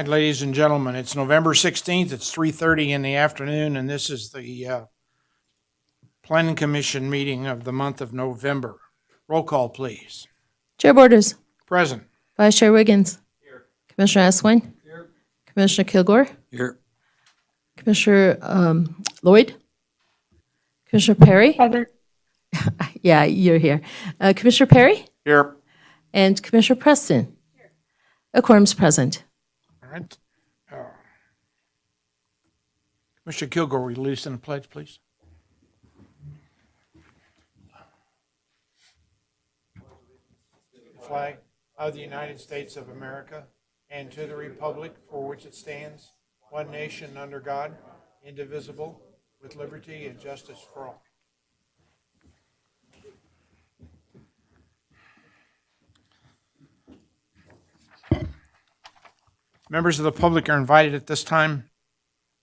right, ladies and gentlemen, it's November 16th. It's 3:30 in the afternoon, and this is the Planning Commission meeting of the month of November. Roll call, please. Chair Borders. Present. Vice Chair Wiggins. Here. Commissioner Eswine. Here. Commissioner Kilgore. Here. Commissioner Lloyd. Commissioner Perry. Present. Yeah, you're here. Commissioner Perry. Here. And Commissioner Preston. Here. A quorum's present. All right. Commissioner Kilgore, will you lead us in the pledge, please? The flag of the United States of America and to the republic for which it stands, one nation under God, indivisible, with liberty and justice for all. Members of the public are invited at this time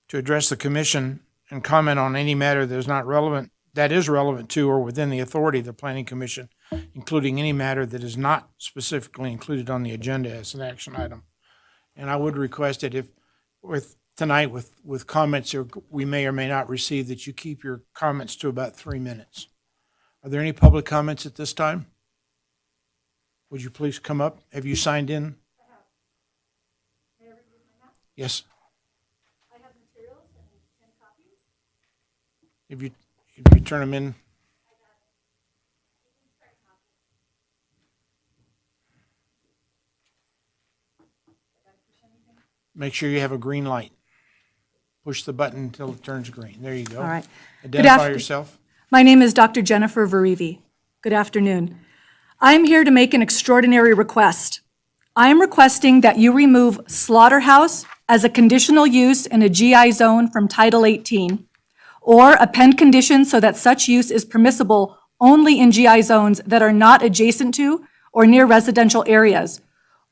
to address the commission and comment on any matter that is relevant to or within the authority of the Planning Commission, including any matter that is not specifically included on the agenda as an action item. And I would request that if with comments we may or may not receive, that you keep your comments to about 3 minutes. Are there any public comments at this time? Would you please come up? Have you signed in? Yes. I have materials and 10 copies. If you turn them in. Make sure you have a green light. Push the button until it turns green. There you go. All right. Identify yourself. My name is Dr. Jennifer Verivi. Good afternoon. I am here to make an extraordinary request. I am requesting that you remove slaughterhouse as a conditional use in a GI zone from Title 18, or append conditions so that such use is permissible only in GI zones that are not adjacent to or near residential areas,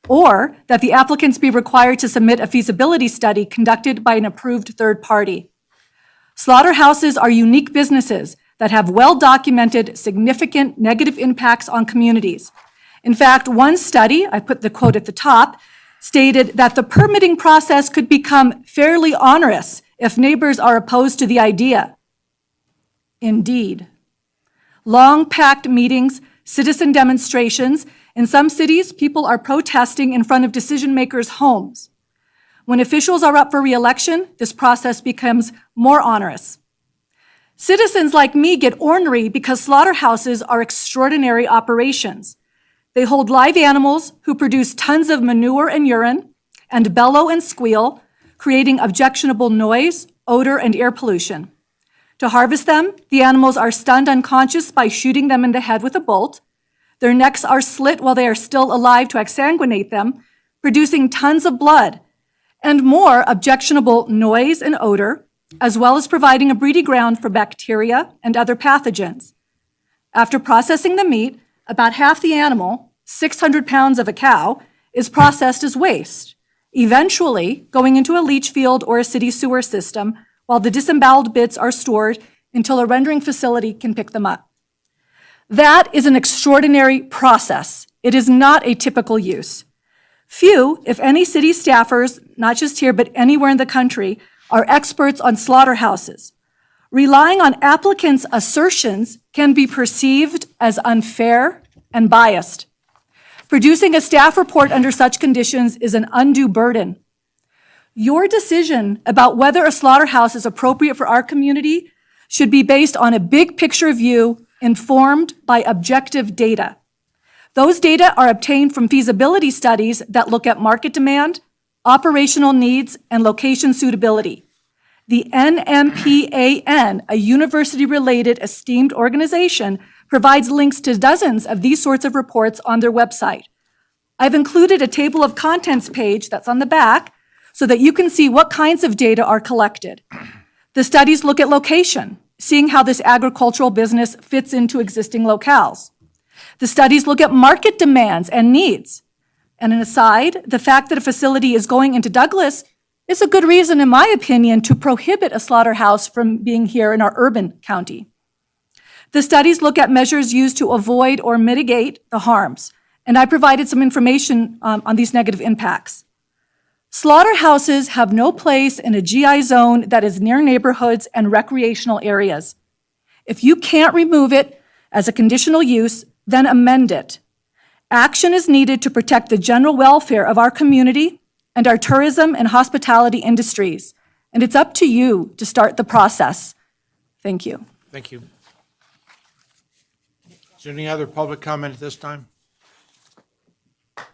or that the applicants be required to submit a feasibility study conducted by an approved third party. Slaughterhouses are unique businesses that have well-documented significant negative impacts on communities. In fact, one study, I put the quote at the top, stated that the permitting process could become fairly onerous if neighbors are opposed to the idea. Indeed. Long packed meetings, citizen demonstrations. In some cities, people are protesting in front of decision makers' homes. When officials are up for re-election, this process becomes more onerous. Citizens like me get ornery because slaughterhouses are extraordinary operations. They hold live animals who produce tons of manure and urine and bellow and squeal, creating objectionable noise, odor, and air pollution. To harvest them, the animals are stunned unconscious by shooting them in the head with a bolt. Their necks are slit while they are still alive to exsanguinate them, producing tons of blood and more objectionable noise and odor, as well as providing a breeding ground for bacteria and other pathogens. After processing the meat, about half the animal, 600 pounds of a cow, is processed as waste, eventually going into a leach field or a city sewer system, while the disemboweled bits are stored until a rendering facility can pick them up. That is an extraordinary process. It is not a typical use. Few, if any, city staffers, not just here but anywhere in the country, are experts on slaughterhouses. Relying on applicants' assertions can be perceived as unfair and biased. Producing a staff report under such conditions is an undue burden. Your decision about whether a slaughterhouse is appropriate for our community should be based on a big picture view informed by objective data. Those data are obtained from feasibility studies that look at market demand, operational needs, and location suitability. The NMPAN, a university-related esteemed organization, provides links to dozens of these sorts of reports on their website. I've included a table of contents page that's on the back so that you can see what kinds of data are collected. The studies look at location, seeing how this agricultural business fits into existing locales. The studies look at market demands and needs. And an aside, the fact that a facility is going into Douglas is a good reason, in my opinion, to prohibit a slaughterhouse from being here in our urban county. The studies look at measures used to avoid or mitigate the harms, and I provided some information on these negative impacts. Slaughterhouses have no place in a GI zone that is near neighborhoods and recreational areas. If you can't remove it as a conditional use, then amend it. Action is needed to protect the general welfare of our community and our tourism and hospitality industries, and it's up to you to start the process. Thank you. Thank you. Is there any other public comment at this time? Are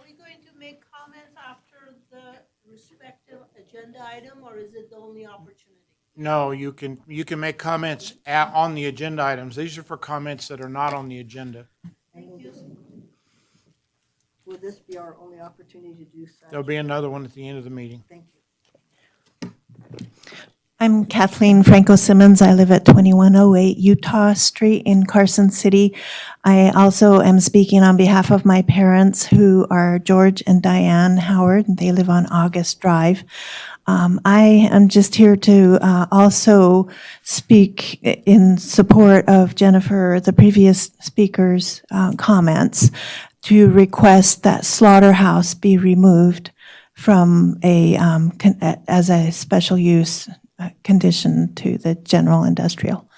we going to make comments after the respective agenda item, or is it the only opportunity? No, you can make comments on the agenda items. These are for comments that are not on the agenda. Will this be our only opportunity to do so? There'll be another one at the end of the meeting. Thank you. I'm Kathleen Franco Simmons. I live at 2108 Utah Street in Carson City. I also am speaking on behalf of my parents, who are George and Diane Howard. They live on August Drive. I am just here to also speak in support of Jennifer, the previous speaker's comments, to request that slaughterhouse be removed from as a special use condition to the general industrial.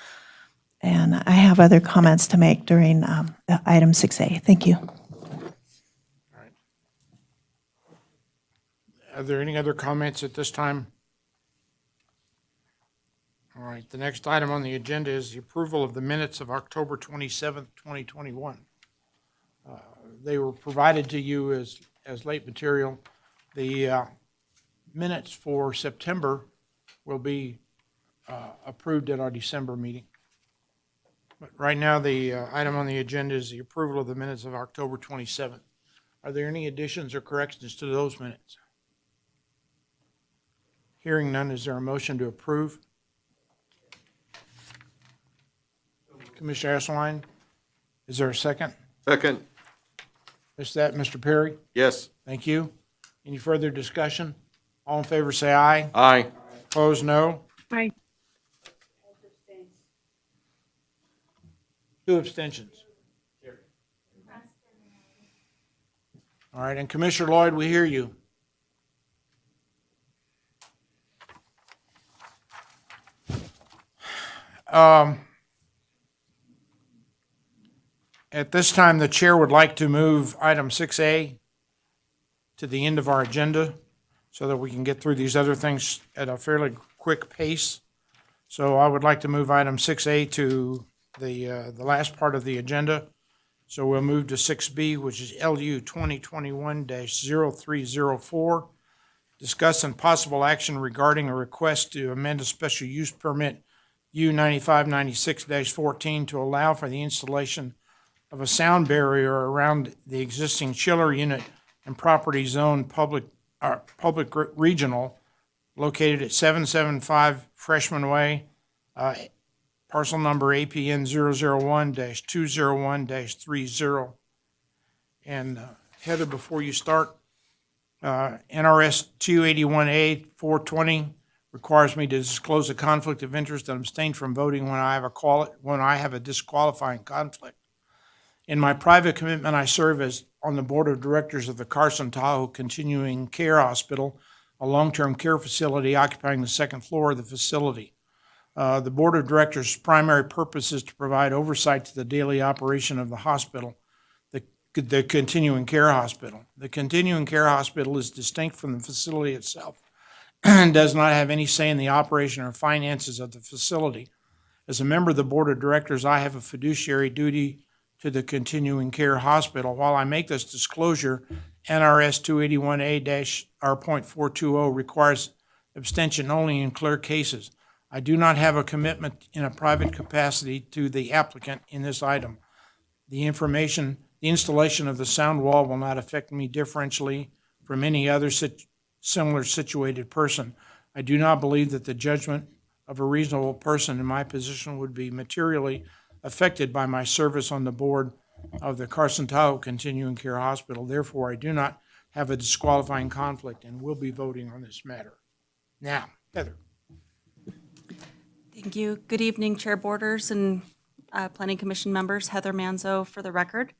And I have other comments to make during item 6A. Thank you. Are there any other comments at this time? All right, the next item on the agenda is the approval of the minutes of October 27th, 2021. They were provided to you as late material. The minutes for September will be approved at our December meeting. But right now, the item on the agenda is the approval of the minutes of October 27th. Are there any additions or corrections to those minutes? Hearing none, is there a motion to approve? Commissioner Esseline, is there a second? Second. Is that Mr. Perry? Yes. Thank you. Any further discussion? All in favor, say aye. Aye. Opposed, no. Aye. Two abstentions. All right, and Commissioner Lloyd, we hear you. At this time, the chair would like to move item 6A to the end of our agenda so that we can get through these other things at a fairly quick pace. So I would like to move item 6A to the last part of the agenda. So we'll move to 6B, which is LU 2021-0304. Discuss and possible action regarding a request to amend a special use permit U9596-14 to allow for the installation of a sound barrier around the existing chiller unit and property zone public regional located at 775 Freshman Way, parcel number APN 001-201-30. And Heather, before you start, NRS 281A 420 requires me to disclose a conflict of interest and abstain from voting when I have a disqualifying conflict. In my private commitment, I serve as on the board of directors of the Carson Tahoe Continuing Care Hospital, a long-term care facility occupying the second floor of the facility. The board of directors' primary purpose is to provide oversight to the daily operation of the hospital, the continuing care hospital. The continuing care hospital is distinct from the facility itself and does not have any say in the operation or finances of the facility. As a member of the board of directors, I have a fiduciary duty to the continuing care hospital. While I make this disclosure, NRS 281A-R.420 requires abstention only in clear cases. I do not have a commitment in a private capacity to the applicant in this item. The installation of the sound wall will not affect me differentially from any other similar situated person. I do not believe that the judgment of a reasonable person in my position would be materially affected by my service on the board of the Carson Tahoe Continuing Care Hospital. Therefore, I do not have a disqualifying conflict and will be voting on this matter. Now, Heather. Thank you. Good evening, Chair Borders and Planning Commission members. Heather Manzo for the record.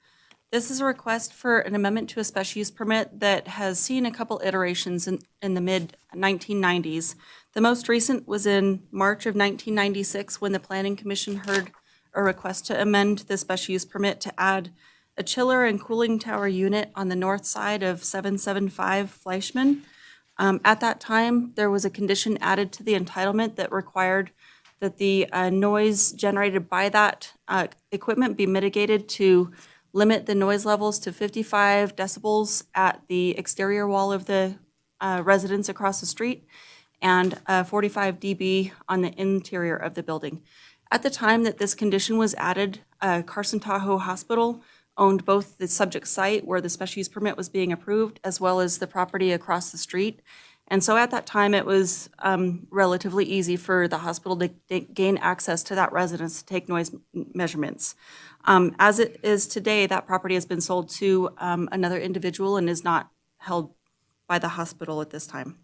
This is a request for an amendment to a special use permit that has seen a couple iterations in the mid-1990s. The most recent was in March of 1996 when the Planning Commission heard a request to amend the special use permit to add a chiller and cooling tower unit on the north side of 775 Fleischman. At that time, there was a condition added to the entitlement that required that the noise generated by that equipment be mitigated to limit the noise levels to 55 decibels at the exterior wall of the residence across the street and 45 dB on the interior of the building. At the time that this condition was added, Carson Tahoe Hospital owned both the subject site where the special use permit was being approved as well as the property across the street. And so at that time, it was relatively easy for the hospital to gain access to that residence to take noise measurements. As it is today, that property has been sold to another individual and is not held by the hospital at this time.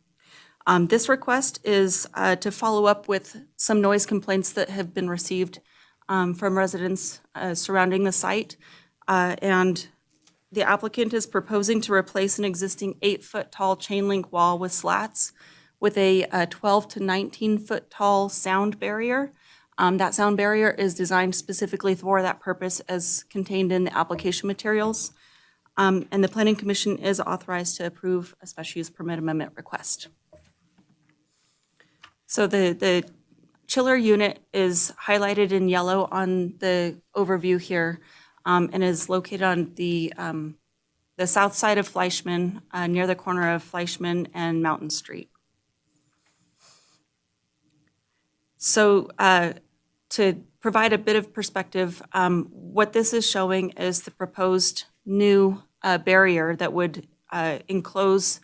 This request is to follow up with some noise complaints that have been received from residents surrounding the site. And the applicant is proposing to replace an existing 8-foot tall chain link wall with slats with a 12 to 19-foot tall sound barrier. That sound barrier is designed specifically for that purpose as contained in the application materials. And the Planning Commission is authorized to approve a special use permit amendment request. So the chiller unit is highlighted in yellow on the overview here. And is located on the south side of Fleischman, near the corner of Fleischman and Mountain Street. So to provide a bit of perspective, what this is showing is the proposed new barrier that would enclose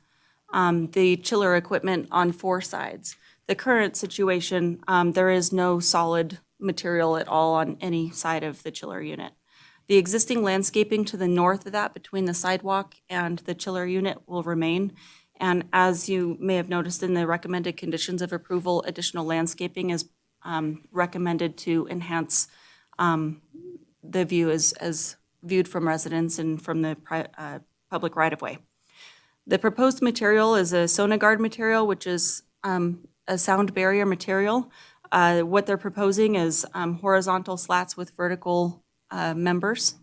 the chiller equipment on 4 sides. The current situation, there is no solid material at all on any side of the chiller unit. The existing landscaping to the north of that between the sidewalk and the chiller unit will remain. And as you may have noticed in the recommended conditions of approval, additional landscaping is recommended to enhance the view as viewed from residents and from the public right-of-way. The proposed material is a Sonagard material, which is a sound barrier material. What they're proposing is horizontal slats with vertical members.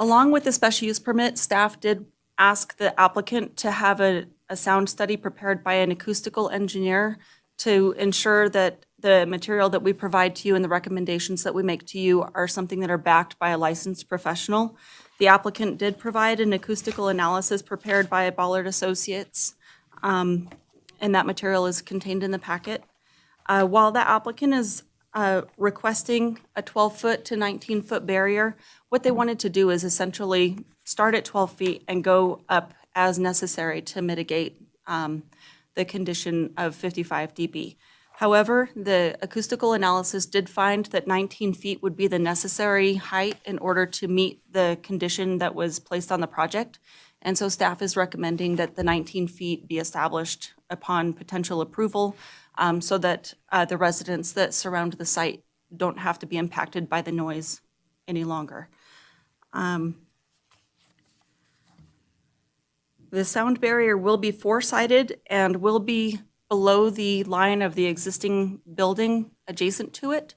Along with the special use permit, staff did ask the applicant to have a sound study prepared by an acoustical engineer to ensure that the material that we provide to you and the recommendations that we make to you are something that are backed by a licensed professional. The applicant did provide an acoustical analysis prepared by Ballard Associates, and that material is contained in the packet. While the applicant is requesting a 12-foot to 19-foot barrier, what they wanted to do is essentially start at 12 feet and go up as necessary to mitigate the condition of 55 dB. However, the acoustical analysis did find that 19 feet would be the necessary height in order to meet the condition that was placed on the project. And so staff is recommending that the 19 feet be established upon potential approval so that the residents that surround the site don't have to be impacted by the noise any longer. The sound barrier will be 4-sided and will be below the line of the existing building adjacent to it.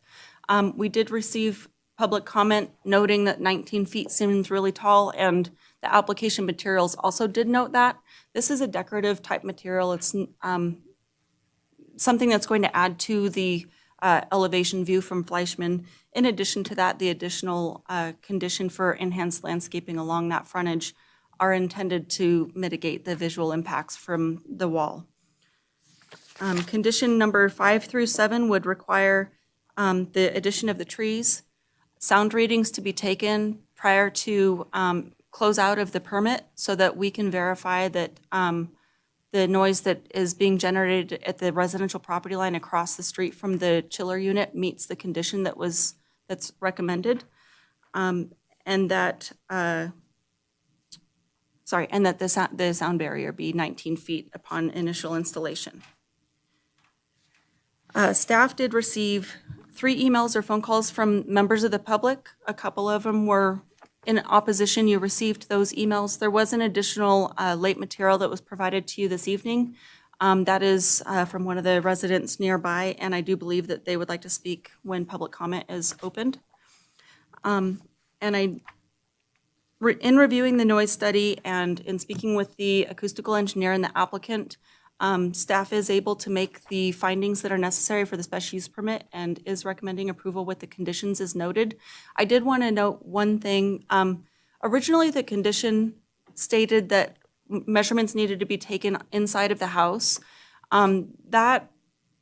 We did receive public comment noting that 19 feet seems really tall, and the application materials also did note that. This is a decorative type material. It's something that's going to add to the elevation view from Fleischman. In addition to that, the additional condition for enhanced landscaping along that frontage are intended to mitigate the visual impacts from the wall. Condition number 5 through 7 would require the addition of the trees, sound readings to be taken prior to closeout of the permit so that we can verify that the noise that is being generated at the residential property line across the street from the chiller unit meets the condition that's recommended, and that the sound barrier be 19 feet upon initial installation. Staff did receive 3 emails or phone calls from members of the public. A couple of them were in opposition. You received those emails. There was an additional late material that was provided to you this evening. That is from one of the residents nearby, and I do believe that they would like to speak when public comment is opened. And in reviewing the noise study and in speaking with the acoustical engineer and the applicant, staff is able to make the findings that are necessary for the special use permit and is recommending approval with the conditions as noted. I did want to note one thing. Originally, the condition stated that measurements needed to be taken inside of the house. That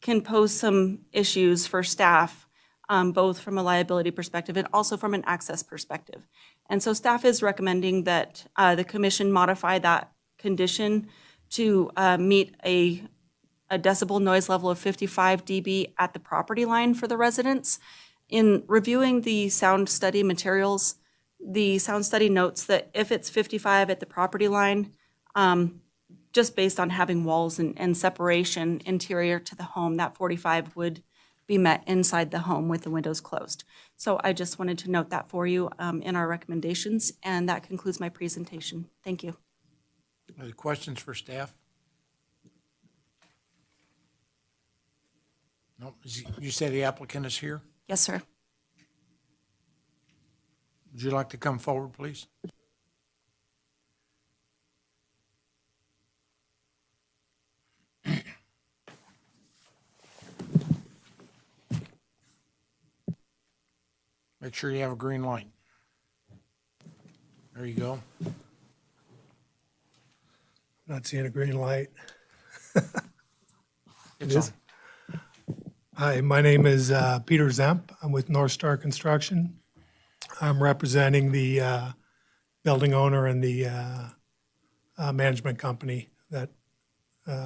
can pose some issues for staff, both from a liability perspective and also from an access perspective. And so staff is recommending that the commission modify that condition to meet a decibel noise level of 55 dB at the property line for the residents. In reviewing the sound study materials, the sound study notes that if it's 55 at the property line, just based on having walls and separation interior to the home, that 45 would be met inside the home with the windows closed. So I just wanted to note that for you in our recommendations, and that concludes my presentation. Thank you. Any questions for staff? No, you say the applicant is here? Yes, sir. Would you like to come forward, please? Make sure you have a green light. There you go. Not seeing a green light. It's is? on. Hi, my name is Peter Zemp. I'm with North Star Construction. I'm representing the building owner and the management company that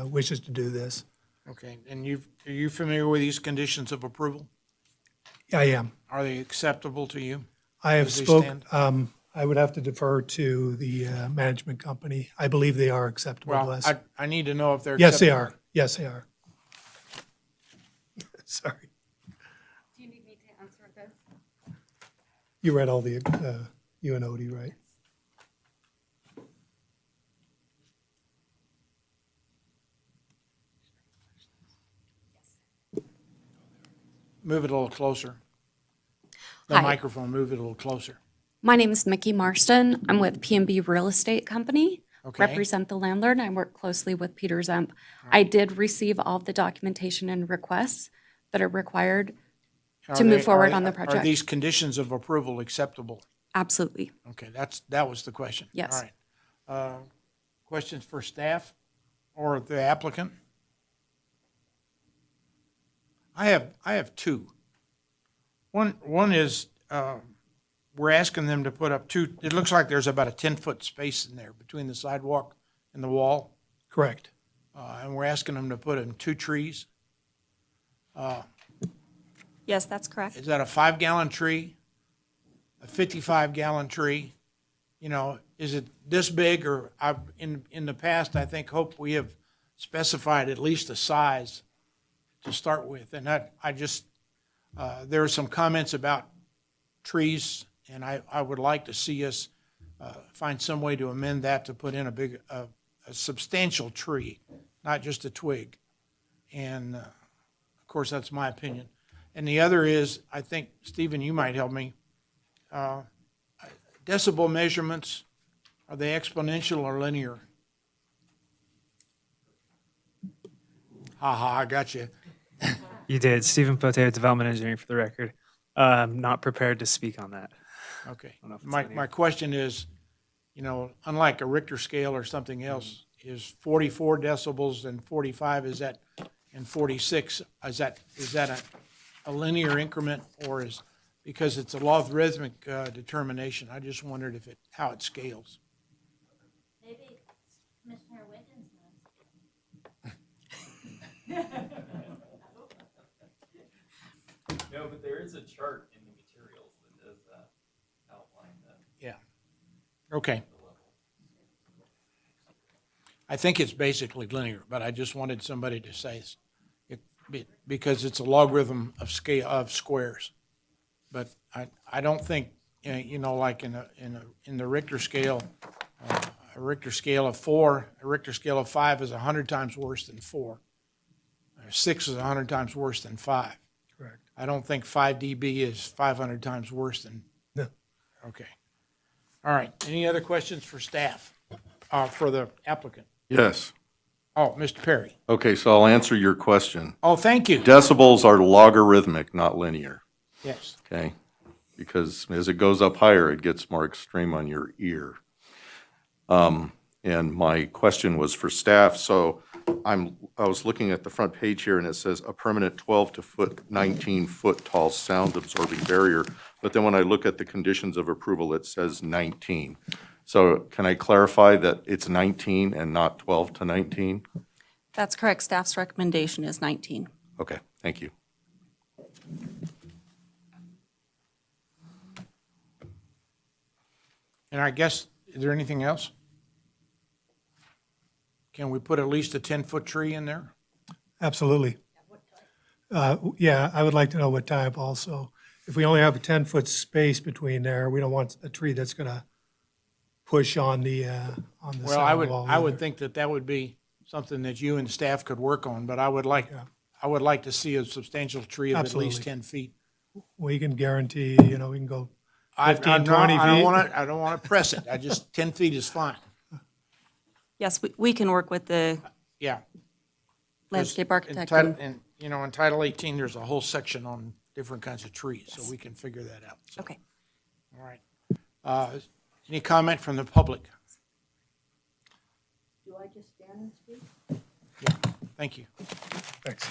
wishes to do this. Okay, and are you familiar with these conditions of approval? I am. Are they acceptable to you? I have As they spoke. stand? I would have to defer to the management company. I believe they are acceptable to Well, us. I need to know if they're. Yes, they acceptable. are. Yes, they are. Sorry. Do you need me to answer this? You read all the UNOD, right? Move it a little closer. The Hi. microphone, move it a little closer. My name is Mickey Marston. I'm with P&B Real Estate Company. Okay. Represent the landlord, and I work closely with Peter Zemp. I did receive all of the documentation and requests that are required to move forward on the Are project. these conditions of approval acceptable? Absolutely. Okay, that was the question. Yes. All right. Questions for staff or the applicant? I have two. One is, we're asking them to put up two, it looks like there's about a 10-foot space in there between the sidewalk and the wall. Correct. And we're asking them to put in 2 trees. Yes, that's correct. Is that a 5-gallon tree? A 55-gallon tree? You know, is it this big, or in the past, I think, we have specified at least a size to start with. And I just, there are some comments about trees, and I would like to see us find some way to amend that to put in a substantial tree, not just a twig. And of course, that's my opinion. And the other is, I think, Stephen, you might help me. Decibel measurements, are they exponential or linear? I got you. You did. Stephen Potato, Development Engineering for the record. I'm not prepared to speak on that. Okay. don't know if it's My linear. question is, you know, unlike a Richter scale or something else, is 44 decibels and 45, is that, and 46, is that a linear increment, or is, because it's a logarithmic determination, I just wondered how it scales. Maybe Commissioner Wiggins knows. No, but there is a chart in the materials that does outline the Yeah. Okay. level. I think it's basically linear, but I just wanted somebody to say, because it's a logarithm of scale of squares. But I don't think, like in the Richter scale, a Richter scale of 4, a Richter scale of 5 is 100 times worse than 4. 6 is 100 times worse than 5. Correct. I don't think 5 dB is 500 times worse than. No. Okay. All right. Any other questions for staff, for the applicant? Yes. Oh, Mr. Perry. Okay, so I'll answer your question. Oh, thank you. Decibels are logarithmic, not linear, Yes. okay? Because as it goes up higher, it gets more extreme on your ear. And my question was for staff, so I was looking at the front page here and it says a permanent 12 to 19 foot tall sound absorbing barrier. But then when I look at the conditions of approval, it says 19. So can I clarify that it's 19 and not 12 to 19? That's correct. Staff's recommendation is 19. Okay, thank you. And I guess, is there anything else? Can we put at least a 10-foot tree in there? Absolutely. Yeah, I would like to know what type also. If we only have a 10-foot space between there, we don't want a tree that's going to push on the Well, sound wall. I would either. think that would be something that you and staff could work on, but I would like to see a substantial tree of at least Absolutely. 10 feet. We can guarantee, we can go I 15, 20 feet. I don't want to press it. 10 feet is fine. Yes, we can work with the Yeah. landscape architect. In Title 18, there's a whole section on different kinds of trees, so we can figure that out. So, Okay. all right. Any comment from the public? Do I just stand and speak? Yeah, thank you. Thanks.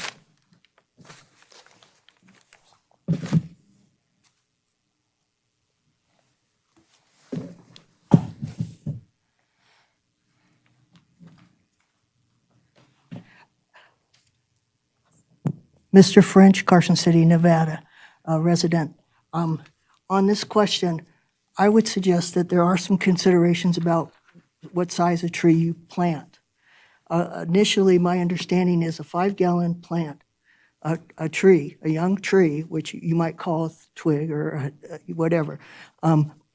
Mr. French, Carson City, Nevada, resident. On this question, I would suggest that there are some considerations about what size of tree you plant. Initially, my understanding is a 5-gallon plant, a tree, a young tree, which you might call a twig or whatever,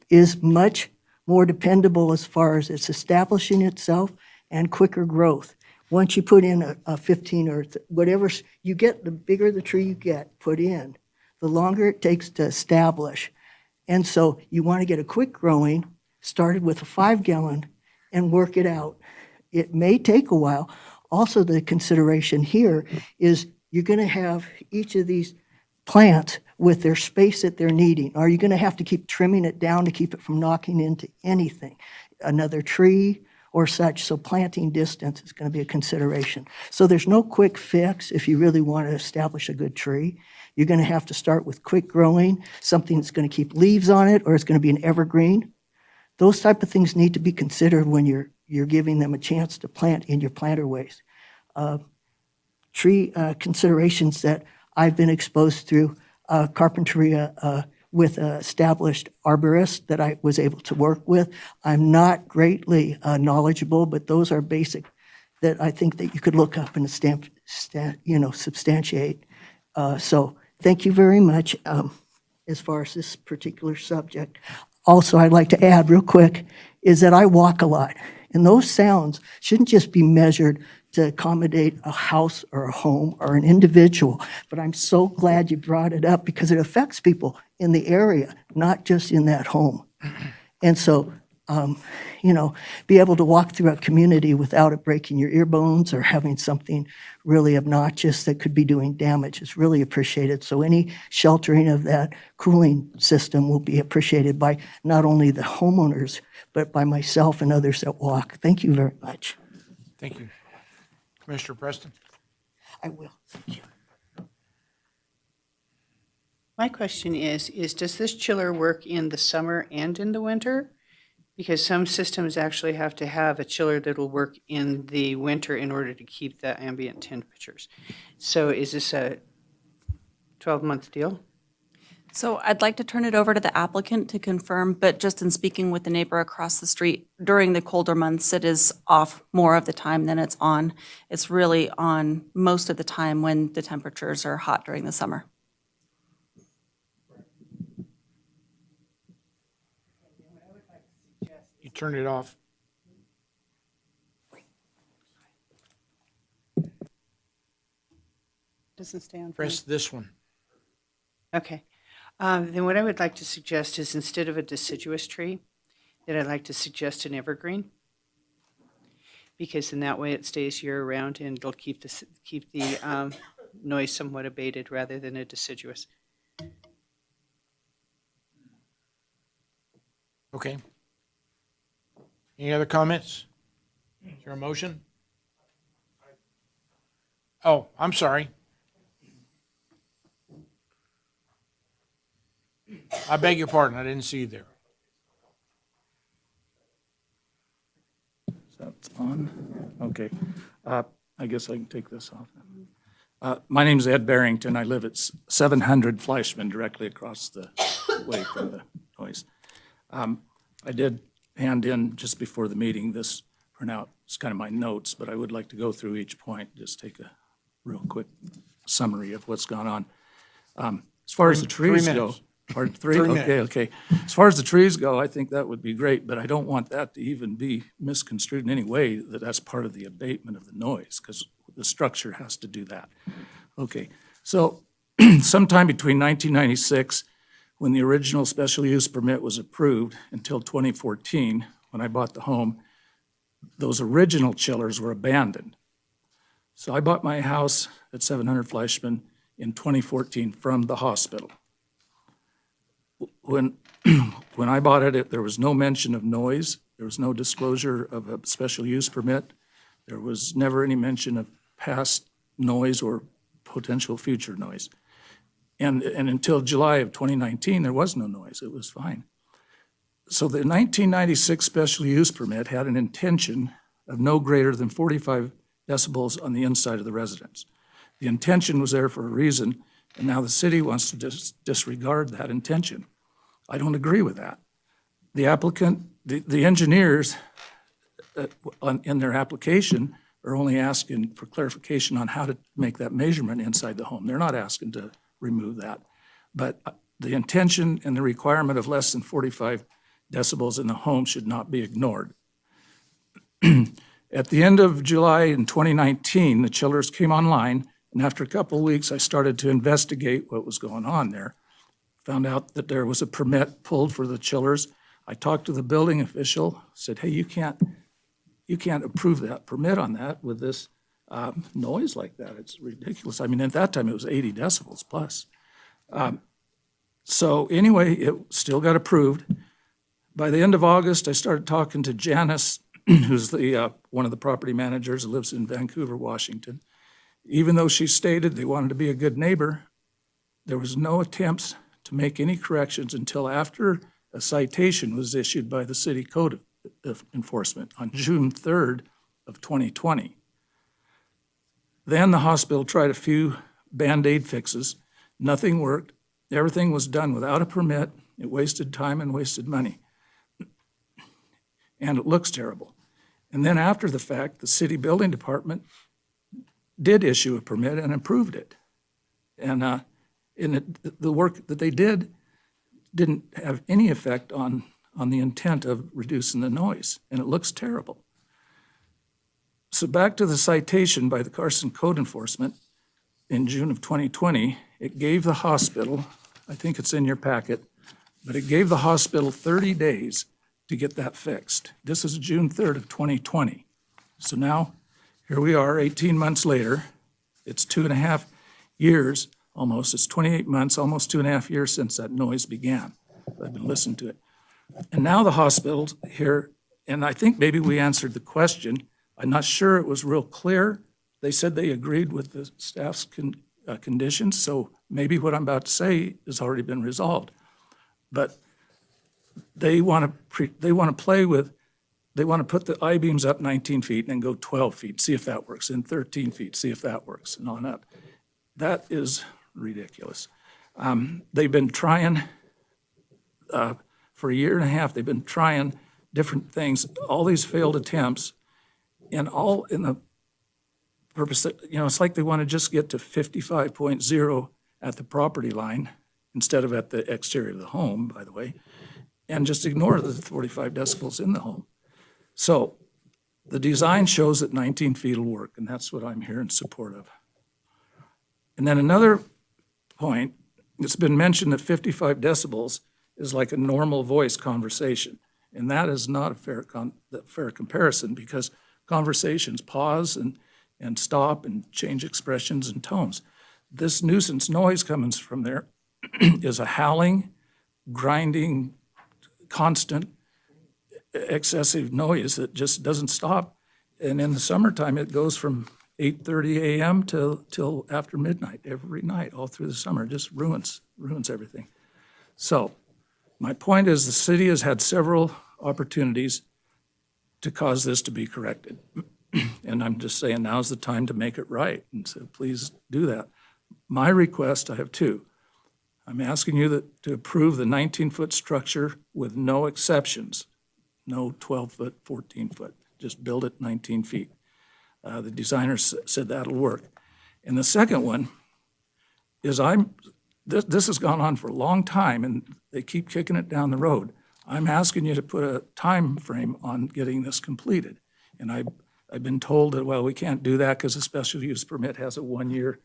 is much more dependable as far as it's establishing itself and quicker growth. Once you put in a 15 or whatever you get, the bigger the tree you get put in, the longer it takes to establish. And so you want to get a quick growing, started with a 5-gallon, and work it out. It may take a while. Also, the consideration here is you're going to have each of these plants with their space that they're needing. Are you going to have to keep trimming it down to keep it from knocking into anything, another tree or such? So planting distance is going to be a consideration. So there's no quick fix if you really want to establish a good tree. You're going to have to start with quick growing, something that's going to keep leaves on it, or it's going to be an evergreen. Those type of things need to be considered when you're giving them a chance to plant in your planterways. Tree considerations that I've been exposed through carpentry with established arborists that I was able to work with. I'm not greatly knowledgeable, but those are basic that I think that you could look up and substantiate. So thank you very much as far as this particular subject. Also, I'd like to add real quick is that I walk a lot, and those sounds shouldn't just be measured to accommodate a house or a home or an individual. But I'm so glad you brought it up because it affects people in the area, not just in that home. And so, be able to walk through a community without it breaking your ear bones or having something really obnoxious that could be doing damage is really appreciated. So any sheltering of that cooling system will be appreciated by not only the homeowners, but by myself and others that walk. Thank you very much. Thank you. Commissioner Preston? I will. Thank you. My question is does this chiller work in the summer and in the winter? Because some systems actually have to have a chiller that will work in the winter in order to keep the ambient temperatures. So is this a 12-month deal? So I'd like to turn it over to the applicant to confirm, but just in speaking with the neighbor across the street, during the colder months, it is off more of the time than it's on. It's really on most of the time when the temperatures are hot during the summer. You turned it off. Doesn't stay on. for me. Press this one. Okay. Then what I would like to suggest is instead of a deciduous tree, that I'd like to suggest an evergreen. Because in that way it stays year-round and it'll keep the noise somewhat abated rather than a deciduous. Okay. Any other comments? Is there a motion? Oh, I'm sorry. I beg your pardon, I didn't see you there. That's on? Okay. I guess I can take this off. My name's Ed Barrington. I live at 700 Fleischman, directly across the way from the noise. I did hand in, just before the meeting, this printout. It's kind of my notes, but I would like to go through each point, just take a real quick summary of what's gone on. As far as the trees go. minutes. Pardon, three? 3 Okay, minutes. okay. As far as the trees go, I think that would be great, but I don't want that to even be misconstrued in any way, that that's part of the abatement of the noise, because the structure has to do that. Okay, so sometime between 1996, when the original special use permit was approved, until 2014, when I bought the home, those original chillers were abandoned. So I bought my house at 700 Fleischman in 2014 from the hospital. When I bought it, there was no mention of noise. There was no disclosure of a special use permit. There was never any mention of past noise or potential future noise. And until July of 2019, there was no noise. It was fine. So the 1996 special use permit had an intention of no greater than 45 decibels on the inside of the residence. The intention was there for a reason, and now the city wants to disregard that intention. I don't agree with that. The applicant, the engineers in their application are only asking for clarification on how to make that measurement inside the home. They're not asking to remove that. But the intention and the requirement of less than 45 decibels in the home should not be ignored. At the end of July in 2019, the chillers came online, and after a couple of weeks, I started to investigate what was going on there. Found out that there was a permit pulled for the chillers. I talked to the building official, said, hey, you can't approve that permit on that with this noise like that. It's ridiculous. I mean, at that time, it was 80 decibels plus. So anyway, it still got approved. By the end of August, I started talking to Janice, who's one of the property managers who lives in Vancouver, Washington. Even though she stated they wanted to be a good neighbor, there was no attempts to make any corrections until after a citation was issued by the city code of enforcement on June 3rd of 2020. Then the hospital tried a few Band-Aid fixes. Nothing worked. Everything was done without a permit. It wasted time and wasted money. And it looks terrible. And then after the fact, the city building department did issue a permit and approved it. And the work that they did didn't have any effect on the intent of reducing the noise, and it looks terrible. So back to the citation by the Carson Code Enforcement in June of 2020, it gave the hospital, I think it's in your packet, but it gave the hospital 30 days to get that fixed. This is June 3rd of 2020. So now, here we are, 18 months later. It's 2.5 years, almost. It's 28 months, almost 2.5 years since that noise began. I've been listening to it. And now the hospital's here, and I think maybe we answered the question. I'm not sure it was real clear. They said they agreed with the staff's conditions, so maybe what I'm about to say has already been resolved. But they want to put the I-beams up 19 feet and then go 12 feet, see if that works, and 13 feet, see if that works, and on up. That is ridiculous. They've been trying, for a year and a half, they've been trying different things, all these failed attempts, and all in the purpose that, it's like they want to just get to 55.0 at the property line instead of at the exterior of the home, by the way, and just ignore the 45 decibels in the home. So the design shows that 19 feet will work, and that's what I'm here in support of. And then another point, it's been mentioned that 55 decibels is like a normal voice conversation, and that is not a fair comparison, because conversations pause and stop and change expressions and tones. This nuisance noise coming from there is a howling, grinding, constant, excessive noise that just doesn't stop. And in the summertime, it goes from 8:30 a.m. till after midnight, every night, all through the summer. It just ruins everything. So my point is, the city has had several opportunities to cause this to be corrected. And I'm just saying, now's the time to make it right, and so please do that. My request, I have two. I'm asking you to approve the 19-foot structure with no exceptions, no 12-foot, 14-foot. Just build it 19 feet. The designers said that'll work. And the second one is this has gone on for a long time, and they keep kicking it down the road. I'm asking you to put a time frame on getting this completed. And I've been told that, well, we can't do that because a special use permit has a 1-year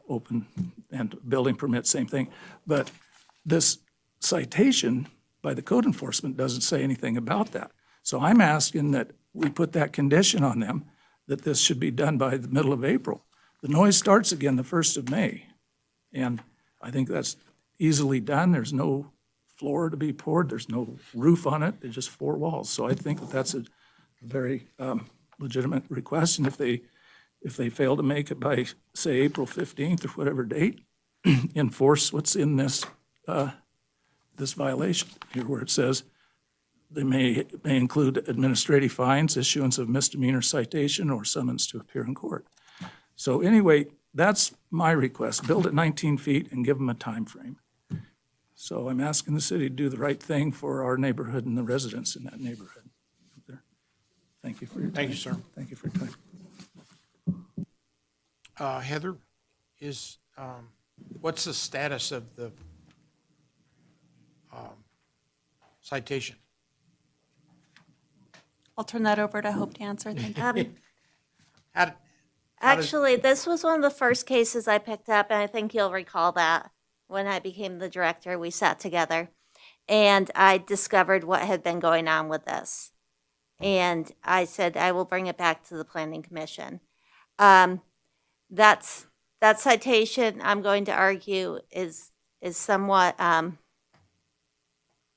open, and building permit, same thing. But this citation by the code enforcement doesn't say anything about that. So I'm asking that we put that condition on them, that this should be done by the middle of April. The noise starts again the 1st of May. And I think that's easily done. There's no floor to be poured. There's no roof on it. There's just 4 walls. So I think that that's a very legitimate request. And if they fail to make it by, say, April 15th or whatever date, enforce what's in this violation here, where it says they may include administrative fines, issuance of misdemeanor citation, or summons to appear in court. So anyway, that's my request. Build it 19 feet and give them a time frame. So I'm asking the city to do the right thing for our neighborhood and the residents in that neighborhood. Thank you for your time. Thank you, sir. Thank you for your time. Heather, what's the status of the citation? I'll turn that over to Hope to answer. Thank you. Actually, this was one of the first cases I picked up, and I think you'll recall that when I became the director, we sat together and I discovered what had been going on with this. And I said, I will bring it back to the Planning Commission. That citation, I'm going to argue, is somewhat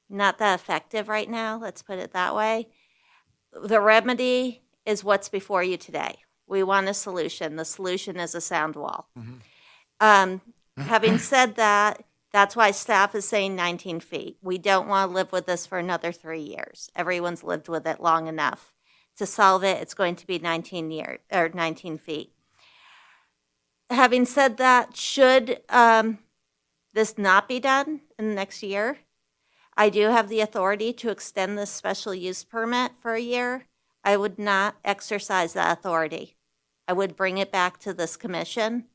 not that effective right now. Let's put it that way. The remedy is what's before you today. We want a solution. The solution is a sound wall. Having said that, that's why staff is saying 19 feet. We don't want to live with this for another 3 years. Everyone's lived with it long enough. To solve it, it's going to be 19 feet. Having said that, should this not be done in the next year, I do have the authority to extend this special use permit for a year. I would not exercise that authority. I would bring it back to this commission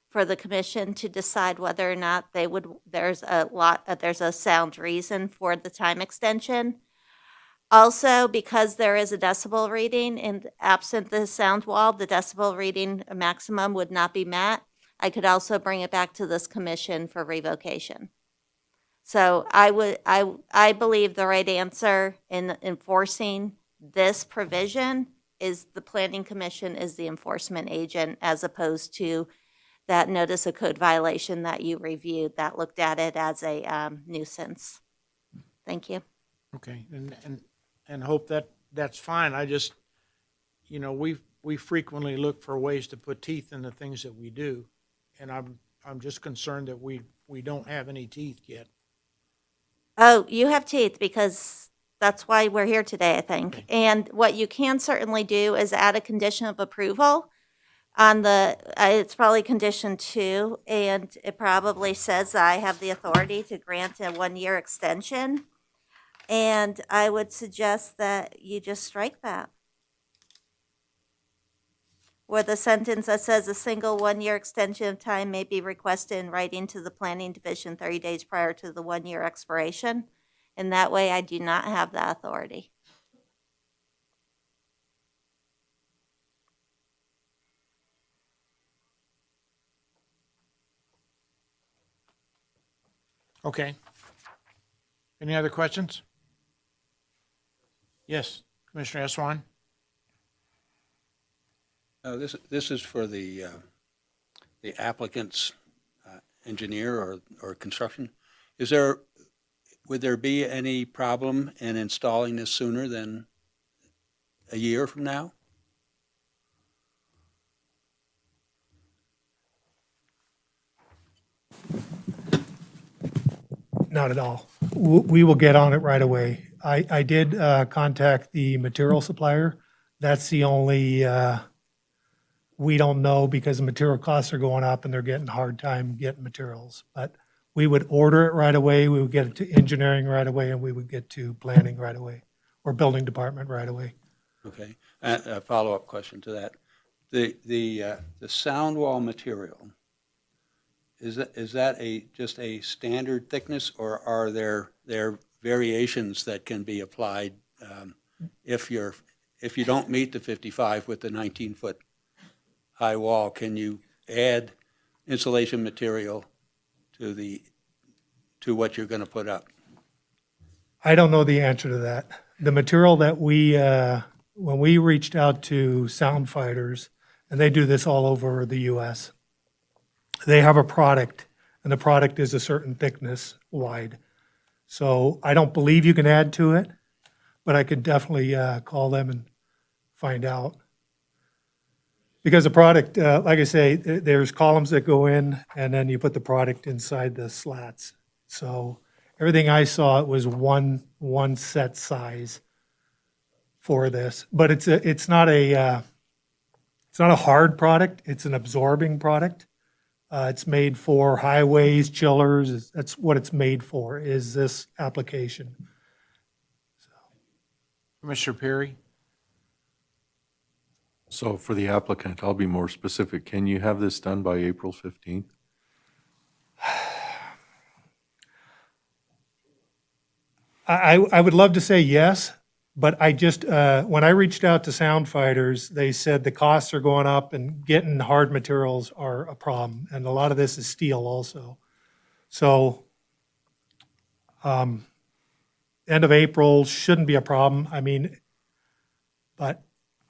for the commission to decide whether or not there's a sound reason for the time extension. Also, because there is a decibel reading, and absent the sound wall, the decibel reading maximum would not be met. I could also bring it back to this commission for revocation. So I believe the right answer in enforcing this provision is the Planning Commission is the enforcement agent, as opposed to that notice of code violation that you reviewed that looked at it as a nuisance. Thank you. Okay, and hope that's fine. I just, we frequently look for ways to put teeth in the things that we do, and I'm just concerned that we don't have any teeth yet. Oh, you have teeth, because that's why we're here today, I think. Okay. And what you can certainly do is add a condition of approval On the, it's probably condition 2, and it probably says I have the authority to grant a 1-year extension. And I would suggest that you just strike that. Or the sentence that says a single 1-year extension of time may be requested in writing to the planning division 30 days prior to the 1-year expiration. And that way I do not have that authority. Okay. Any other questions? Yes, Commissioner Swan? This is for the applicant's engineer or construction. Would there be any problem in installing this sooner than a year from now? Not at all. We will get on it right away. I did contact the material supplier. That's the only, we don't know because the material costs are going up and they're getting a hard time getting materials. But we would order it right away, we would get it to engineering right away, and we would get to planning right away, or building department right away. Okay. A follow-up question to that. The sound wall material, is that just a standard thickness, or are there variations that can be applied if you don't meet the 55 with the 19-foot high wall? Can you add insulation material to what you're going to put up? I don't know the answer to that. The material that when we reached out to sound fighters, and they do this all over the U.S., they have a product, and the product is a certain thickness wide. So I don't believe you can add to it, but I could definitely call them and find out. Because the product, like I say, there's columns that go in, and then you put the product inside the slats. So everything I saw, it was one set size for this. But it's not a hard product. It's an absorbing product. It's made for highways, chillers. That's what it's made for, is this application. Commissioner Perry? So for the applicant, I'll be more specific. Can you have this done by April 15th? I would love to say yes, but I just, when I reached out to sound fighters, they said the costs are going up and getting hard materials are a problem. And a lot of this is steel also. So, end of April shouldn't be a problem. I mean, but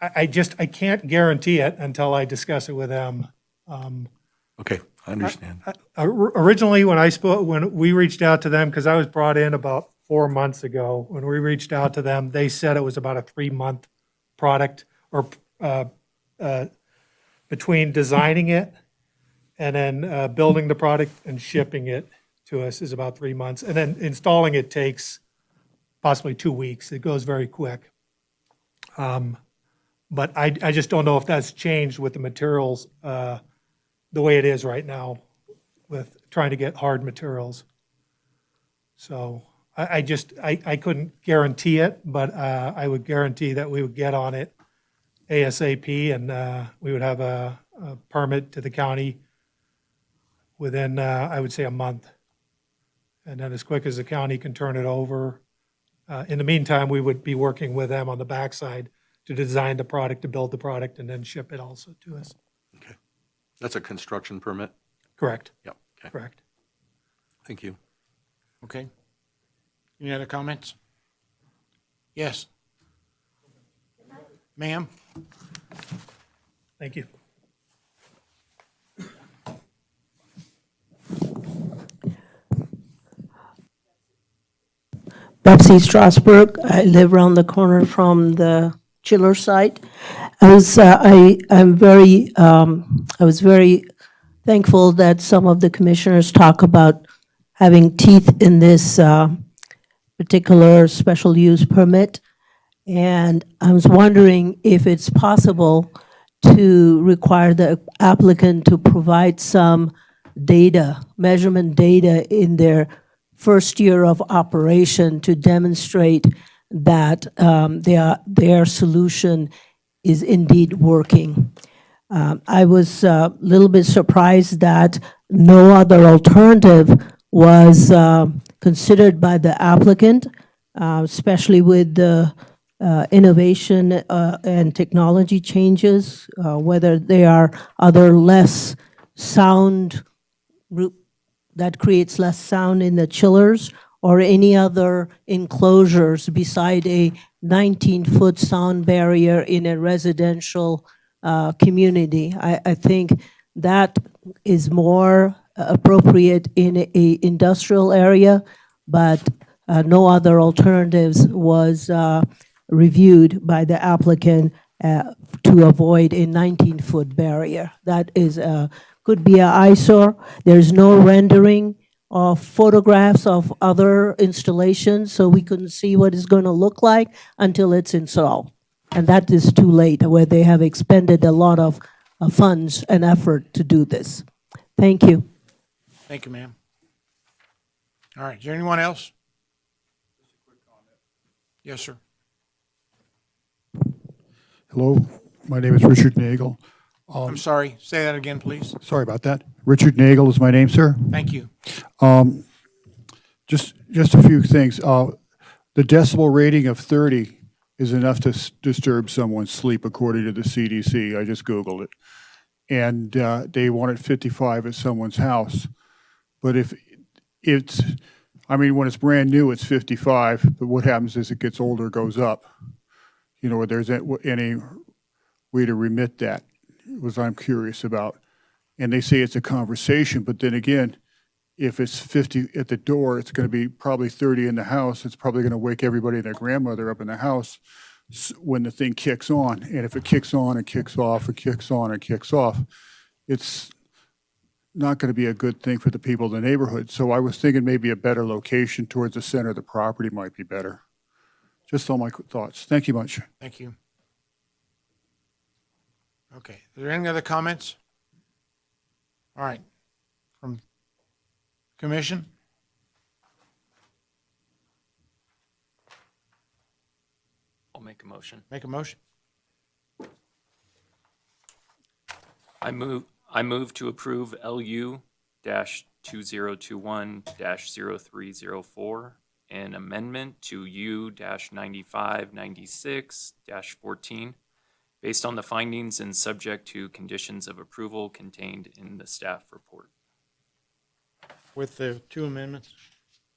I can't guarantee it until I discuss it with them. Okay, I understand. Originally, when we reached out to them, because I was brought in about 4 months ago, when we reached out to them, they said it was about a 3-month product, or between designing it and then building the product and shipping it to us is about 3 months. And then installing it takes possibly 2 weeks. It goes very quick. But I just don't know if that's changed with the materials the way it is right now with trying to get hard materials. So I couldn't guarantee it, but I would guarantee that we would get on it ASAP, and we would have a permit to the county within, I would say, a month. And then as quick as the county can turn it over. In the meantime, we would be working with them on the backside to design the product, to build the product, and then ship it also to us. Okay. That's a construction permit? Correct. Yep. Okay. Correct. Thank you. Okay. Any other comments? Yes. Ma'am? Thank you. Betsy Strasburg. I live around the corner from the chiller site. I was very thankful that some of the commissioners talk about having teeth in this particular special use permit. And I was wondering if it's possible to require the applicant to provide some data, measurement data in their first year of operation to demonstrate that their solution is indeed working. I was a little bit surprised that no other alternative was considered by the applicant, especially with the innovation and technology changes, whether there are other less sound, that creates less sound in the chillers, or any other enclosures beside a 19-foot sound barrier in a residential community. I think that is more appropriate in a industrial area, but no other alternatives was reviewed by the applicant to avoid a 19-foot barrier. That is could be an eyesore. There's no rendering of photographs of other installations, so we couldn't see what it's going to look like until it's installed. And that is too late, where they have expended a lot of funds and effort to do this. Thank you. Thank you, ma'am. All right, is there anyone else? Yes, sir. Hello, my name is Richard Nagel. I'm sorry, say that again, please. Sorry about that. Richard Nagel is my name, sir. Thank you. Just a few things. The decibel rating of 30 is enough to disturb someone's sleep, according to the CDC. I just Googled it. And they want it 55 at someone's house. But if it's, I mean, when it's brand new, it's 55, but what happens is it gets older, goes up. You know, whether there's any way to remit that, was I'm curious about. And they say it's a conversation, but then again, if it's 50 at the door, it's going to be probably 30 in the house. It's probably going to wake everybody and their grandmother up in the house when the thing kicks on. And if it kicks on and kicks off, and kicks on and kicks off, it's not going to be a good thing for the people in the neighborhood. So I was thinking maybe a better location towards the center of the property might be better. Just all my thoughts. Thank you much. Thank you. Okay, are there any other comments? All right, from commission? I'll make a motion. Make a motion. I move to approve LU-2021-0304, an amendment to U-9596-14, based on the findings and subject to conditions of approval contained in the staff report. With the two amendments?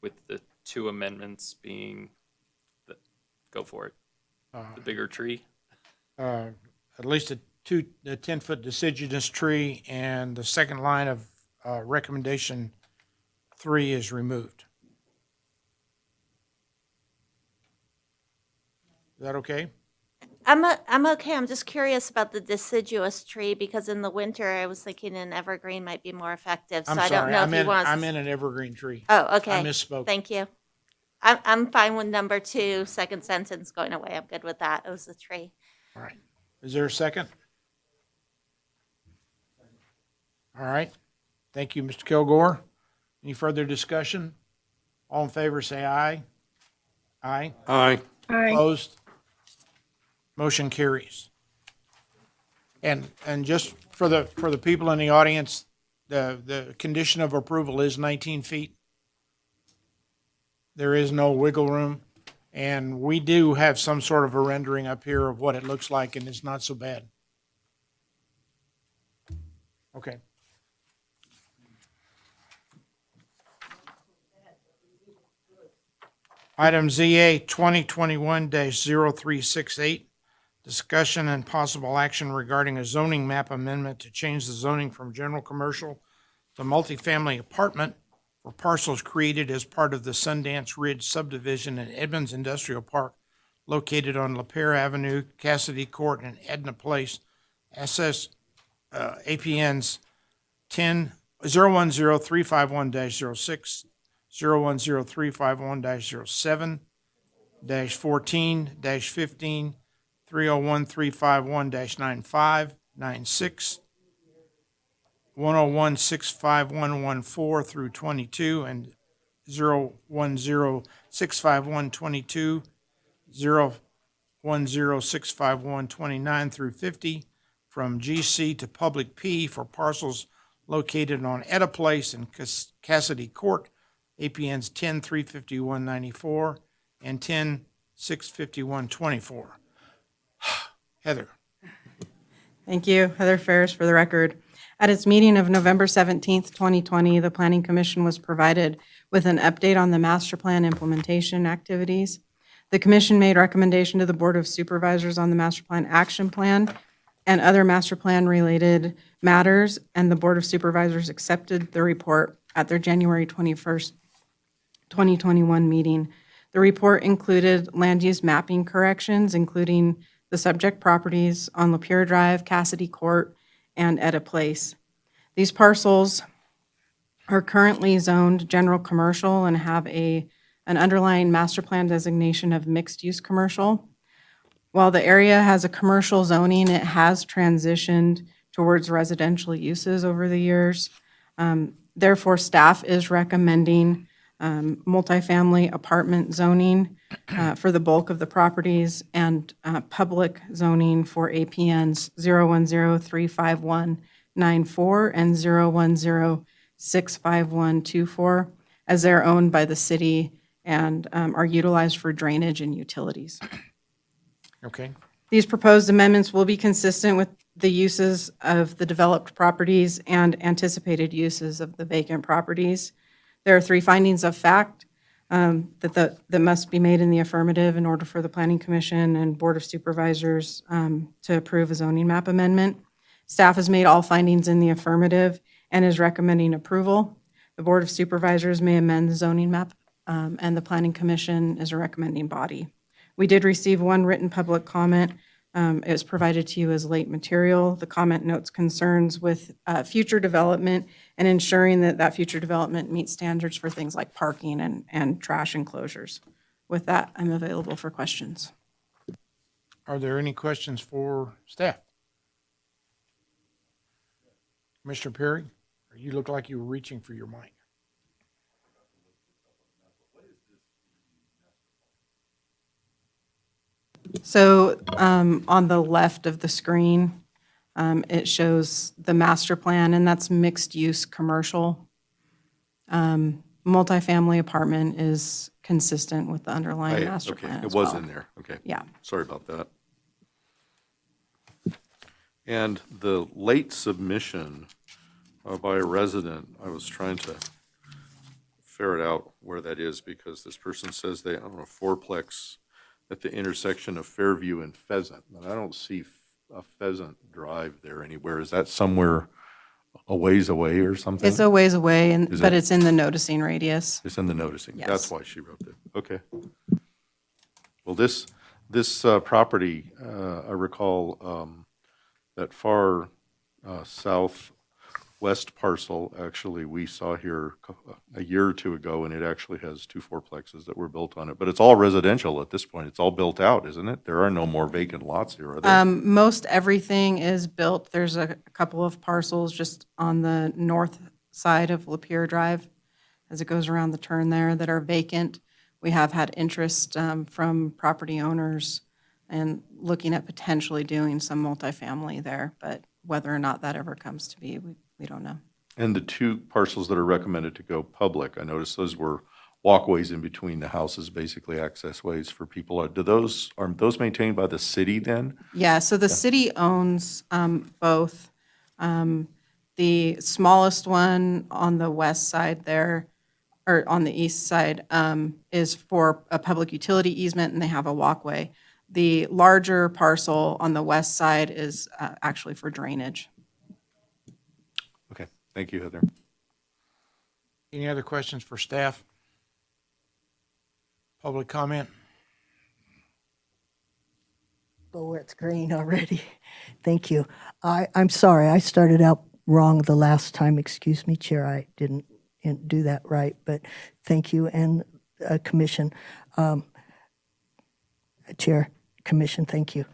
With the two amendments being, go for it, the bigger tree. At least the 10-foot deciduous tree, and the second line of recommendation 3 is removed. Is that okay? I'm okay. I'm just curious about the deciduous tree because in the winter I was thinking an evergreen might be more effective. So I'm I sorry, don't know if you want. I'm in an evergreen tree. Oh, okay. I misspoke. Thank you. I'm fine with number 2, second sentence going away. I'm good with that. It was the tree. All right. Is there a second? All right. Thank you, Mr. Kilgore. Any further discussion? All in favor, say aye. Aye. Aye. Opposed? Motion carries. And just for the people in the audience, the condition of approval is 19 feet. There is no wiggle room. And we do have some sort of a rendering up here of what it looks like, and it's not so bad. Okay. Item ZA 2021-0368, discussion and possible action regarding a zoning map amendment to change the zoning from general commercial to multifamily apartment for parcels created as part of the Sundance Ridge subdivision in Edmonds Industrial Park located on LaPierre Avenue, Cassidy Court, and Edna Place. SS APNs 010-351-06, 010-351-07, -14, -15, 301-351-95, 96, 101-65114 through 22, and 010-65122, 010-65129 through 50, from GC to Public P for parcels located on Etta Place and Cassidy Court, APNs 10-35194 and 10-65124. Heather. Thank you. Heather Ferris for the record. At its meeting of November 17th, 2020, the Planning Commission was provided with an update on the master plan implementation activities. The commission made recommendation to the Board of Supervisors on the master plan action plan and other master plan related matters, and the Board of Supervisors accepted the report at their January 21st, 2021 meeting. The report included land use mapping corrections, including the subject properties on Lapeer Drive, Cassidy Court, and Etta Place. These parcels are currently zoned general commercial and have an underlying master plan designation of mixed-use commercial. While the area has a commercial zoning, it has transitioned towards residential uses over the years. Therefore, staff is recommending multifamily apartment zoning for the bulk of the properties and public zoning for APNs 010-35194 and 010-65124, as they're owned by the city and are utilized for drainage and utilities. Okay. These proposed amendments will be consistent with the uses of the developed properties and anticipated uses of the vacant properties. There are 3 findings of fact that must be made in the affirmative in order for the Planning Commission and Board of Supervisors to approve a zoning map amendment. Staff has made all findings in the affirmative and is recommending approval. The Board of Supervisors may amend the zoning map, and the Planning Commission is a recommending body. We did receive 1 written public comment. It was provided to you as late material. The comment notes concerns with future development and ensuring that that future development meets standards for things like parking and trash enclosures. With that, I'm available for questions. Are there any questions for staff? Commissioner Perry, you look like you were reaching for your mic. So on the left of the screen, it shows the master plan, and that's mixed-use commercial. Multifamily apartment is consistent with the underlying master plan It as was well. in there, okay. Yeah. Sorry about that. And the late submission by a resident, I was trying to ferret out where that is because this person says they own a fourplex at the intersection of Fairview and Pheasant, and I don't see a Pheasant Drive there anywhere. Is that somewhere a ways away or something? It's a ways away, Is but it- it's in the noticing radius. It's in the noticing. Yes. That's why she wrote that. Okay. Well, this property, I recall that far southwest parcel, actually, we saw here a year or 2 ago, and it actually has 2 fourplexes that were built on it. But it's all residential at this point. It's all built out, isn't it? There are no more vacant lots here, are there? Most everything is built. There's a couple of parcels just on the north side of Lapeer Drive as it goes around the turn there that are vacant. We have had interest from property owners and looking at potentially doing some multifamily there, but whether or not that ever comes to be, we don't know. And the 2 parcels that are recommended to go public, I noticed those were walkways in between the houses, basically access ways for people. Are those maintained by the city then? Yeah, so the city owns both. The smallest one on the west side there, or on the east side, is for a public utility easement, and they have a walkway. The larger parcel on the west side is actually for drainage. Okay, thank you, Heather. Any other questions for staff? Public comment? Oh, it's green already. Thank you. I'm sorry, I started out wrong the last time. Excuse me, Chair, I didn't do that right, but thank you, and Commission. Chair, Commission, thank you.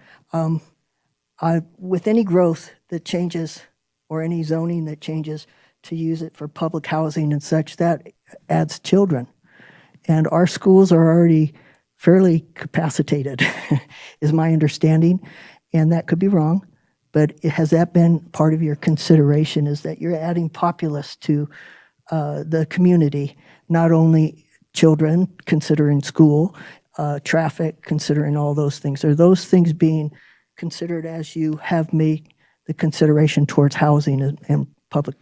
With any growth that changes or any zoning that changes to use it for public housing and such, that adds children. And our schools are already fairly capacitated, is my understanding, and that could be wrong. But has that been part of your consideration, is that you're adding populace to the community, not only children, considering school, traffic, considering all those things? Are those things being considered as you have made the consideration towards housing and public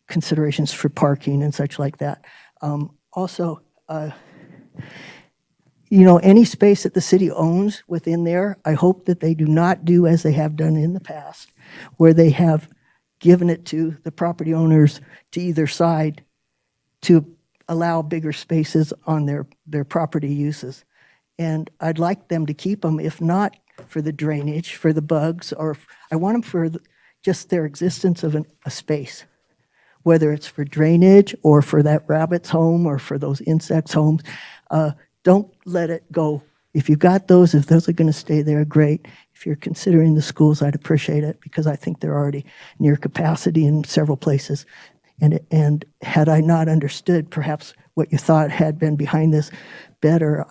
considerations for parking and such like that? Also, any space that the city owns within there, I hope that they do not do as they have done in the past, where they have given it to the property owners to either side to allow bigger spaces on their property uses. And I'd like them to keep them, if not for the drainage, for the bugs, or I want them for just their existence of a space, whether it's for drainage or for that rabbit's home or for those insects' homes. Don't let it go. If you got those, if those are going to stay there, great. If you're considering the schools, I'd appreciate it, because I think they're already near capacity in several places. And had I not understood perhaps what you thought had been behind this better,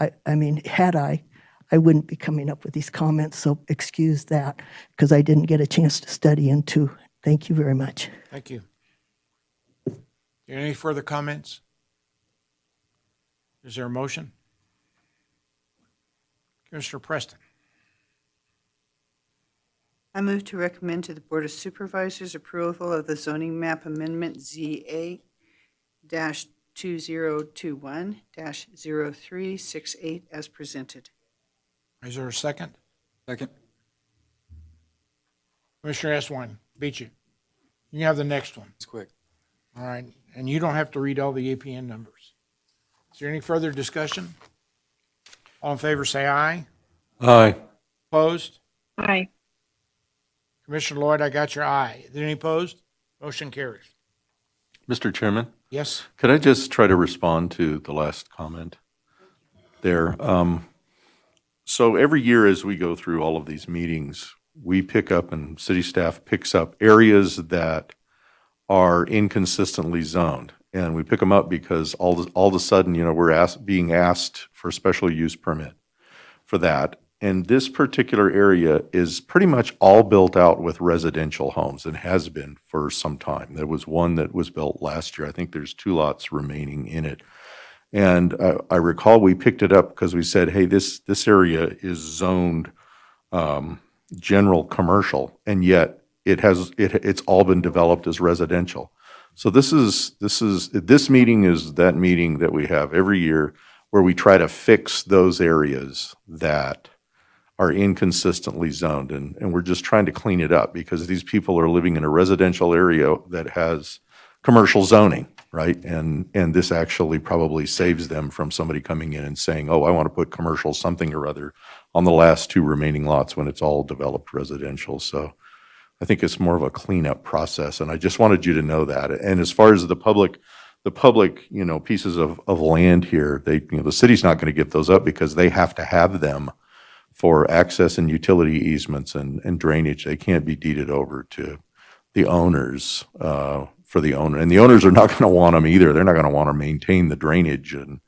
I wouldn't be coming up with these comments, so excuse that, because I didn't get a chance to study into. Thank you very much. Thank you. Any further comments? Is there a motion? Commissioner Preston. I move to recommend to the Board of Supervisors approval of the zoning map amendment ZA-2021-0368 as presented. Is there a second? Second. Commissioner Eswine, beat you. You can have the next one. It's quick. All right, and you don't have to read all the APN numbers. Is there any further discussion? All in favor, say aye. Aye. Opposed? Aye. Commissioner Lloyd, I got your aye. Is there any opposed? Motion carries. Mr. Chairman, Yes? could I just try to respond to the last comment there? So every year as we go through all of these meetings, we pick up and city staff picks up areas that are inconsistently zoned. And we pick them up because all of a sudden, we're being asked for a special use permit for that. And this particular area is pretty much all built out with residential homes and has been for some time. There was one that was built last year. I think there's 2 lots remaining in it. And I recall we picked it up because we said, hey, this area is zoned general commercial, and yet it's all been developed as residential. So this meeting is that meeting that we have every year where we try to fix those areas that are inconsistently zoned, and we're just trying to clean it up because these people are living in a residential area that has commercial zoning, right? And this actually probably saves them from somebody coming in and saying, oh, I want to put commercial something or other on the last 2 remaining lots when it's all developed residential. So I think it's more of a cleanup process, and I just wanted you to know that. And as far as the public, pieces of land here, the city's not going to give those up because they have to have them for access and utility easements and drainage. They can't be deeded over to the owners for the owner. And the owners are not going to want them either. They're not going to want to maintain the drainage and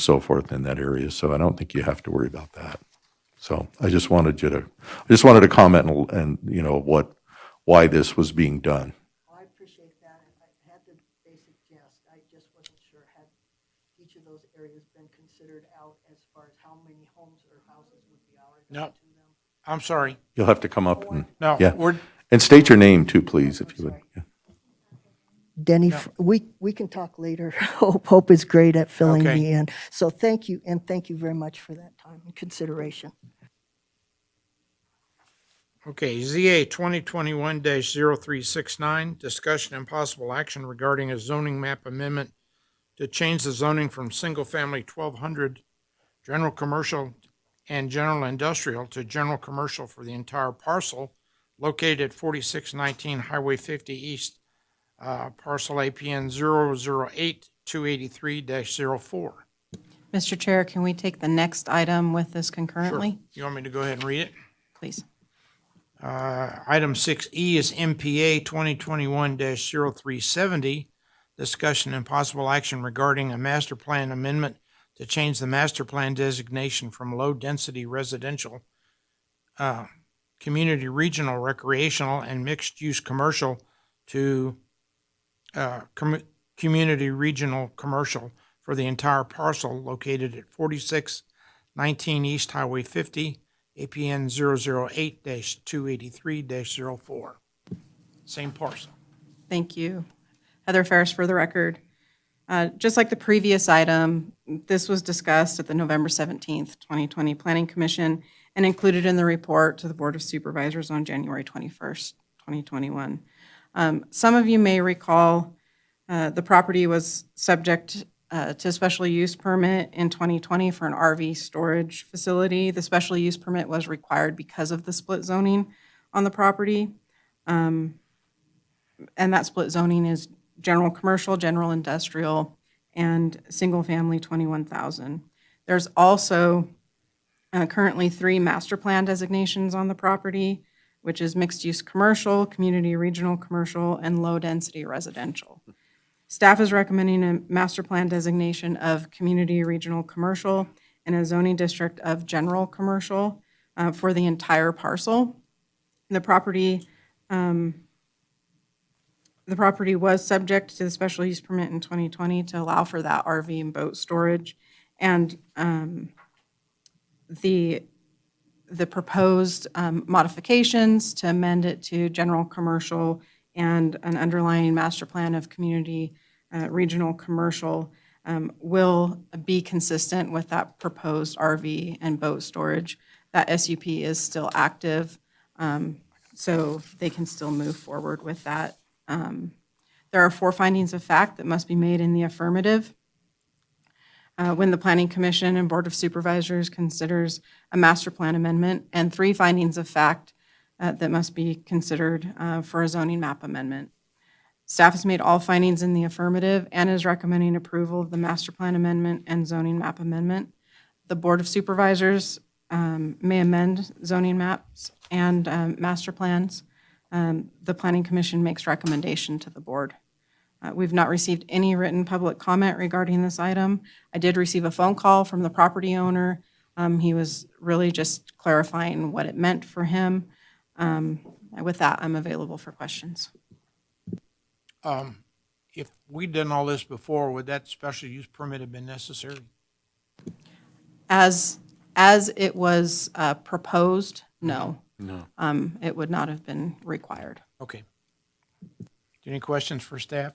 so forth in that area. So I don't think you have to worry about that. So I just wanted to comment and why this was being done. I appreciate that. I had the basic gist. I just wasn't sure had each of those areas been considered out as far as how many homes or houses would be allocated No. to them. I'm sorry. You'll have to come up and, No, yeah. we're, And state your name too, please, if you would. Yeah. Denny, we can talk later. Hope is great at filling Okay. me in. So thank you, and thank you very much for that time and consideration. okay, ZA 2021-0369, discussion and possible action regarding a zoning map amendment to change the zoning from single-family 1,200 general commercial and general industrial to general commercial for the entire parcel located at 4619 Highway 50 East, parcel APN 008-283-04. Mr. Chair, can we take the next item with this concurrently? You want me to go ahead and read it? Please. Item 6E is MPA 2021-0370, discussion and possible action regarding a master plan amendment to change the master plan designation from low-density residential, community regional recreational, and mixed-use commercial to community regional commercial for the entire parcel located at 4619 East Highway 50, APN 008-283-04. Same parcel. Thank you. Heather Ferris for the record. Just like the previous item, this was discussed at the November 17th, 2020 Planning Commission and included in the report to the Board of Supervisors on January 21st, 2021. Some of you may recall the property was subject to a special use permit in 2020 for an RV storage facility. The special use permit was required because of the split zoning on the property. And that split zoning is general commercial, general industrial, and single family 21,000. There's also currently 3 master plan designations on the property, which is mixed use commercial, community regional commercial, and low density residential. Staff is recommending a master plan designation of community regional commercial and a zoning district of general commercial for the entire parcel. The property was subject to the special use permit in 2020 to allow for that RV and boat storage. And the proposed modifications to amend it to general commercial and an underlying master plan of community regional commercial will be consistent with that proposed RV and boat storage. That SUP is still active, so they can still move forward with that. There are 4 findings of fact that must be made in the affirmative when the Planning Commission and Board of Supervisors considers a master plan amendment, and 3 findings of fact that must be considered for a zoning map amendment. Staff has made all findings in the affirmative and is recommending approval of the master plan amendment and zoning map amendment. The Board of Supervisors may amend zoning maps and master plans. The Planning Commission makes recommendation to the board. We've not received any written public comment regarding this item. I did receive a phone call from the property owner. He was really just clarifying what it meant for him. With that, I'm available for questions. If we'd done all this before, would that special use permit have been necessary? As it was proposed, no. No. It would not have been required. Okay. Any questions for staff?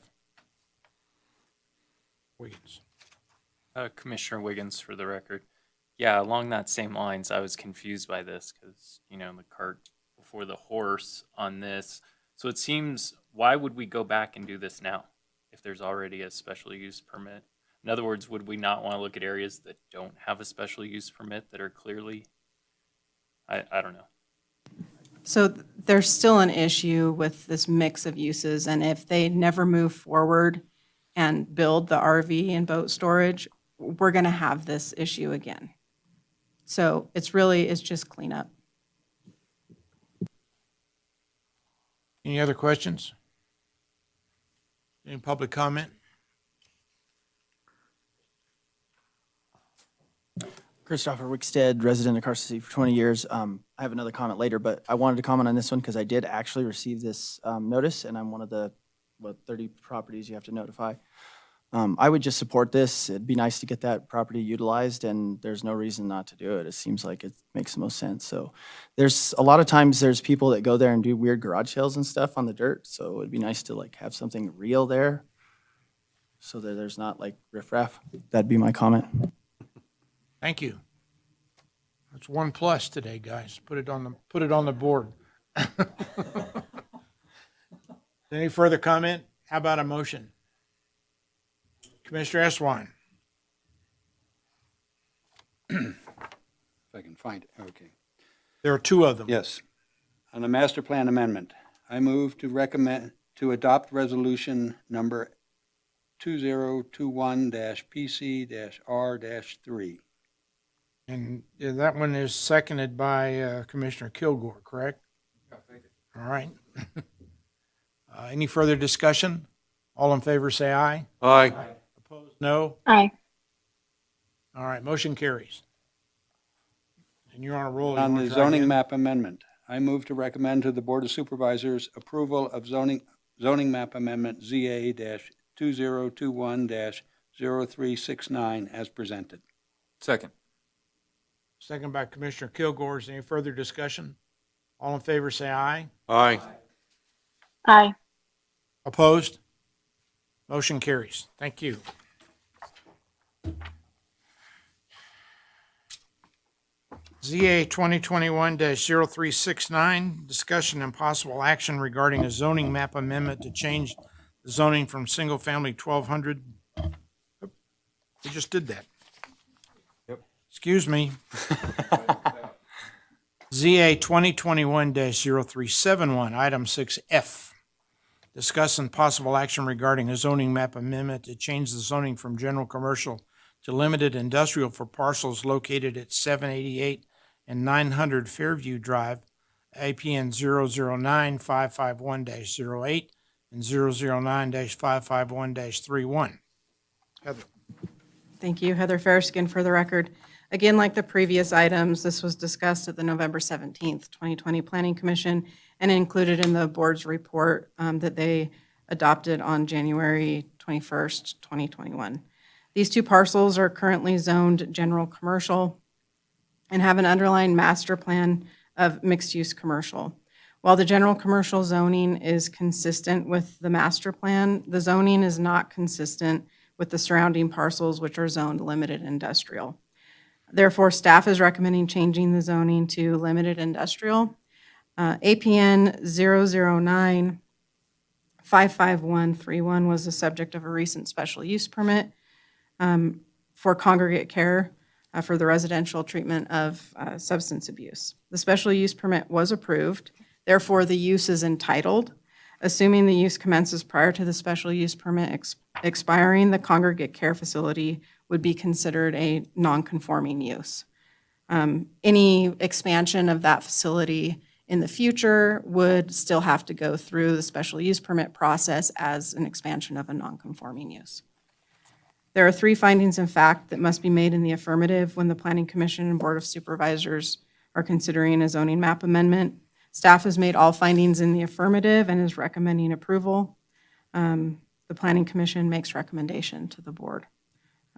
Wiggins. Commissioner Wiggins for the record. Yeah, along that same lines, I was confused by this because, the cart before the horse on this. So it seems, why would we go back and do this now if there's already a special use permit? In other words, would we not want to look at areas that don't have a special use permit that are clearly, I don't know. So there's still an issue with this mix of uses, and if they never move forward and build the RV and boat storage, we're going to have this issue again. So it's just cleanup. Any other questions? Any public comment? Christopher Wickstead, resident of Carson City for 20 years. I have another comment later, but I wanted to comment on this one because I did actually receive this notice, and I'm one of the 30 properties you have to notify. I would just support this. It'd be nice to get that property utilized, and there's no reason not to do it. It seems like it makes the most sense. So there's a lot of times there's people that go there and do weird garage sales and stuff on the dirt. So it'd be nice to have something real there so that there's not riffraff. That'd be my comment. Thank you. That's 1+ today, guys. Put it on the board. Any further comment? How about a motion? Commissioner Eswine. If I can find it, okay. There are 2 of them. Yes. On the master plan amendment, I move to recommend to adopt resolution number 2021-PC-R-3. And that one is seconded by Commissioner Kilgore, correct? Yes. All right. Any further discussion? All in favor, say aye. Aye. Opposed, no. Aye. All right, motion carries. And you're on a roll. You On wanna the try zoning again? map amendment, I move to recommend to the Board of Supervisors approval of zoning map amendment ZA-2021-0369 as presented. Second. Second by Commissioner Kilgore. Is there any further discussion? All in favor, say aye. Aye. Aye. Opposed? Motion carries. Thank you. ZA 2021-0369, discussion and possible action regarding a zoning map amendment to change the zoning from single-family 1200. We just did that. Yep. Excuse me. ZA 2021-0371, item 6F. Discuss and possible action regarding a zoning map amendment to change the zoning from general commercial to limited industrial for parcels located at 788 and 900 Fairview Drive, APN 009-551-08 and 009-551-31. Heather. Thank you. Heather Ferris again for the record. Again, like the previous items, this was discussed at the November 17th, 2020 Planning Commission and included in the board's report that they adopted on January 21st, 2021. These two parcels are currently zoned general commercial and have an underlying master plan of mixed-use commercial. While the general commercial zoning is consistent with the master plan, the zoning is not consistent with the surrounding parcels, which are zoned limited industrial. Therefore, staff is recommending changing the zoning to limited industrial. APN 009-55131 was the subject of a recent special use permit for congregate care for the residential treatment of substance abuse. The special use permit was approved. Therefore, the use is entitled. Assuming the use commences prior to the special use permit expiring, the congregate care facility would be considered a non-conforming use. Any expansion of that facility in the future would still have to go through the special use permit process as an expansion of a non-conforming use. There are 3 findings in fact that must be made in the affirmative when the Planning Commission and Board of Supervisors are considering a zoning map amendment. Staff has made all findings in the affirmative and is recommending approval. The Planning Commission makes recommendation to the board.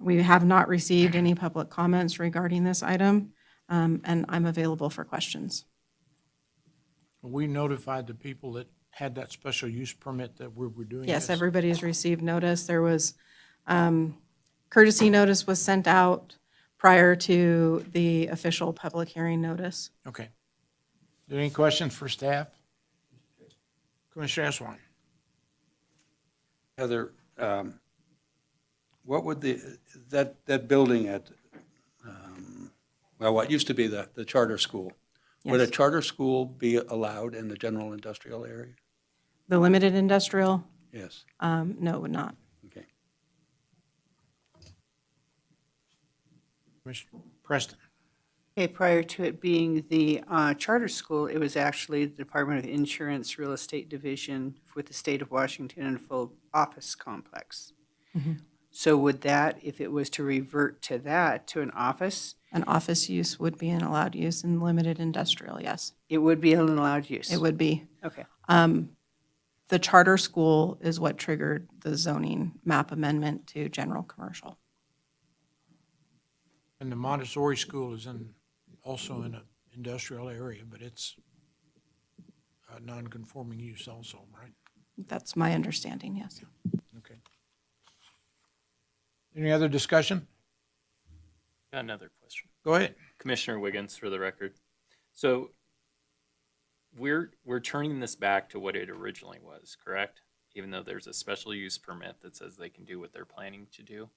We have not received any public comments regarding this item, and I'm available for questions. We notified the people that had that special use permit that we were doing Yes, this. everybody's received notice. There was, courtesy notice was sent out prior to the official public hearing notice. Okay. Are there any questions for staff? Commissioner Eswine. Heather, what would that building at, well, what used to be the charter school, would a Yes. charter school be allowed in the general industrial area? The limited industrial, Yes, no, it would not. okay. Commissioner Preston. Okay, prior to it being the charter school, it was actually the Department of Insurance Real Estate Division with the state of Washington and a full office complex. So would that, if it was to revert to that, to an office, An office use would be an allowed use in limited industrial, yes. it would be an allowed use? It would be. Okay. The charter school is what triggered the zoning map amendment to general commercial. And the Montessori school is also in an industrial area, but it's a non-conforming use also, right? That's my understanding, yes. Okay. Any other discussion? Got another question. Go ahead. Commissioner Wiggins, for the record. So we're turning this back to what it originally was, correct? Even though there's a special use permit that says they can do what they're planning to do.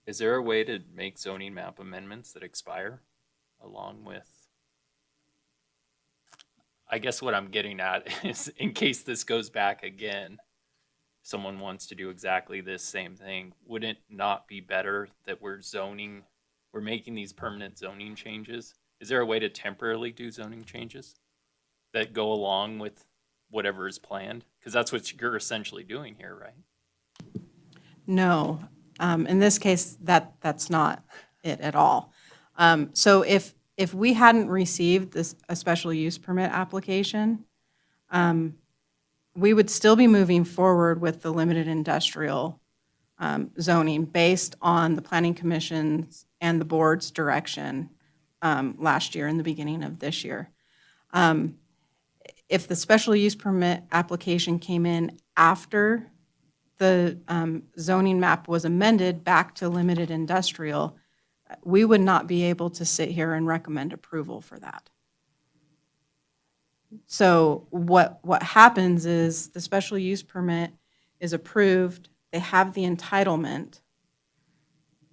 Is there a way to make zoning map amendments that expire along with? I guess what I'm getting at is in case this goes back again, someone wants to do exactly this same thing, would it not be better that we're making these permanent zoning changes? Is there a way to temporarily do zoning changes? that go along with whatever is planned? Because that's what you're essentially doing here, right? No, in this case, that's not it at all. So if we hadn't received a special use permit application, we would still be moving forward with the limited industrial zoning based on the Planning Commission's and the board's direction last year and the beginning of this year. If the special use permit application came in after the zoning map was amended back to limited industrial, we would not be able to sit here and recommend approval for that. So what happens is the special use permit is approved, they have the entitlement,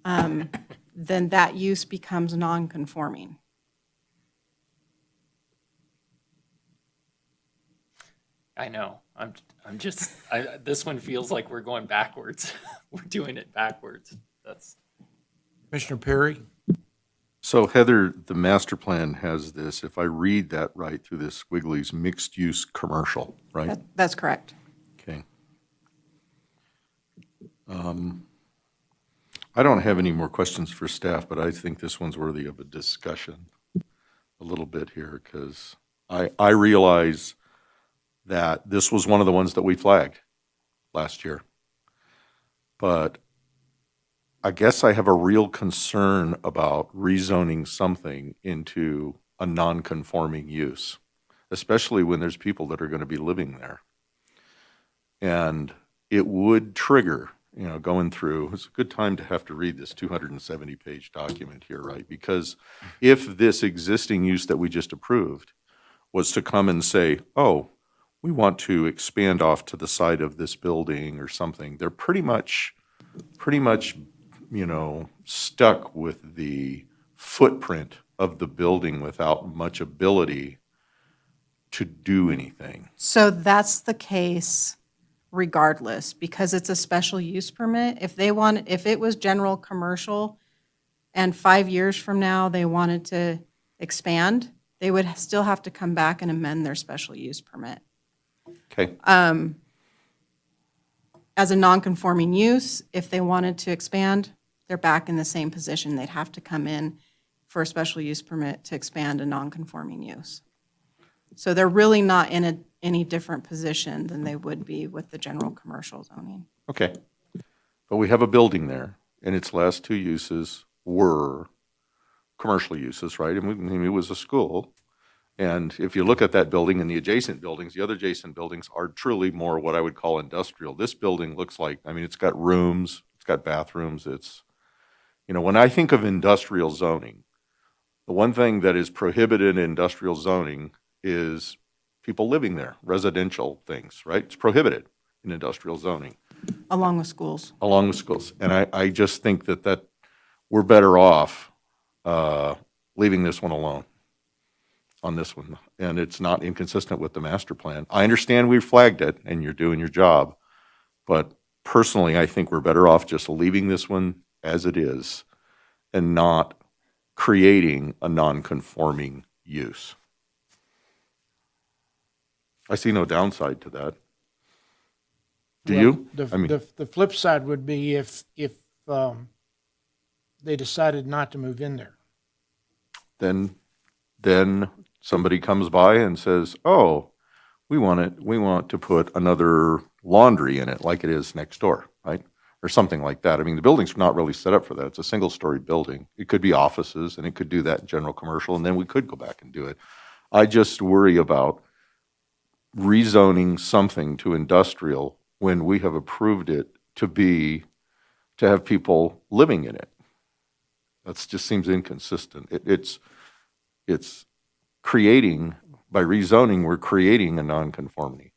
then that use becomes non-conforming. I know. I'm just, this one feels like we're going backwards. We're doing it backwards. That's. Commissioner Perry? So Heather, the master plan has this, if I read that right through this squigglies, mixed-use commercial, right? That's correct. Okay. I don't have any more questions for staff, but I think this one's worthy of a discussion a little bit here, because I realize that this was one of the ones that we flagged last year. But I guess I have a real concern about rezoning something into a non-conforming use, especially when there's people that are going to be living there. And it would trigger, going through, it's a good time to have to read this 270-page document here, right? Because if this existing use that we just approved was to come and say, oh, we want to expand off to the side of this building or something, they're pretty much, stuck with the footprint of the building without much ability to do anything. So that's the case regardless, because it's a special use permit. If it was general commercial and 5 years from now they wanted to expand, they would still have to come back and amend their special use permit. Okay. As a non-conforming use, if they wanted to expand, they're back in the same position. They'd have to come in for a special use permit to expand a non-conforming use. So they're really not in any different position than they would be with the general commercial zoning. Okay. But we have a building there, and its last two uses were commercial uses, right? And it was a school. And if you look at that building and the adjacent buildings, the other adjacent buildings are truly more what I would call industrial. This building looks like, it's got rooms, it's got bathrooms, it's, when I think of industrial zoning, the one thing that is prohibited in industrial zoning is people living there, residential things, right? It's prohibited in industrial zoning. Along with schools. Along with schools. And I just think that we're better off leaving this one alone on this one. And it's not inconsistent with the master plan. I understand we flagged it and you're doing your job, but personally, I think we're better off just leaving this one as it is and not creating a non-conforming use. I see no downside to that. Do you? The flip side would be if they decided not to move in there. Then somebody comes by and says, oh, we want to put another laundry in it like it is next door, right? Or something like that. The building's not really set up for that. It's a single-story building. It could be offices, and it could do that in general commercial, and then we could go back and do it. I just worry about rezoning something to industrial when we have approved it to have people living in it. That just seems inconsistent. It's creating, by rezoning, we're creating a non-conforming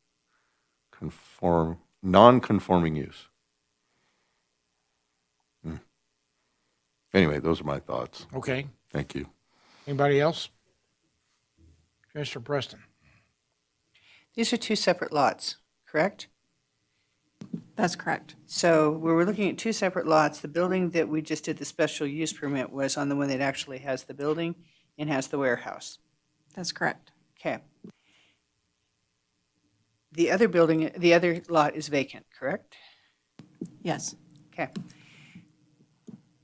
use. Anyway, those are my thoughts. Okay. Thank you. Anybody else? Commissioner Preston? These are two separate lots, correct? That's correct. So we were looking at two separate lots. The building that we just did the special use permit was on the one that actually has the building and has the warehouse. That's correct. Okay. the other building, the other lot is vacant, correct? Yes. Okay.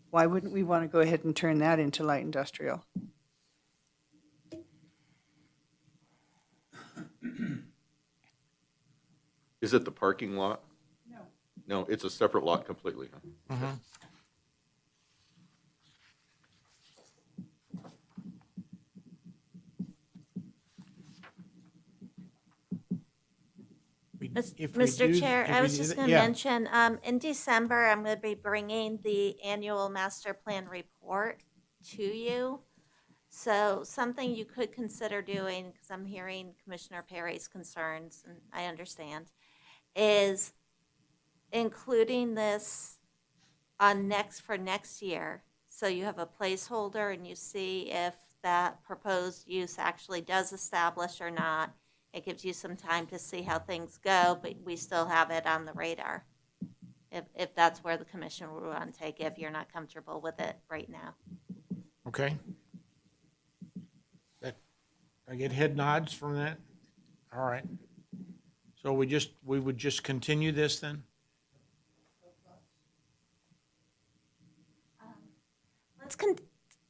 Why wouldn't we want to go ahead and turn that into light industrial? Is it the parking lot? No. No, it's a separate lot completely. Mm-hmm. Mr. Chair, I was just going to mention, in December, I'm going to be bringing the annual master plan report to you. So something you could consider doing, because I'm hearing Commissioner Perry's concerns, and I understand, is including this on for next year. So you have a placeholder and you see if that proposed use actually does establish or not. It gives you some time to see how things go, but we still have it on the radar. If that's where the commission would want to take it, if you're not comfortable with it right now. Okay. I get head nods from that? All right. So we would just continue this then?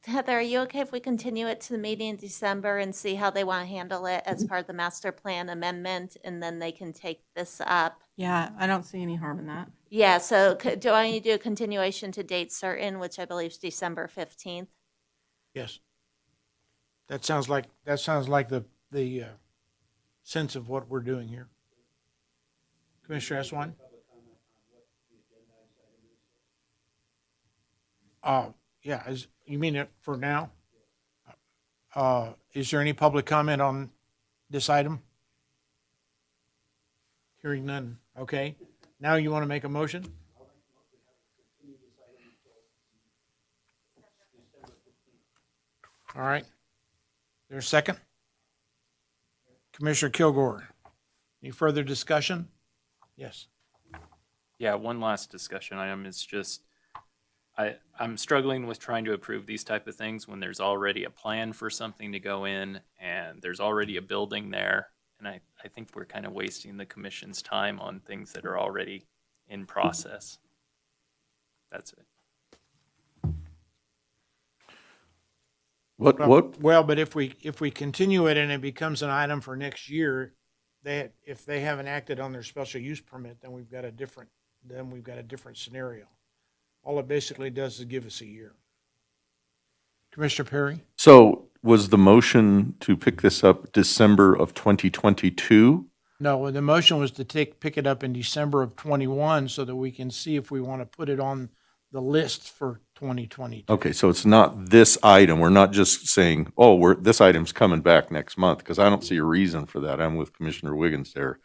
Heather, are you okay if we continue it to the meeting in December and see how they want to handle it as part of the master plan amendment, and then they can take this up? Yeah, I don't see any harm in that. Yeah, so do I need to do a continuation to date certain, which I believe is December 15th? Yes. That sounds like the sense of what we're doing here. Commissioner Eswine? Yeah, you mean it for now? Is there any public comment on this item? Hearing none. Okay. Now you want to make a motion? All right. There's a second? Commissioner Kilgore, any further discussion? Yes. Yeah, one last discussion item is just, I'm struggling with trying to approve these type of things when there's already a plan for something to go in and there's already a building there. And I think we're kind of wasting the commission's time on things that are already in process. That's it. Well, but if we continue it and it becomes an item for next year, if they haven't acted on their special use permit, then we've got a different scenario. All it basically does is give us a year. Commissioner Perry? So was the motion to pick this up December of 2022? No, the motion was to pick it up in December of 21 so that we can see if we want to put it on the list for 2022. Okay, so it's not this item. We're not just saying, oh, this item's coming back next month, because I don't see a reason for that. I'm with Commissioner Wiggins there.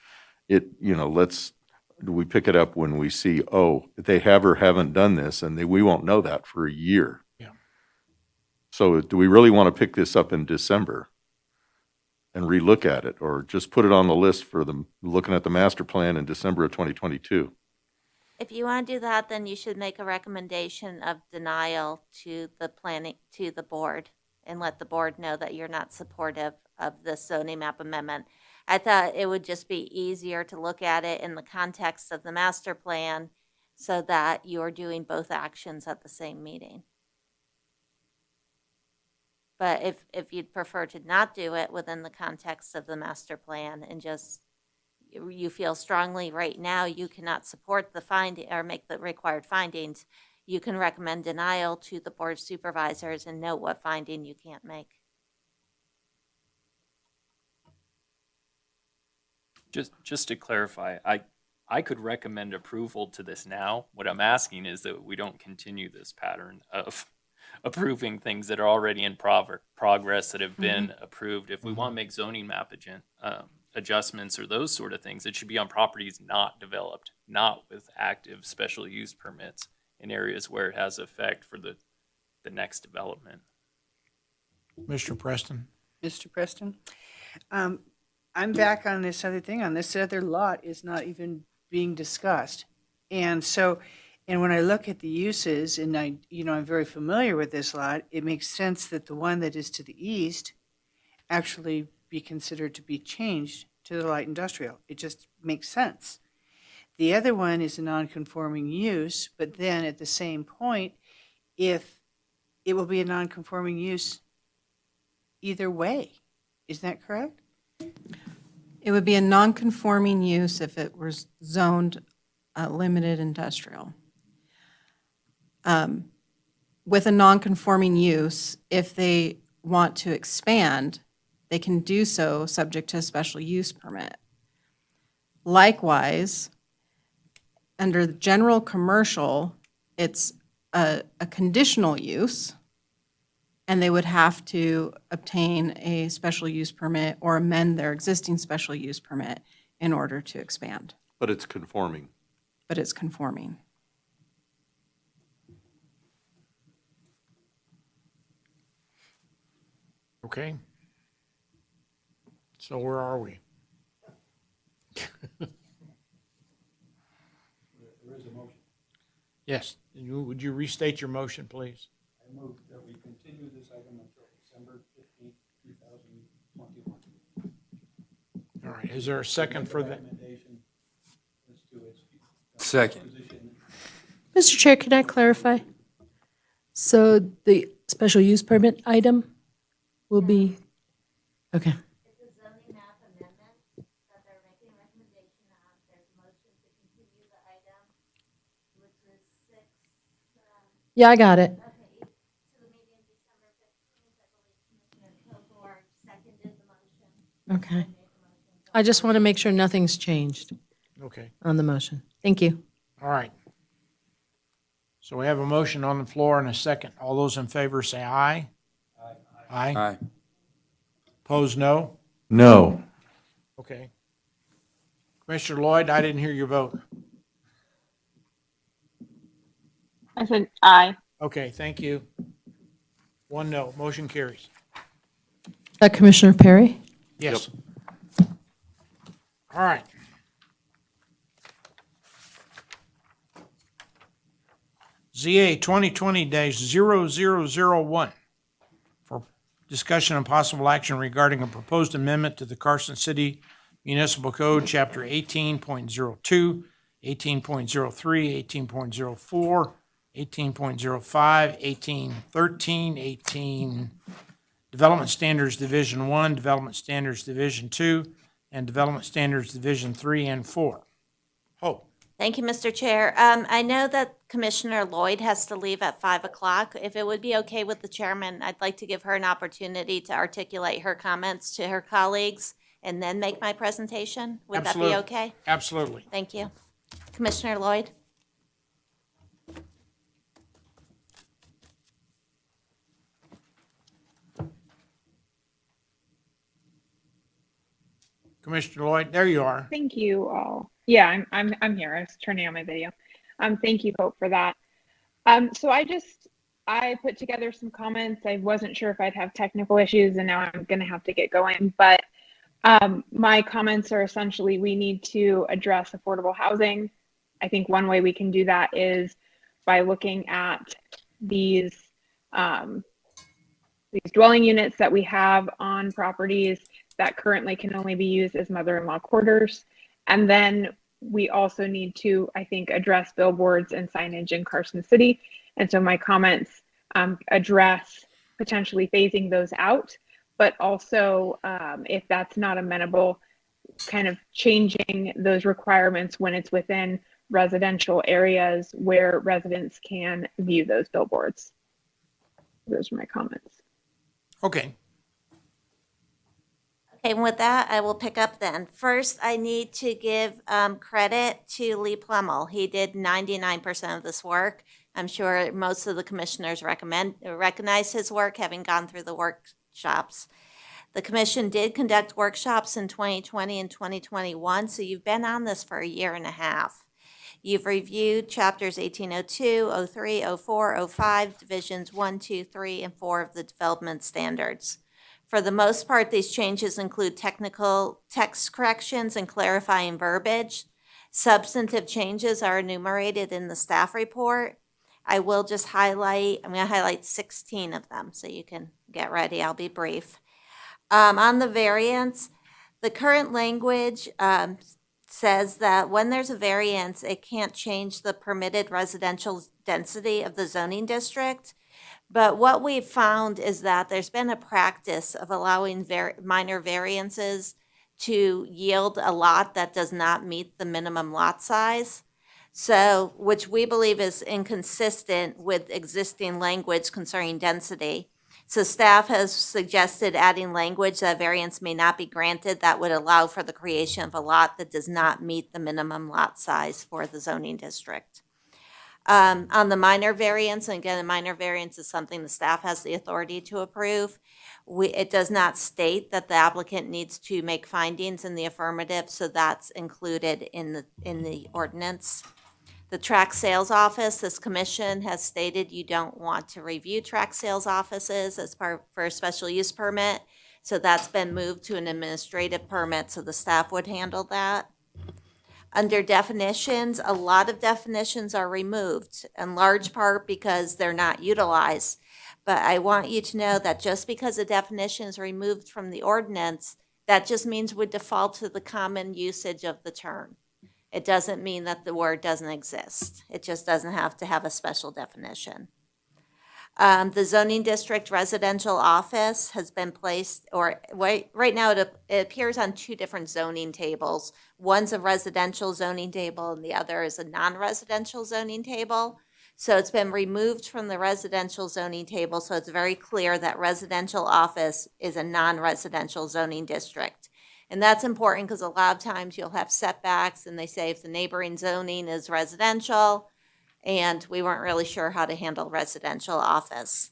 Do we pick it up when we see, oh, they have or haven't done this, and we won't know that for a year. Yeah. So do we really want to pick this up in December and relook at it, or just put it on the list for looking at the master plan in December of 2022? If you want to do that, then you should make a recommendation of denial to the board and let the board know that you're not supportive of the zoning map amendment. I thought it would just be easier to look at it in the context of the master plan so that you're doing both actions at the same meeting. But if you'd prefer to not do it within the context of the master plan and just you feel strongly right now you cannot support the finding or make the required findings, you can recommend denial to the board of supervisors and note what finding you can't make. Just to clarify, I could recommend approval to this now. What I'm asking is that we don't continue this pattern of approving things that are already in progress that have been approved. If we want to make zoning map adjustments or those sort of things, it should be on properties not developed, not with active special use permits in areas where it has effect for the next development. Mr. Preston? Mr. Preston? I'm back on this other thing. On this other lot is not even being discussed. And when I look at the uses, and I'm very familiar with this lot, it makes sense that the one that is to the east actually be considered to be changed to the light industrial. It just makes sense. The other one is a non-conforming use, but then at the same point, if it will be a non-conforming use either way. Isn't that correct? It would be a non-conforming use if it was zoned limited industrial. With a non-conforming use, if they want to expand, they can do so subject to a special use permit. Likewise, under the general commercial, it's a conditional use, and they would have to obtain a special use permit or amend their existing special use permit in order to expand. But it's conforming. But it's conforming. Okay. So where are we? There is a motion. Yes. Would you restate your motion, please? I move that we continue this item until December 15th, 2021. All right. Is there a second for that? Recommendation as to its Second. position. Mr. Chair, can I clarify? So the special use permit item will be, okay. It's a zoning map amendment that they're making a recommendation on. There's a motion to continue the item, which is 6, Yeah, I got it. okay, to the meeting December 15th. I believe Commissioner Kilgore seconded the motion. Okay. I just want to make sure nothing's changed Okay. on the motion. Thank you. All right. So we have a motion on the floor and a second. All those in favor say aye. Aye. Aye. Opposed, no? No. Okay. Commissioner Lloyd, I didn't hear your vote. I said aye. Okay, thank you. 1 no. Motion carries. Commissioner Perry? Yes. All right. ZA 2020-0001 for discussion and possible action regarding a proposed amendment to the Carson City Municipal Code, Chapter 18.02, 18.03, 18.04, 18.05, 18.13, 18 Development Standards Division 1, Development Standards Division 2, and Development Standards Division 3 and 4. Hope. Thank you, Mr. Chair. I know that Commissioner Lloyd has to leave at 5 o'clock. If it would be okay with the chairman, I'd like to give her an opportunity to articulate her comments to her colleagues and then make my presentation. Would that be Absolutely. okay? Absolutely. Thank you. Commissioner Lloyd? Commissioner Lloyd, there you are. Thank you all. Yeah, I'm here. I was turning on my video. Thank you, Hope, for that. So I put together some comments. I wasn't sure if I'd have technical issues, and now I'm going to have to get going. But my comments are essentially we need to address affordable housing. I think one way we can do that is by looking at these dwelling units that we have on properties that currently can only be used as mother-in-law quarters. And then we also need to, I think, address billboards and signage in Carson City. And so my comments address potentially phasing those out, but also if that's not amenable, kind of changing those requirements when it's within residential areas where residents can view those billboards. Those are my comments. Okay. Okay, and with that, I will pick up then. First, I need to give credit to Lee Plummel. He did 99% of this work. I'm sure most of the commissioners recognize his work, having gone through the workshops. The commission did conduct workshops in 2020 and 2021, so you've been on this for a year and a half. You've reviewed chapters 1802, 03, 04, 05, divisions 1, 2, 3, and 4 of the development standards. For the most part, these changes include technical text corrections and clarifying verbiage. Substantive changes are enumerated in the staff report. I'm going to highlight 16 of them so you can get ready. I'll be brief. On the variance, The current language says that when there's a variance, it can't change the permitted residential density of the zoning district. But what we've found is that there's been a practice of allowing minor variances to yield a lot that does not meet the minimum lot size. So, which we believe is inconsistent with existing language concerning density. So staff has suggested adding language that variance may not be granted that would allow for the creation of a lot that does not meet the minimum lot size for the zoning district. On the minor variance, and again, a minor variance is something the staff has the authority to approve. It does not state that the applicant needs to make findings in the affirmative, so that's included in the ordinance. The tract sales office, this commission has stated you don't want to review tract sales offices as part for a special use permit. So that's been moved to an administrative permit, so the staff would handle that. Under definitions, a lot of definitions are removed, in large part because they're not utilized. But I want you to know that just because a definition is removed from the ordinance, that just means we default to the common usage of the term. It doesn't mean that the word doesn't exist. It just doesn't have to have a special definition. The zoning district residential office has been placed, or right now it appears on two different zoning tables. One's a residential zoning table and the other is a non-residential zoning table. So it's been removed from the residential zoning table, so it's very clear that residential office is a non-residential zoning district. And that's important because a lot of times you'll have setbacks and they say if the neighboring zoning is residential, and we weren't really sure how to handle residential office.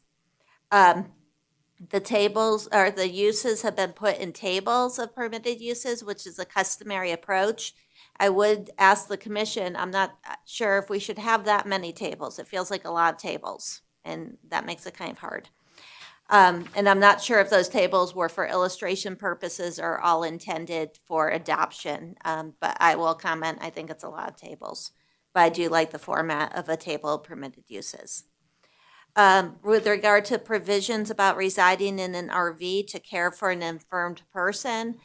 The tables, or the uses have been put in tables of permitted uses, which is a customary approach. I would ask the commission, I'm not sure if we should have that many tables. It feels like a lot of tables, and that makes it kind of hard. And I'm not sure if those tables were for illustration purposes or all intended for adoption, but I will comment, I think it's a lot of tables. But I do like the format of a table of permitted uses. With regard to provisions about residing in an RV to care for an infirmed person,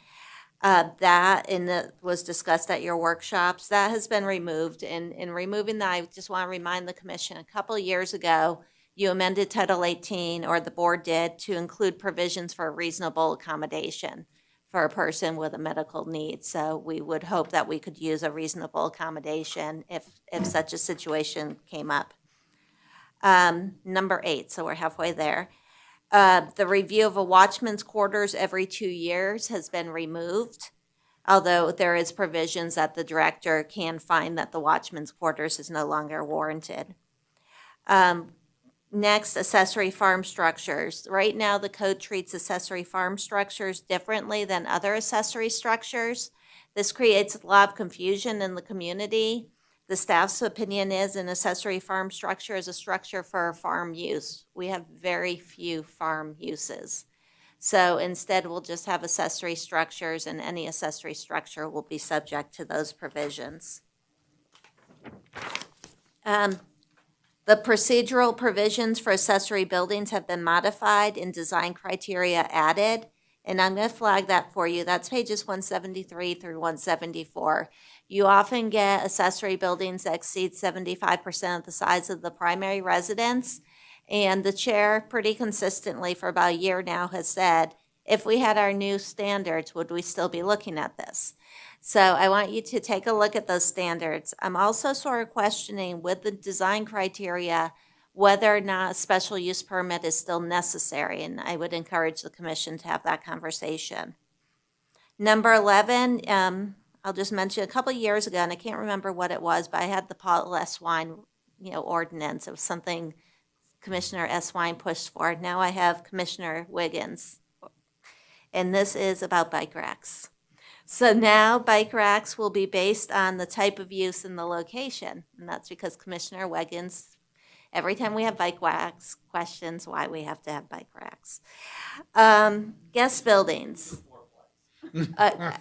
that was discussed at your workshops. That has been removed. In removing that, I just want to remind the commission, a couple of years ago, you amended Title 18, or the board did, to include provisions for reasonable accommodation for a person with a medical need. So we would hope that we could use a reasonable accommodation if such a situation came up. Number 8, so we're halfway there. The review of a watchman's quarters every 2 years has been removed, although there is provisions that the director can find that the watchman's quarters is no longer warranted. Next, accessory farm structures. Right now, the code treats accessory farm structures differently than other accessory structures. This creates a lot of confusion in the community. The staff's opinion is an accessory farm structure is a structure for farm use. We have very few farm uses. So instead, we'll just have accessory structures, and any accessory structure will be subject to those provisions. The procedural provisions for accessory buildings have been modified and design criteria added, and I'm going to flag that for you. That's pages 173 through 174. You often get accessory buildings that exceed 75% of the size of the primary residence, and the chair pretty consistently for about a year now has said, if we had our new standards, would we still be looking at this? So I want you to take a look at those standards. I'm also sort of questioning with the design criteria whether or not a special use permit is still necessary, and I would encourage the commission to have that conversation. Number 11, I'll just mention a couple of years ago, and I can't remember what it was, but I had the Paul S. Wine, ordinance. It was something Commissioner S. Wine pushed for. Now I have Commissioner Wiggins, and this is about bike racks. So now bike racks will be based on the type of use and the location. And that's because Commissioner Wiggins, every time we have bike racks, questions why we have to have bike racks. Guest buildings.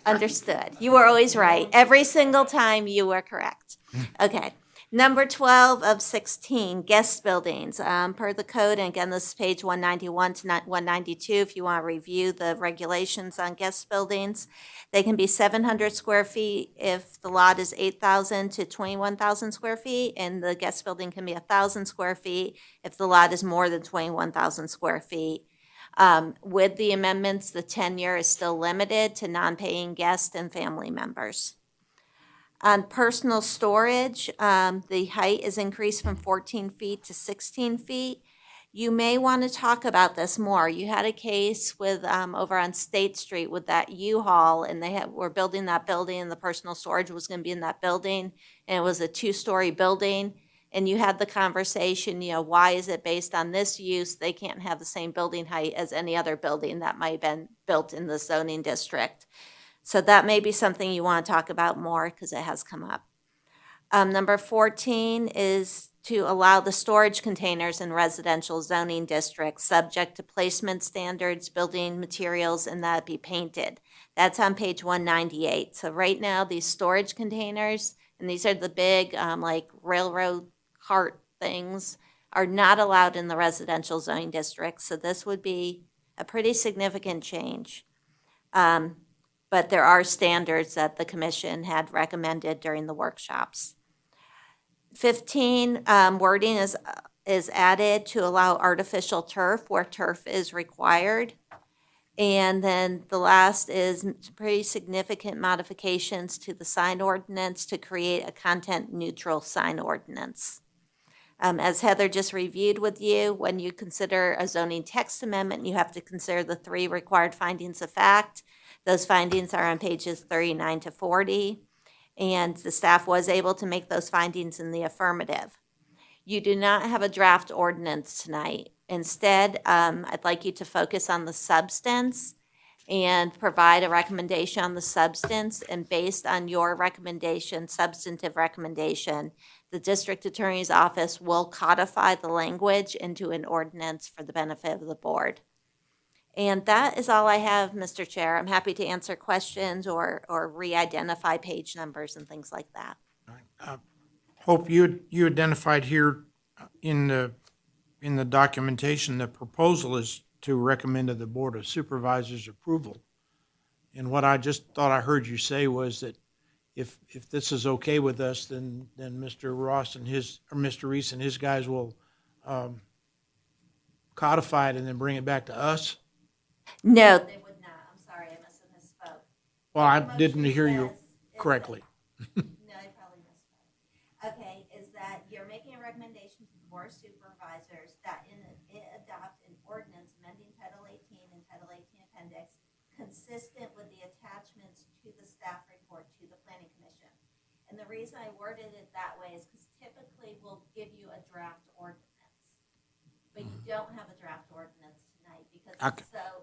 Understood. You were always right. Every single time you were correct. Okay. Number 12 of 16, guest buildings. Per the code, and again, this is page 191 to 192, if you want to review the regulations on guest buildings. They can be 700 square feet if the lot is 8,000 to 21,000 square feet, and the guest building can be 1,000 square feet if the lot is more than 21,000 square feet. With the amendments, the tenure is still limited to non-paying guests and family members. On personal storage, the height is increased from 14 feet to 16 feet. You may want to talk about this more. You had a case with, over on State Street with that U-Haul, and were building that building, and the personal storage was going to be in that building, and it was a 2-story building. And you had the conversation, why is it based on this use? They can't have the same building height as any other building that might have been built in the zoning district. So that may be something you want to talk about more because it has come up. Number 14 is to allow the storage containers in residential zoning districts subject to placement standards, building materials, and that be painted. That's on page 198. So right now, these storage containers, and these are the big like railroad cart things, are not allowed in the residential zoning districts. So this would be a pretty significant change. But there are standards that the commission had recommended during the workshops. 15, wording is added to allow artificial turf where turf is required. And then the last is pretty significant modifications to the sign ordinance to create a content-neutral sign ordinance. As Heather just reviewed with you, when you consider a zoning text amendment, you have to consider the 3 required findings of fact. Those findings are on pages 39 to 40, and the staff was able to make those findings in the affirmative. You do not have a draft ordinance tonight. Instead, I'd like you to focus on the substance and provide a recommendation on the substance, and based on your recommendation, substantive recommendation, the district attorney's office will codify the language into an ordinance for the benefit of the board. And that is all I have, Mr. Chair. I'm happy to answer questions or re-identify page numbers and things like that. Hope you identified here in the documentation, the proposal is to recommend to the Board of Supervisors approval. And what I just thought I heard you say was that if this is okay with us, then Mr. Ross and Mr. Reese and his guys will codify it and then bring it back to us? No, they would not. I'm sorry, I must have misspoke. Well, I didn't hear you correctly. No, I probably misspoke. Okay, is that you're making a recommendation to the Board of Supervisors that it adopt an ordinance amending Title 18 and Title 18 Appendix consistent with the attachments to the staff report to the Planning Commission. And the reason I worded it that way is because typically we'll give you a draft ordinance, but you don't have a draft ordinance tonight because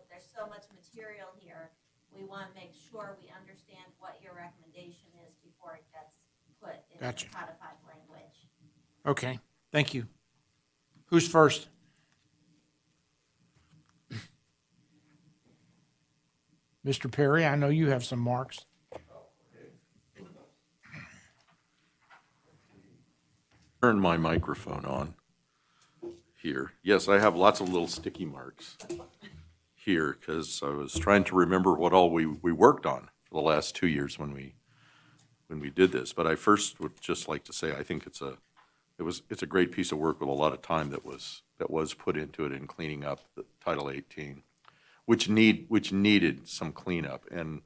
there's so much material here. We want to make sure we understand what your recommendation is before it gets put in the codified language. Okay, thank you. Who's first? Mr. Perry, I know you have some marks. Turn my microphone on here. Yes, I have lots of little sticky marks here because I was trying to remember what all we worked on for the last 2 years when we did this. But I first would just like to say I think it's a great piece of work with a lot of time that was put into it in cleaning up the Title 18, which needed some cleanup. And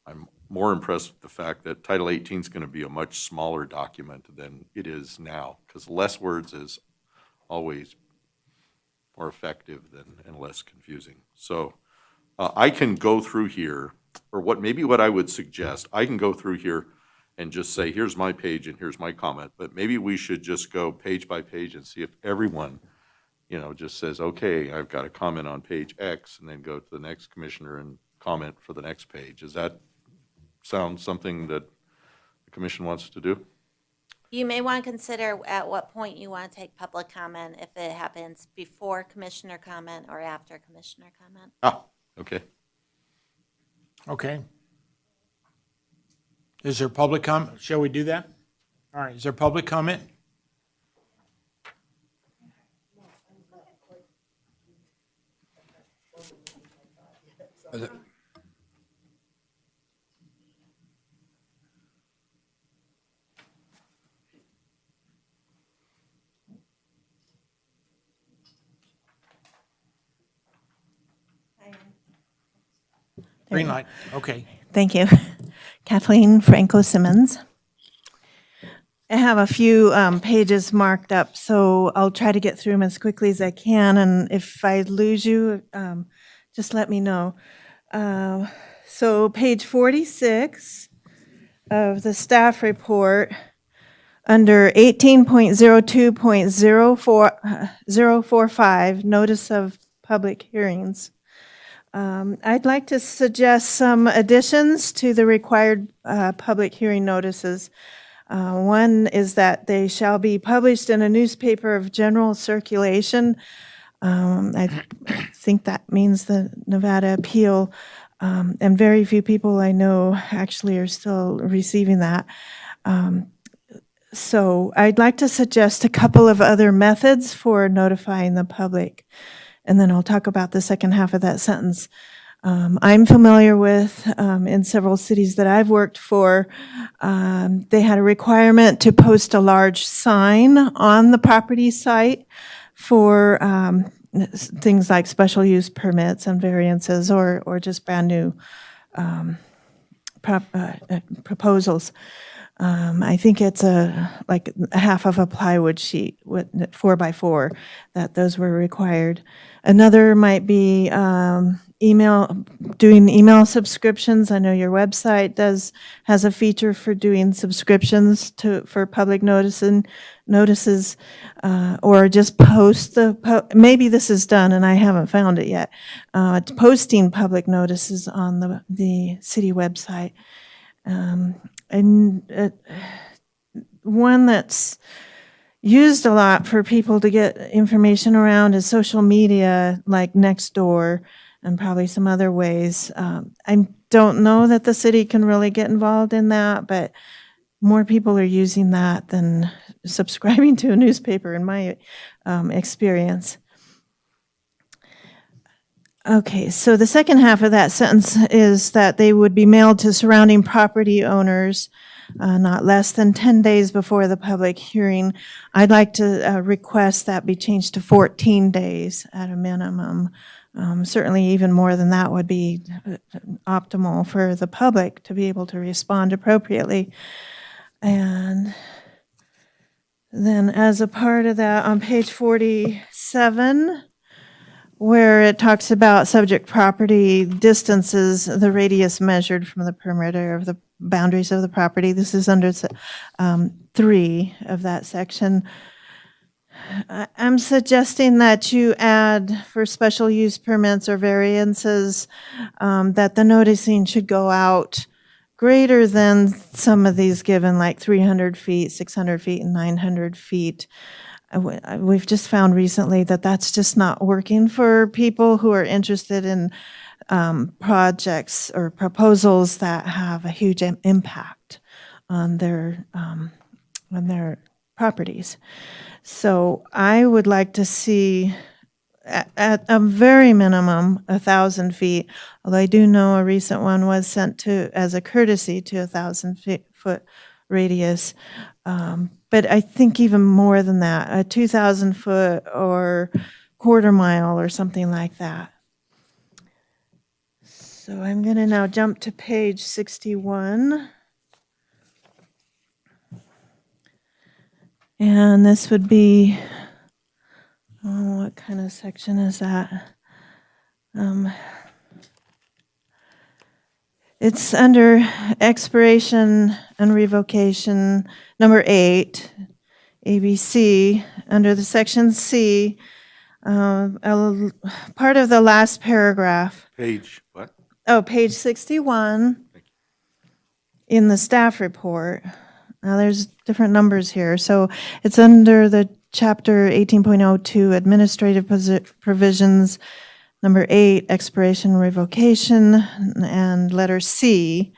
I'm more impressed with the fact that Title 18 is going to be a much smaller document than it is now, because less words is always more effective and less confusing. So I can go through here, or what I would suggest, I can go through here and just say, here's my page and here's my comment, but maybe we should just go page by page and see if everyone, just says, okay, I've got a comment on page X, and then go to the next commissioner and comment for the next page. Does that sound something that the commission wants to do? You may want to consider at what point you want to take public comment, if it happens before commissioner comment or after commissioner comment. Okay. Okay. Is there public comment? Shall we do that? All right, is there public comment? Are there- Green light, okay. Thank you. Kathleen Franco Simmons. I have a few pages marked up, so I'll try to get through them as quickly as I can, and if I lose you, just let me know. So page 46 of the staff report, under 18.02.045, notice of public hearings. I'd like to suggest some additions to the required public hearing notices. One is that they shall be published in a newspaper of general circulation. I think that means the Nevada Appeal, and very few people I know actually are still receiving that. So I'd like to suggest a couple of other methods for notifying the public, and then I'll talk about the second half of that sentence. I'm familiar with, in several cities that I've worked for, they had a requirement to post a large sign on the property site for things like special use permits and variances, or just brand new proposals. I think it's like half of a plywood sheet with 4x4 that those were required. Another might be doing email subscriptions. I know your website has a feature for doing subscriptions for public notices, or just post maybe this is done and I haven't found it yet. Posting public notices on the city website. And one that's used a lot for people to get information around is social media, like Nextdoor, and probably some other ways. I don't know that the city can really get involved in that, but more people are using that than subscribing to a newspaper, in my experience. Okay, so the second half of that sentence is that they would be mailed to surrounding property owners not less than 10 days before the public hearing. I'd like to request that be changed to 14 days at a minimum. Certainly even more than that would be optimal for the public to be able to respond appropriately. And then as a part of that, on page 47, where it talks about subject property distances, the radius measured from the perimeter of the boundaries of the property. This is under 3 of that section. I'm suggesting that you add for special use permits or variances that the noticing should go out greater than some of these given, like 300 feet, 600 feet, and 900 feet. We've just found recently that that's just not working for people who are interested in projects or proposals that have a huge impact on their properties. So I would like to see at a very minimum 1,000 feet, although I do know a recent one was sent to as a courtesy to 1,000-foot radius. But I think even more than that, a 2,000-foot or quarter mile or something like that. So I'm going to now jump to page 61. And this would be, what kind of section is that? It's under expiration and revocation, number 8, ABC, under the section C, part of the last paragraph. Page what? Oh, page 61 in the staff report. Now, there's different numbers here. So it's under the chapter 18.02, administrative provisions, number 8, expiration revocation, and letter C.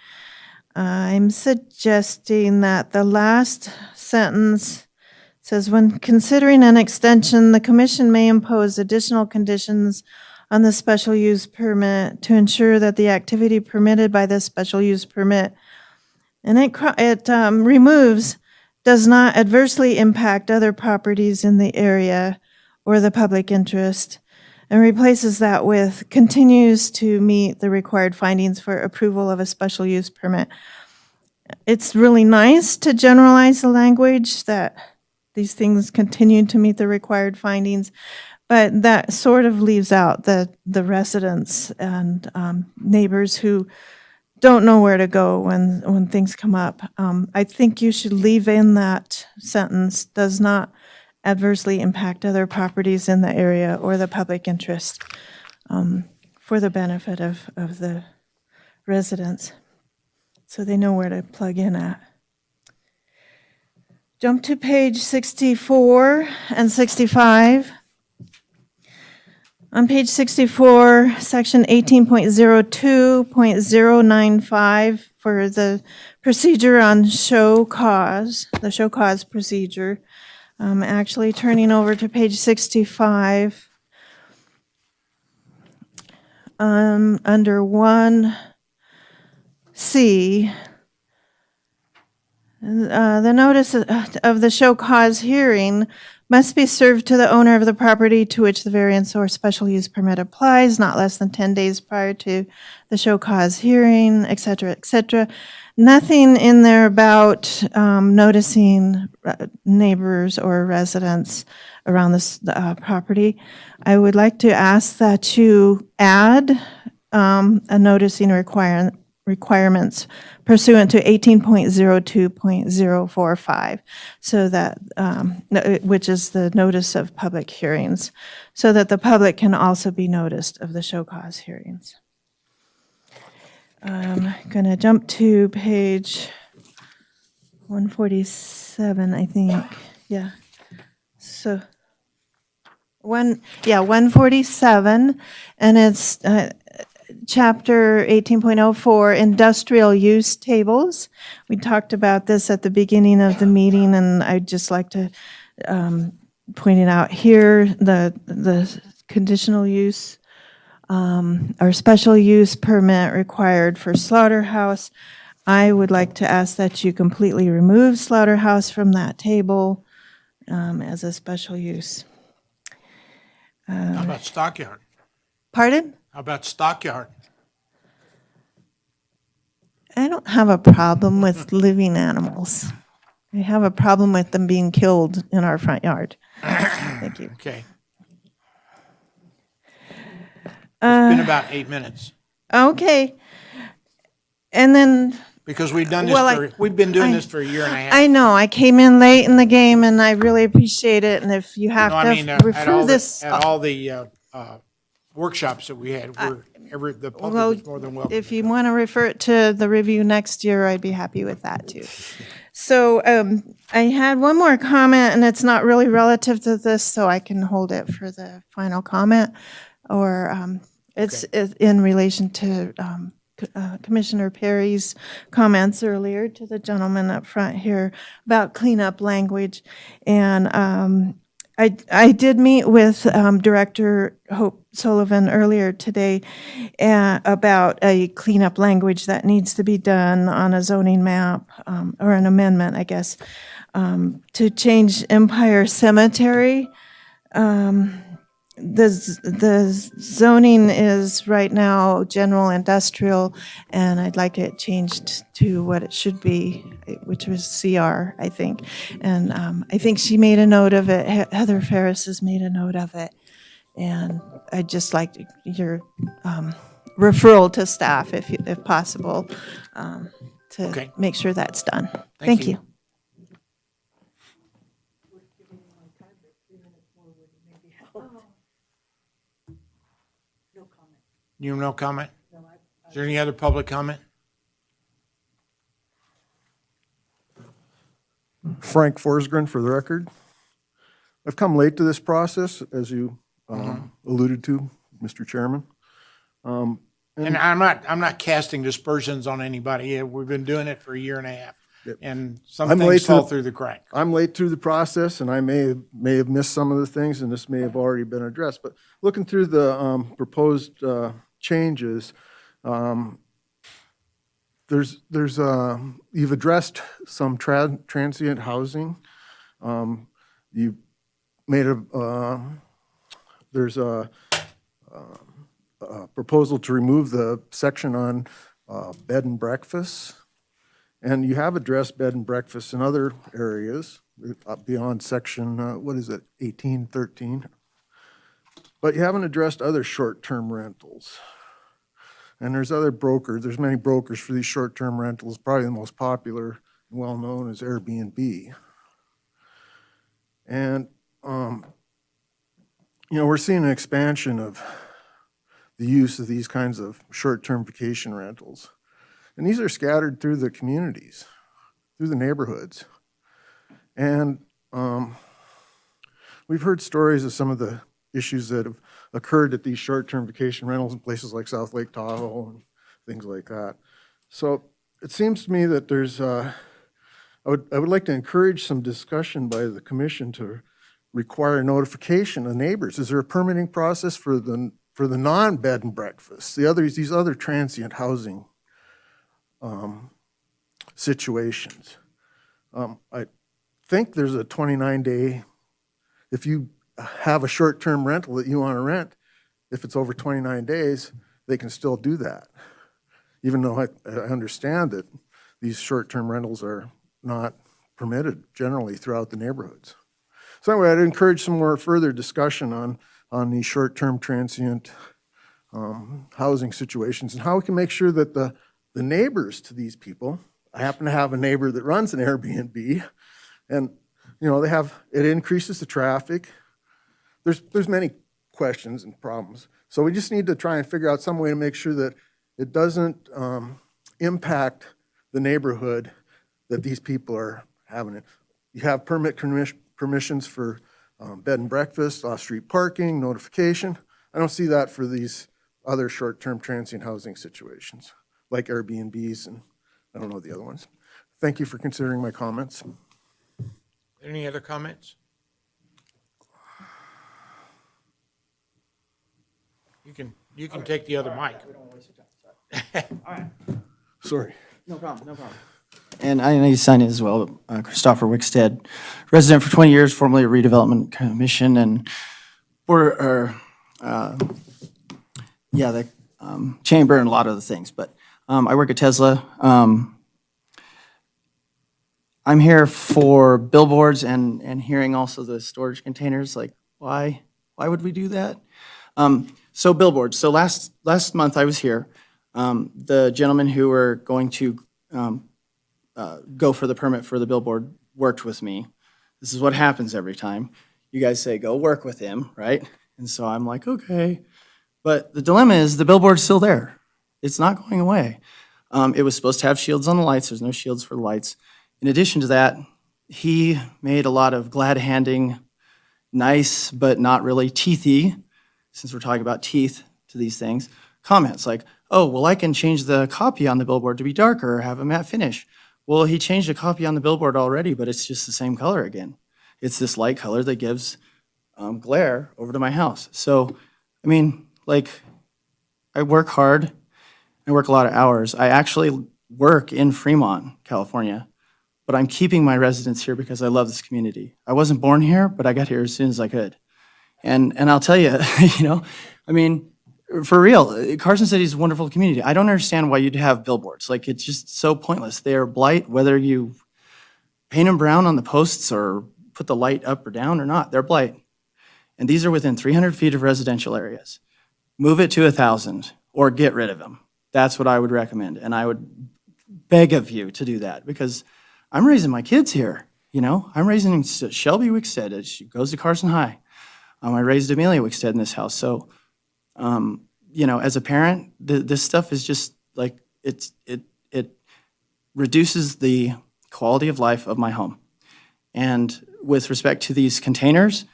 I'm suggesting that the last sentence says, when considering an extension, the commission may impose additional conditions on the special use permit to ensure that the activity permitted by this special use permit, and it removes, does not adversely impact other properties in the area or the public interest, and replaces that with continues to meet the required findings for approval of a special use permit. It's really nice to generalize the language that these things continue to meet the required findings, but that sort of leaves out the residents and neighbors who don't know where to go when things come up. I think you should leave in that sentence, does not adversely impact other properties in the area or the public interest, for the benefit of the residents, so they know where to plug in at. Jump to page 64 and 65. On page 64, section 18.02.095 for the procedure on show cause, the show cause procedure. Actually turning over to page 65. Under 1C, the notice of the show cause hearing must be served to the owner of the property to which the variance or special use permit applies, not less than 10 days prior to the show cause hearing, et cetera, et cetera. Nothing in there about noticing neighbors or residents around this property. I would like to ask that you add a noticing requirements pursuant to 18.02.045, so that, which is the notice of public hearings, so that the public can also be noticed of the show cause hearings. Going to jump to page 147, I think. Yeah. So 147, and it's chapter 18.04, industrial use tables. We talked about this at the beginning of the meeting, and I'd just like to point it out here, the conditional use or special use permit required for slaughterhouse. I would like to ask that you completely remove slaughterhouse from that table as a special use. How about stockyard? Pardon? How about stockyard? I don't have a problem with living animals. I have a problem with them being killed in our front yard. Thank you. Okay. It's been about 8 minutes. Okay. And then, Because we've done this Well, we've been doing this for a year and a half. I know, I came in late in the game, and I really appreciate it, and if you have No, I to mean, at refer all this. at all the workshops that we had, the public Well, was more than welcome. if you want to refer it to the review next year, I'd be happy with that too. So I had one more comment, and it's not really relative to this, so I can hold it for the final comment. Or it's in relation to Commissioner Perry's comments earlier to the gentleman up front here about cleanup language. And I did meet with Director Hope Sullivan earlier today about a cleanup language that needs to be done on a zoning map, or an amendment, I guess, to change Empire Cemetery. The zoning is right now general industrial, and I'd like it changed to what it should be, which was CR, I think. And I think she made a note of it. Heather Ferris has made a note of it. And I'd just like your referral to staff, if possible, to make sure that's done. Thank you. You have no comment? Is there any other public comment? Frank Forsgren for the record. I've come late to this process, as you alluded to, Mr. Chairman. And I'm not casting dispersions on anybody. We've been doing it for a year and a half. and some I'm late things to fall the- through the crack. I'm late through the process, and I may have missed some of the things, and this may have already been addressed. But looking through the proposed changes, you've addressed some transient housing. You made there's a proposal to remove the section on bed and breakfast. And you have addressed bed and breakfast in other areas beyond section, 1813. But you haven't addressed other short-term rentals. And there's other brokers, there's many brokers for these short-term rentals. Probably the most popular and well-known is Airbnb. And, we're seeing an expansion of the use of these kinds of short-term vacation rentals. And these are scattered through the communities, through the neighborhoods. And we've heard stories of some of the issues that have occurred at these short-term vacation rentals in places like South Lake Tahoe and things like that. So it seems to me that there's, I would like to encourage some discussion by the commission to require notification of neighbors. Is there a permitting process for the non-bed and breakfast, these other transient housing situations? I think there's a 29-day, if you have a short-term rental that you want to rent, if it's over 29 days, they can still do that. Even though I understand that these short-term rentals are not permitted generally throughout the neighborhoods. So anyway, I'd encourage some more further discussion on these short-term transient housing situations and how we can make sure that the neighbors to these people, I happen to have a neighbor that runs an Airbnb, and it increases the traffic. There's many questions and problems. So we just need to try and figure out some way to make sure that it doesn't impact the neighborhood that these people are having it. You have permissions for bed and breakfast, off-street parking, notification. I don't see that for these other short-term transient housing situations, like Airbnbs and I don't know the other ones. Thank you for considering my comments. Any other comments? You can take the other mic. All right. Sorry. No problem. And I know you signed it as well, Christopher Wickstead, resident for 20 years, formerly at Redevelopment Commission and the chamber and a lot of other things. But I work at Tesla. I'm here for billboards and hearing also the storage containers. Like, why would we do that? So billboards. So last month I was here. The gentlemen who were going to go for the permit for the billboard worked with me. This is what happens every time. You guys say, go work with him, right? And so I'm like, okay. But the dilemma is the billboard's still there. It's not going away. It was supposed to have shields on the lights. There's no shields for the lights. In addition to that, he made a lot of glad-handing, nice but not really teethy, since we're talking about teeth to these things, comments like, oh, well, I can change the copy on the billboard to be darker or have a matte finish. Well, he changed the copy on the billboard already, but it's just the same color again. It's this light color that gives glare over to my house. So, I mean, like, I work hard. I work a lot of hours. I actually work in Fremont, California, but I'm keeping my residence here because I love this community. I wasn't born here, but I got here as soon as I could. And I'll tell you, I mean, for real, Carson City is a wonderful community. I don't understand why you'd have billboards. Like, it's just so pointless. They are blight, whether you paint them brown on the posts or put the light up or down or not, they're blight. And these are within 300 feet of residential areas. Move it to 1,000 or get rid of them. That's what I would recommend. And I would beg of you to do that because I'm raising my kids here. I'm raising Shelby Wickstead. She goes to Carson High. I raised Amelia Wickstead in this house. So, as a parent, this stuff is just like, it reduces the quality of life of my home. And with respect to these containers,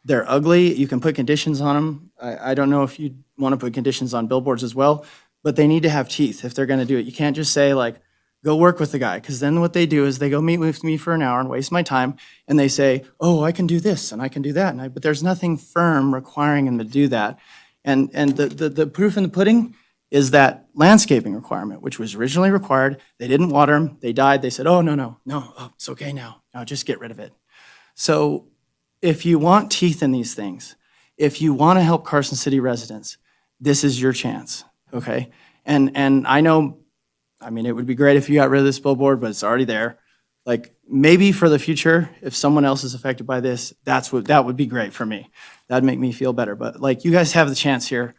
they're ugly. You can put conditions on them. I don't know if you want to put conditions on billboards as well, but they need to have teeth if they're going to do it. You can't just say like, go work with the guy. Because then what they do is they go meet with me for an hour and waste my time, and they say, oh, I can do this and I can do that. But there's nothing firm requiring them to do that. And the proof in the pudding is that landscaping requirement, which was originally required. They didn't water them. They died. They said, oh, no, oh, it's okay now. No, just get rid of it. So if you want teeth in these things, if you want to help Carson City residents, this is your chance, okay? And I know, I mean, it would be great if you got rid of this billboard, but it's already there. Like, maybe for the future, if someone else is affected by this, that would be great for me. That'd make me feel better. But like, you guys have the chance here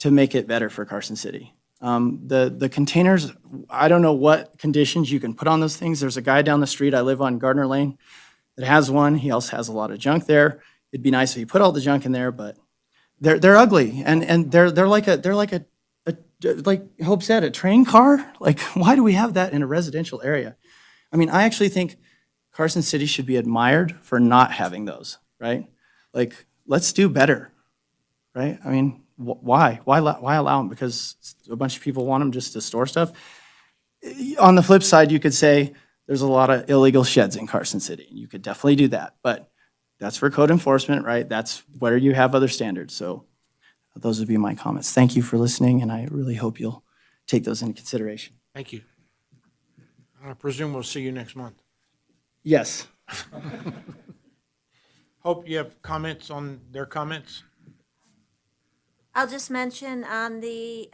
to make it better for Carson City. The containers, I don't know what conditions you can put on those things. There's a guy down the street, I live on Gardner Lane, that has one. He also has a lot of junk there. It'd be nice if you put all the junk in there, but they're ugly, and they're like Hope said, a train car. Like, why do we have that in a residential area? I mean, I actually think Carson City should be admired for not having those, right? Like, let's do better, right? I mean, why allow them? Because a bunch of people want them just to store stuff. On the flip side, you could say there's a lot of illegal sheds in Carson City. You could definitely do that, but that's for code enforcement, right? That's where you have other standards. So those would be my comments. Thank you for listening, and I really hope you'll take those into consideration. Thank you. I presume we'll see you next month. Yes. Hope you have comments on their comments? I'll just mention on the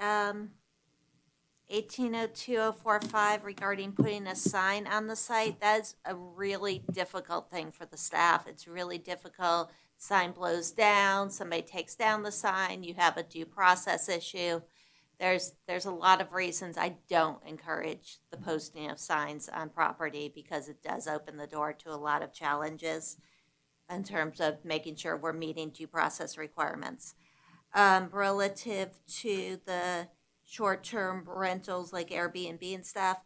1802045 regarding putting a sign on the site, that's a really difficult thing for the staff. It's really difficult. Sign blows down, somebody takes down the sign, you have a due process issue. There's a lot of reasons I don't encourage the posting of signs on property because it does open the door to a lot of challenges in terms of making sure we're meeting due process requirements. Relative to the short-term rentals like Airbnb and stuff,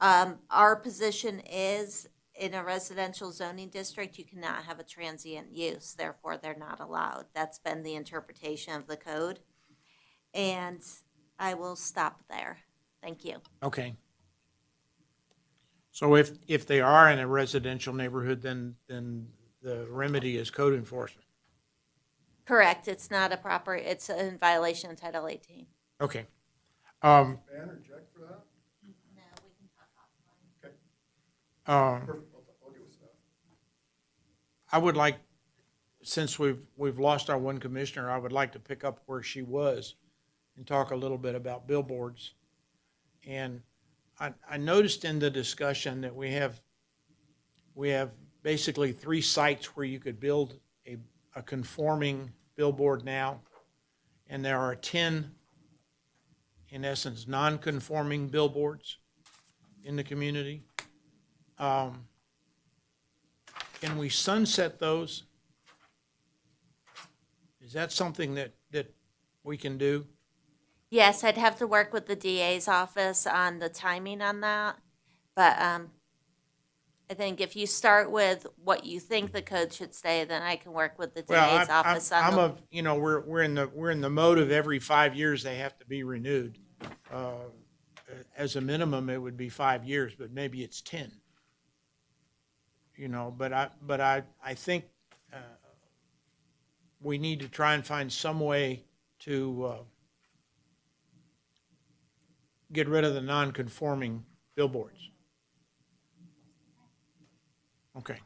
our position is in a residential zoning district, you cannot have a transient use, therefore they're not allowed. That's been the interpretation of the code. And I will stop there. Thank you. Okay. So if they are in a residential neighborhood, then the remedy is code enforcement. Correct. It's not a proper, it's in violation of Title 18. Okay. Ban or check for that? No, we can talk offline. Perfect. I'll get with staff. I would like, since we've lost our one commissioner, I would like to pick up where she was and talk a little bit about billboards. And I noticed in the discussion that we have basically 3 sites where you could build a conforming billboard now, and there are 10, in essence, non-conforming billboards in the community. Can we sunset those? Is that something that we can do? Yes, I'd have to work with the DA's office on the timing on that. But I think if you start with what you think the code should say, then I can work with the DA's office on the. We're in the mode of every 5 years they have to be renewed. As a minimum, it would be 5 years, but maybe it's 10. But I think we need to try and find some way to get rid of the non-conforming billboards. Okay.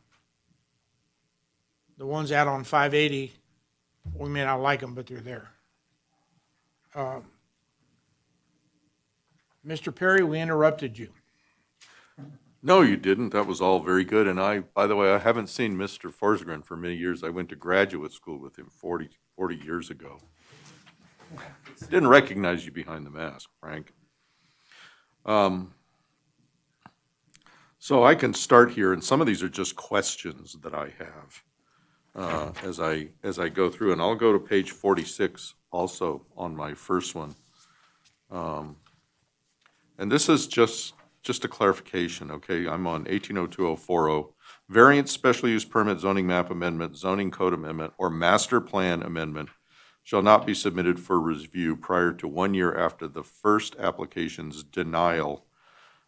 The ones out on 580, we may not like them, but they're there. Mr. Perry, we interrupted you. No, you didn't. That was all very good. And by the way, I haven't seen Mr. Forsgren for many years. I went to graduate school with him 40 years ago. Didn't recognize you behind the mask, Frank. So I can start here, and some of these are just questions that I have as I go through, and I'll go to page 46 also on my first one. And this is just a clarification, okay? I'm on 1802040, variance, special use permit, zoning map amendment, zoning code amendment, or master plan amendment shall not be submitted for review prior to 1 year after the first application's denial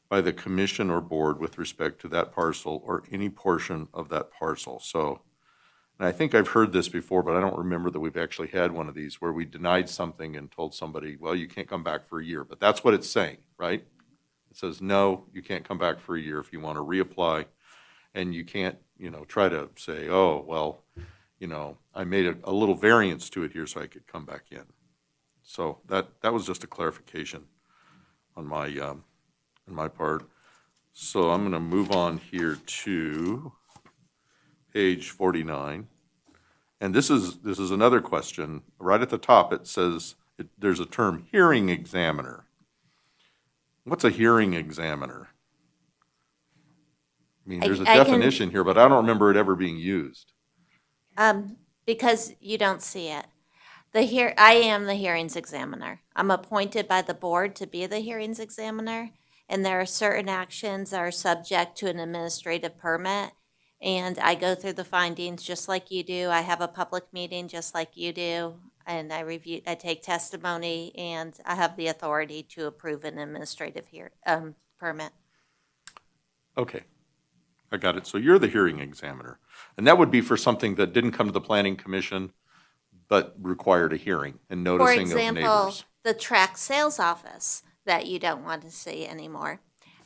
by the commission or board with respect to that parcel or any portion of that parcel. So, and I think I've heard this before, but I don't remember that we've actually had one of these where we denied something and told somebody, well, you can't come back for a year. But that's what it's saying, right? It says, no, you can't come back for a year if you want to reapply. And you can't, try to say, oh, well, I made a little variance to it here so I could come back in. So that was just a clarification on my part. So I'm going to move on here to page 49. And this is another question. Right at the top, it says, there's a term, hearing examiner. What's a hearing examiner? I mean, there's a I can- definition here, but I don't remember it ever being used. Because you don't see it. I am the hearings examiner. I'm appointed by the board to be the hearings examiner, and there are certain actions that are subject to an administrative permit, and I go through the findings just like you do. I have a public meeting just like you do, and I take testimony, and I have the authority to approve an administrative permit. Okay, I got it. So you're the hearing examiner. And that would be for something that didn't come to the planning commission, but required a hearing and For noticing of example, neighbors. the track sales office that you don't want to see anymore.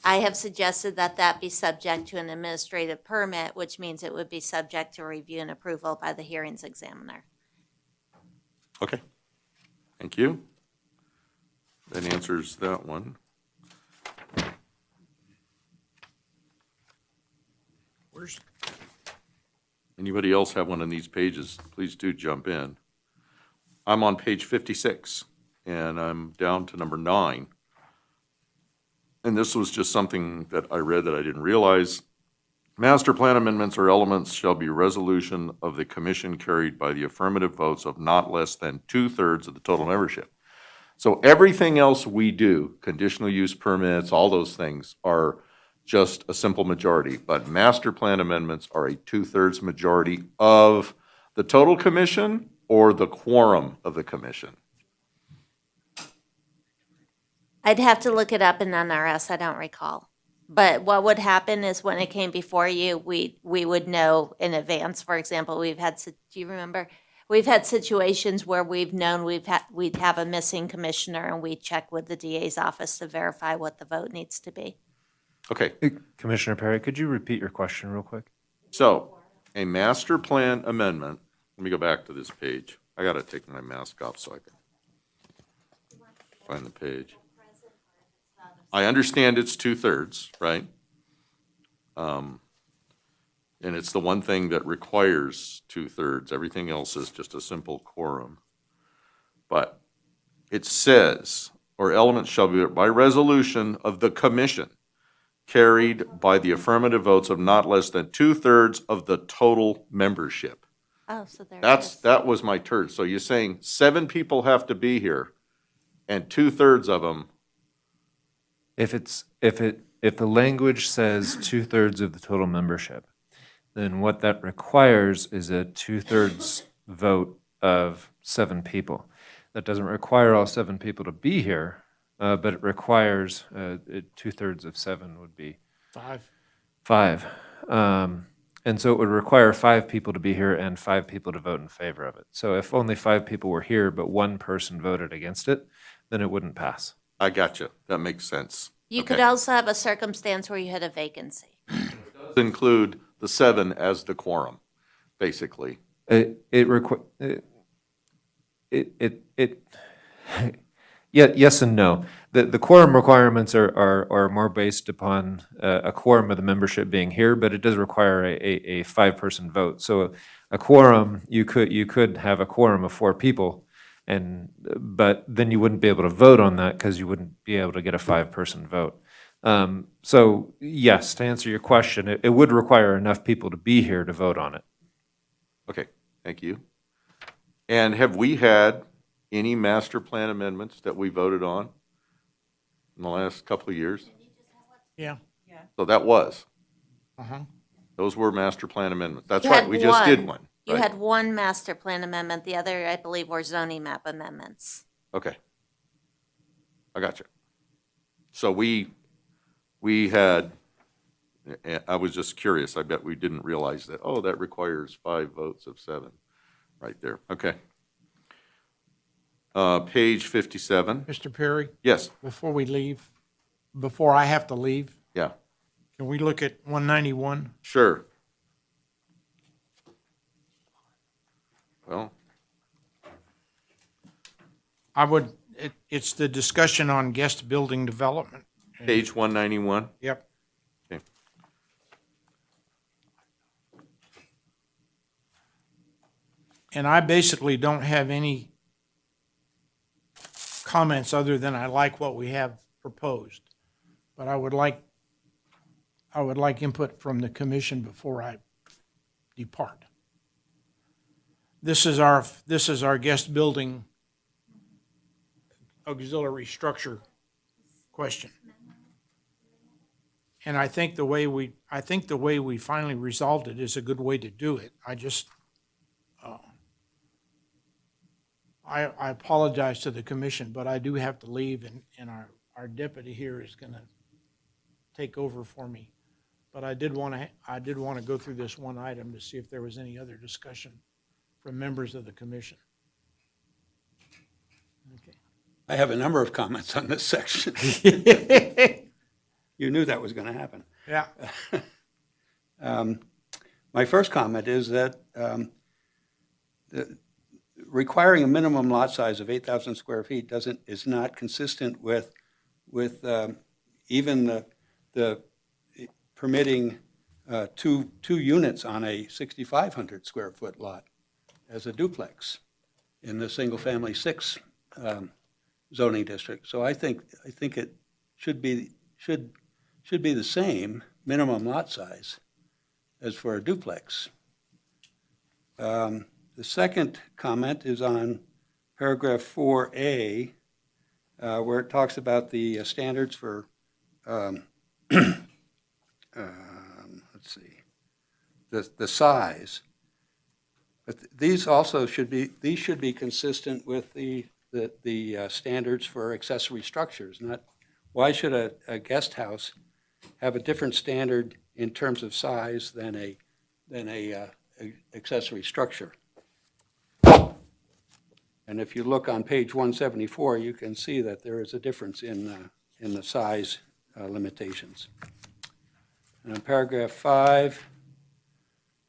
I have suggested that be subject to an administrative permit, which means it would be subject to review and approval by the hearings examiner. Okay, thank you. That answers that one. Anybody else have one of these pages? Please do jump in. I'm on page 56, and I'm down to number 9. And this was just something that I read that I didn't realize. Master plan amendments or elements shall be resolution of the commission carried by the affirmative votes of not less than 2/3 of the total membership. So everything else we do, conditional use permits, all those things are just a simple majority. But master plan amendments are a 2/3 majority of the total commission or the quorum of the commission. I'd have to look it up in NRS, I don't recall. But what would happen is when it came before you, we would know in advance. For example, do you remember? We've had situations where we've known we'd have a missing commissioner, and we check with the DA's office to verify what the vote needs to be. Okay, Commissioner Perry, could you repeat your question real quick? so a master plan amendment, let me go back to this page. I got to take my mask off so I can find the page. I understand it's 2/3, right? And it's the one thing that requires 2/3. Everything else is just a simple quorum. But it says, or elements shall be by resolution of the commission carried by the affirmative votes of not less than 2/3 of the total membership. Oh, so there it is. That was my turn. So you're saying 7 people have to be here, and 2/3 of them. If the language says 2/3 of the total membership, then what that requires is a 2/3 vote of 7 people. That doesn't require all 7 people to be here, but it requires 2/3 of 7 would be 5. And so it would require 5 people to be here and 5 people to vote in favor of it. So if only 5 people were here, but 1 person voted against it, then it wouldn't pass. I got you. That makes sense. You could also have a circumstance where you had a vacancy. Include the 7 as the quorum, basically. Yes and no. The quorum requirements are more based upon a quorum of the membership being here, but it does require a 5-person vote. So a quorum, you could have a quorum of 4 people, but then you wouldn't be able to vote on that because you wouldn't be able to get a 5-person vote. So yes, to answer your question, it would require enough people to be here to vote on it. Okay, thank you. And have we had any master plan amendments that we voted on in the last couple of years? Yeah. So that was. Uh-huh. Those were master plan amendments. That's You right, had we just did one. You right? had one master plan amendment, the other, I believe, were zoning map amendments. Okay. I got you. So we we had, I was just curious, I bet we didn't realize that, oh, that requires 5 votes of 7, right there, okay. Page 57, Mr. Perry, yes, before we leave, before I have to leave, yeah, can we look at 191? sure. Well, It's the discussion on guest building development. page 191, Yep. okay. And I basically don't have any comments other than I like what we have proposed. But I would like input from the commission before I depart. This is our guest building auxiliary structure question. And I think the way we finally resolved it is a good way to do it. I apologize to the commission, but I do have to leave, and our deputy here is gonna take over for me. But I did want to go through this one item to see if there was any other discussion from members of the commission. Okay. I have a number of comments on this section. You knew that was going to happen. Yeah. My first comment is that requiring a minimum lot size of 8,000 square feet is not consistent with even the permitting two units on a 6,500 square foot lot as a duplex in the single-family 6 zoning district. So I think it should be the same minimum lot size as for a duplex. The second comment is on paragraph 4A, where it talks about the standards for, let's see, the size. But these also should be consistent with the standards for accessory structures. Not why should a guest house have a different standard in terms of size than a accessory structure? And if you look on page 174, you can see that there is a difference in the size limitations. And in paragraph 5,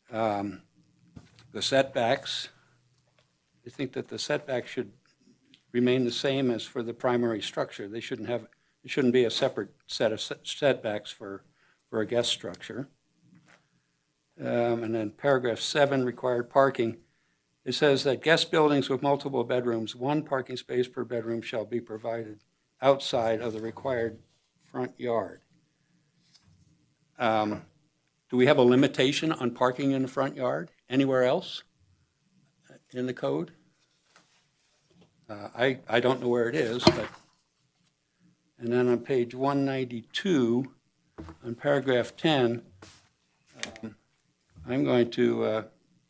the setbacks, I think that the setbacks should remain the same as for the primary structure. It shouldn't be a separate set of setbacks for a guest structure. And then paragraph 7, required parking. It says that guest buildings with multiple bedrooms, 1 parking space per bedroom shall be provided outside of the required front yard. Do we have a limitation on parking in the front yard anywhere else in the code? I don't know where it is, but, and then on page 192, on paragraph 10, I'm going to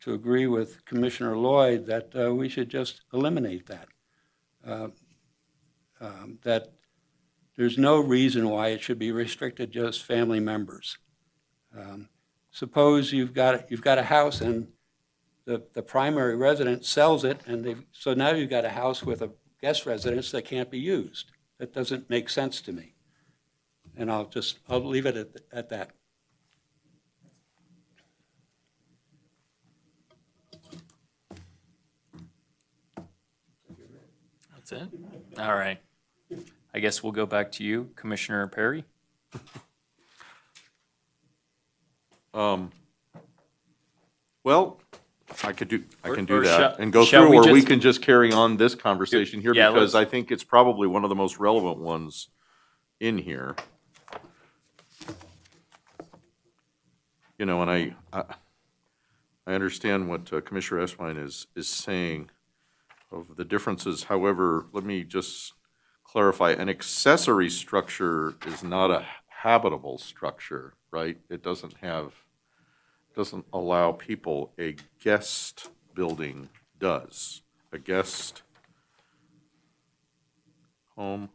agree with Commissioner Lloyd that we should just eliminate that. That there's no reason why it should be restricted just family members. Suppose you've got a house and the primary resident sells it, and so now you've got a house with a guest residence that can't be used. That doesn't make sense to me. And I'll leave it at that. That's it? All right. I guess we'll go back to you, Commissioner Perry. Well, I can do Or that and go shall through, we or we just- can just carry on this conversation here, Yeah, because let's- I think it's probably one of the most relevant ones in here. You know, and I understand what Commissioner Eswine is saying of the differences. However, let me just clarify, an accessory structure is not a habitable structure, right? It doesn't allow people. A guest building does. A guest home,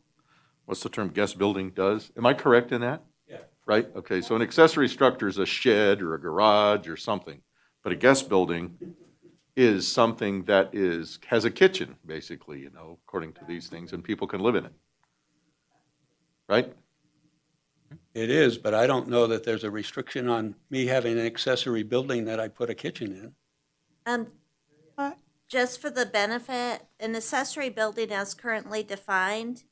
what's the term, guest building does? Am I correct in that? Yeah. right? Okay, so an accessory structure is a shed or a garage or something, but a guest building is something that has a kitchen, basically, according to these things, and people can live in it. Right? It is, but I don't know that there's a restriction on me having an accessory building that I put a kitchen in. Just for the benefit, an accessory building as currently defined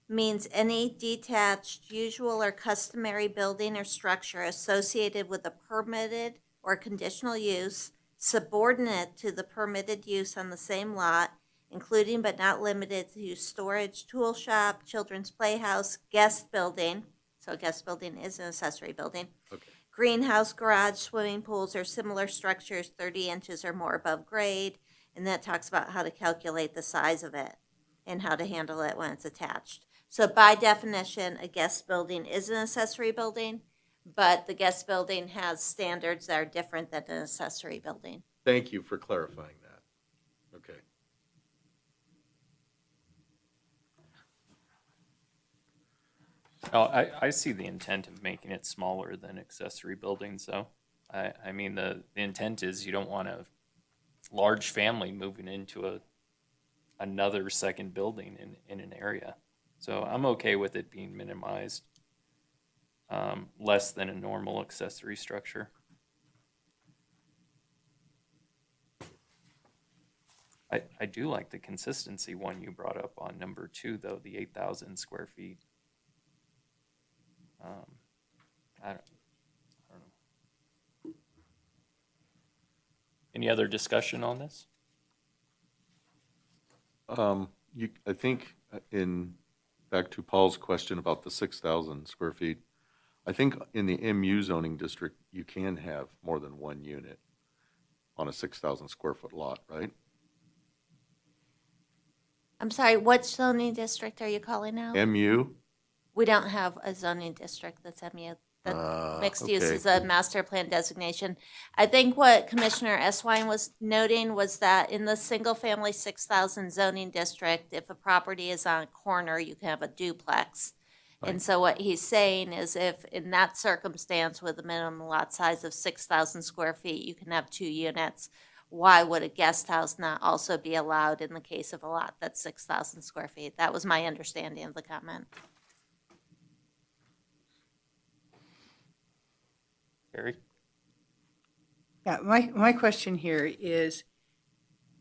means any detached, usual, or customary building or structure associated with a permitted or conditional use, subordinate to the permitted use on the same lot, including but not limited to storage, tool shop, children's playhouse, guest building. So a guest building is an accessory building. Okay. Greenhouse, garage, swimming pools, or similar structures 30 inches or more above grade. And that talks about how to calculate the size of it and how to handle it when it's attached. So by definition, a guest building is an accessory building, but the guest building has standards that are different than an accessory building. Thank you for clarifying that. Okay. Oh, I see the intent of making it smaller than accessory buildings, though. I mean, the intent is you don't want a large family moving into another second building in an area. So I'm okay with it being minimized, less than a normal accessory structure. I do like the consistency one you brought up on number 2, though, the 8,000 square feet. I don't know. Any other discussion on this? I think back to Paul's question about the 6,000 square feet, I think in the MU zoning district, you can have more than one unit on a 6,000 square foot lot, right? I'm sorry, what zoning district are you calling out? MU? We don't have a zoning district that's MU. That mixed use okay. is a master plan designation. I think what Commissioner Eswine was noting was that in the single-family 6,000 zoning district, if a property is on a corner, you can have a duplex. And so what he's saying is if in that circumstance with a minimum lot size of 6,000 square feet, you can have 2 units, why would a guest house not also be allowed in the case of a lot that's 6,000 square feet? That was my understanding of the comment. Barry? Yeah, my question here is,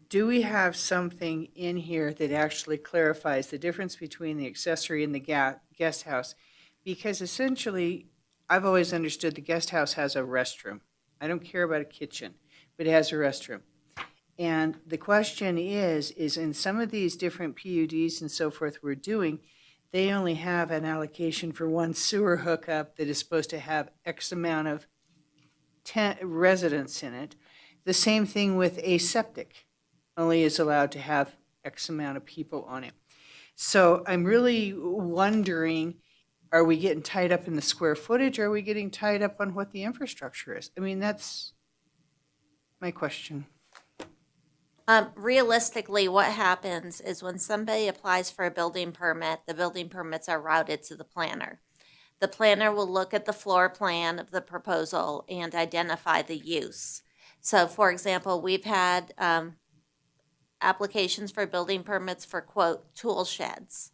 do we have something in here that actually clarifies the difference between the accessory and the guest house? Because essentially, I've always understood the guest house has a restroom. I don't care about a kitchen, but it has a restroom. And the question is in some of these different PUDs and so forth we're doing, they only have an allocation for one sewer hookup that is supposed to have X amount of residents in it. The same thing with a septic, only is allowed to have X amount of people on it. So I'm really wondering, are we getting tied up in the square footage, or are we getting tied up on what the infrastructure is? I mean, that's my question. Realistically, what happens is when somebody applies for a building permit, the building permits are routed to the planner. The planner will look at the floor plan of the proposal and identify the use. So, for example, we've had applications for building permits for, quote, tool sheds.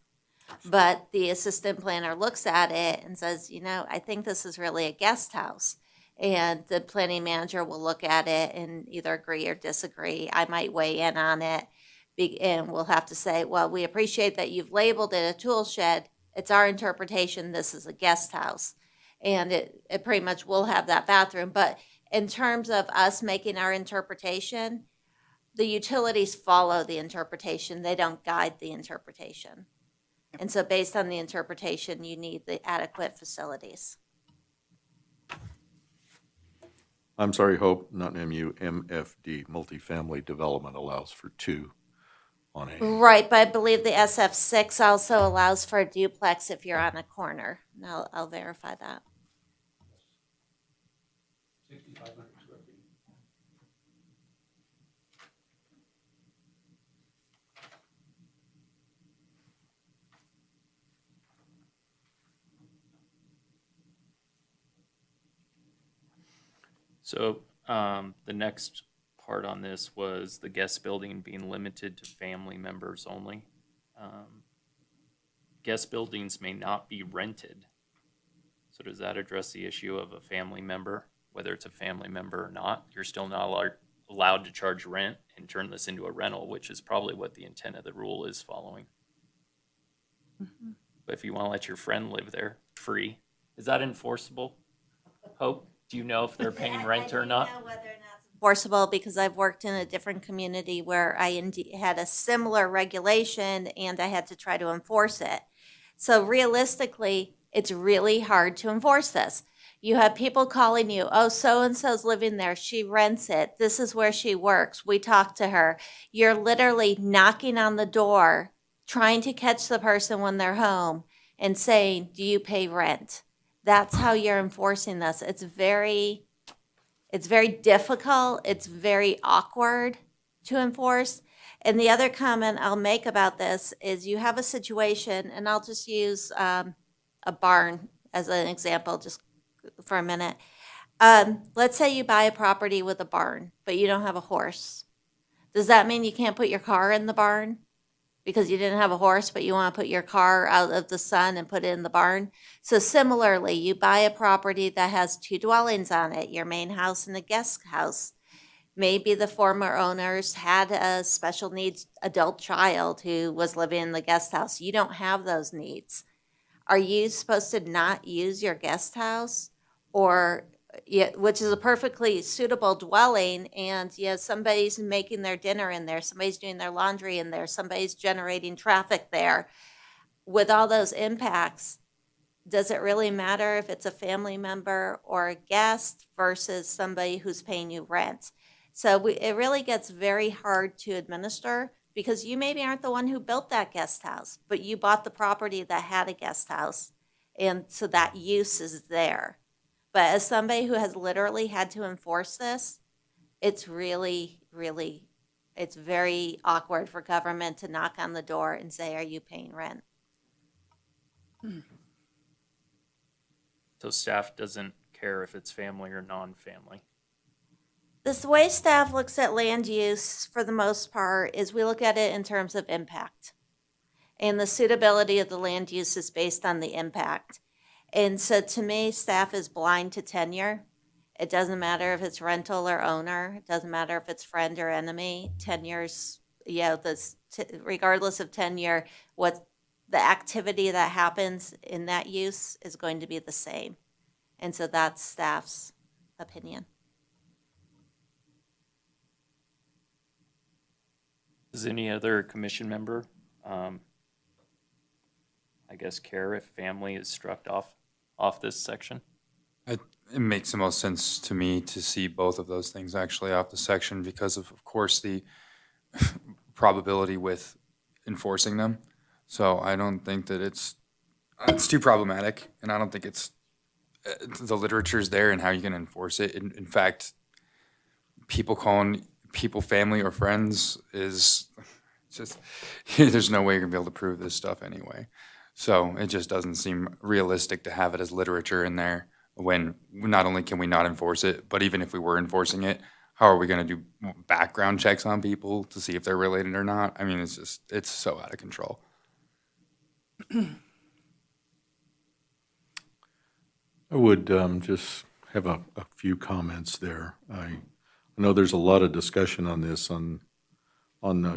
But the assistant planner looks at it and says, I think this is really a guest house. And the planning manager will look at it and either agree or disagree. I might weigh in on it. And we'll have to say, well, we appreciate that you've labeled it a tool shed. It's our interpretation this is a guest house. And it pretty much will have that bathroom. But in terms of us making our interpretation, the utilities follow the interpretation. They don't guide the interpretation. And so based on the interpretation, you need the adequate facilities. I'm sorry, Hope, not MU, MFD, multifamily development allows for 2 on a. Right, but I believe the SF6 also allows for a duplex if you're on a corner. And I'll verify that. 6,500 square feet. So the next part on this was the guest building being limited to family members only. Guest buildings may not be rented. So does that address the issue of a family member, whether it's a family member or not? You're still not allowed to charge rent and turn this into a rental, which is probably what the intent of the rule is following. But if you want to let your friend live there free, is that enforceable? Hope, do you know if they're paying rent or not? know whether or not it's enforceable because I've worked in a different community where I had a similar regulation and I had to try to enforce it. So realistically, it's really hard to enforce this. You have people calling you, oh, so-and-so's living there. She rents it. This is where she works. We talk to her. You're literally knocking on the door, trying to catch the person when they're home and saying, do you pay rent? That's how you're enforcing this. It's very difficult. It's very awkward to enforce. And the other comment I'll make about this is you have a situation, and I'll just use a barn as an example just for a minute. Let's say you buy a property with a barn, but you don't have a horse. Does that mean you can't put your car in the barn? Because you didn't have a horse, but you want to put your car out of the sun and put it in the barn. So similarly, you buy a property that has 2 dwellings on it, your main house and a guest house. Maybe the former owners had a special needs adult child who was living in the guest house. You don't have those needs. Are you supposed to not use your guest house? Or, which is a perfectly suitable dwelling, and somebody's making their dinner in there, somebody's doing their laundry in there, somebody's generating traffic there. With all those impacts, does it really matter if it's a family member or a guest versus somebody who's paying you rent? So it really gets very hard to administer because you maybe aren't the one who built that guest house, but you bought the property that had a guest house, and so that use is there. But as somebody who has literally had to enforce this, it's really, really, it's very awkward for government to knock on the door and say, are you paying rent? So staff doesn't care if it's family or non-family. The way staff looks at land use, for the most part, is we look at it in terms of impact. And the suitability of the land use is based on the impact. And so to me, staff is blind to tenure. It doesn't matter if it's rental or owner. It doesn't matter if it's friend or enemy. Tenure's, regardless of tenure, what the activity that happens in that use is going to be the same. And so that's staff's opinion. Does any other commission member, care if family is struck off this section? It makes the most sense to me to see both of those things actually off the section because of course, the probability with enforcing them. So I don't think that it's too problematic, and I don't think it's the literature's there and how you can enforce it. In fact, people calling people family or friends is just, there's no way you're gonna be able to prove this stuff anyway. So it just doesn't seem realistic to have it as literature in there when not only can we not enforce it, but even if we were enforcing it, how are we going to do background checks on people to see if they're related or not? I mean, it's so out of control. I would just have a few comments there. I know there's a lot of discussion on this, on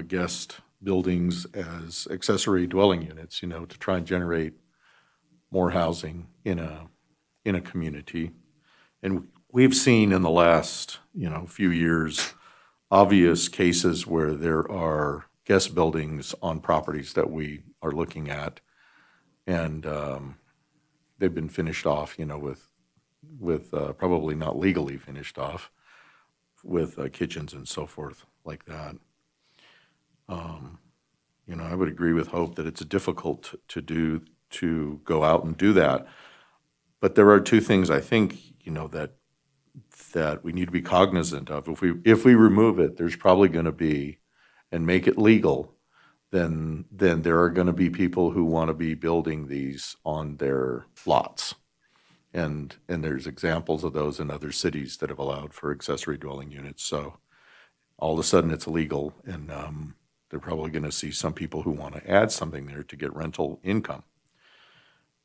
guest buildings as accessory dwelling units, to try and generate more housing in a community. And we've seen in the last, few years, obvious cases where there are guest buildings on properties that we are looking at, and they've been finished off, with probably not legally finished off, with kitchens and so forth like that. I would agree with Hope that it's difficult to go out and do that. But there are two things I think, that we need to be cognizant of. If we remove it, there's probably going to be, and make it legal, then there are going to be people who want to be building these on their lots. And there's examples of those in other cities that have allowed for accessory dwelling units. So all of a sudden it's illegal, and they're probably going to see some people who want to add something there to get rental income,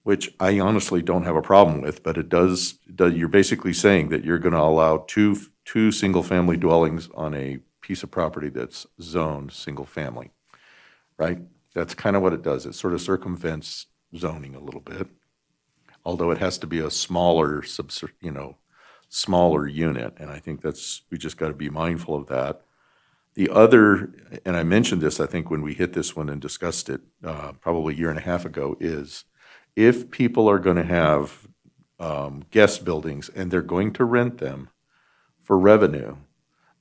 which I honestly don't have a problem with, but it does, you're basically saying that you're going to allow two single-family dwellings on a piece of property that's zoned single-family, right? That's kind of what it does. It sort of circumvents zoning a little bit, although it has to be a smaller, smaller unit, and I think we just got to be mindful of that. The other, and I mentioned this, I think, when we hit this one and discussed it probably a year and a half ago, is if people are going to have guest buildings and they're going to rent them for revenue,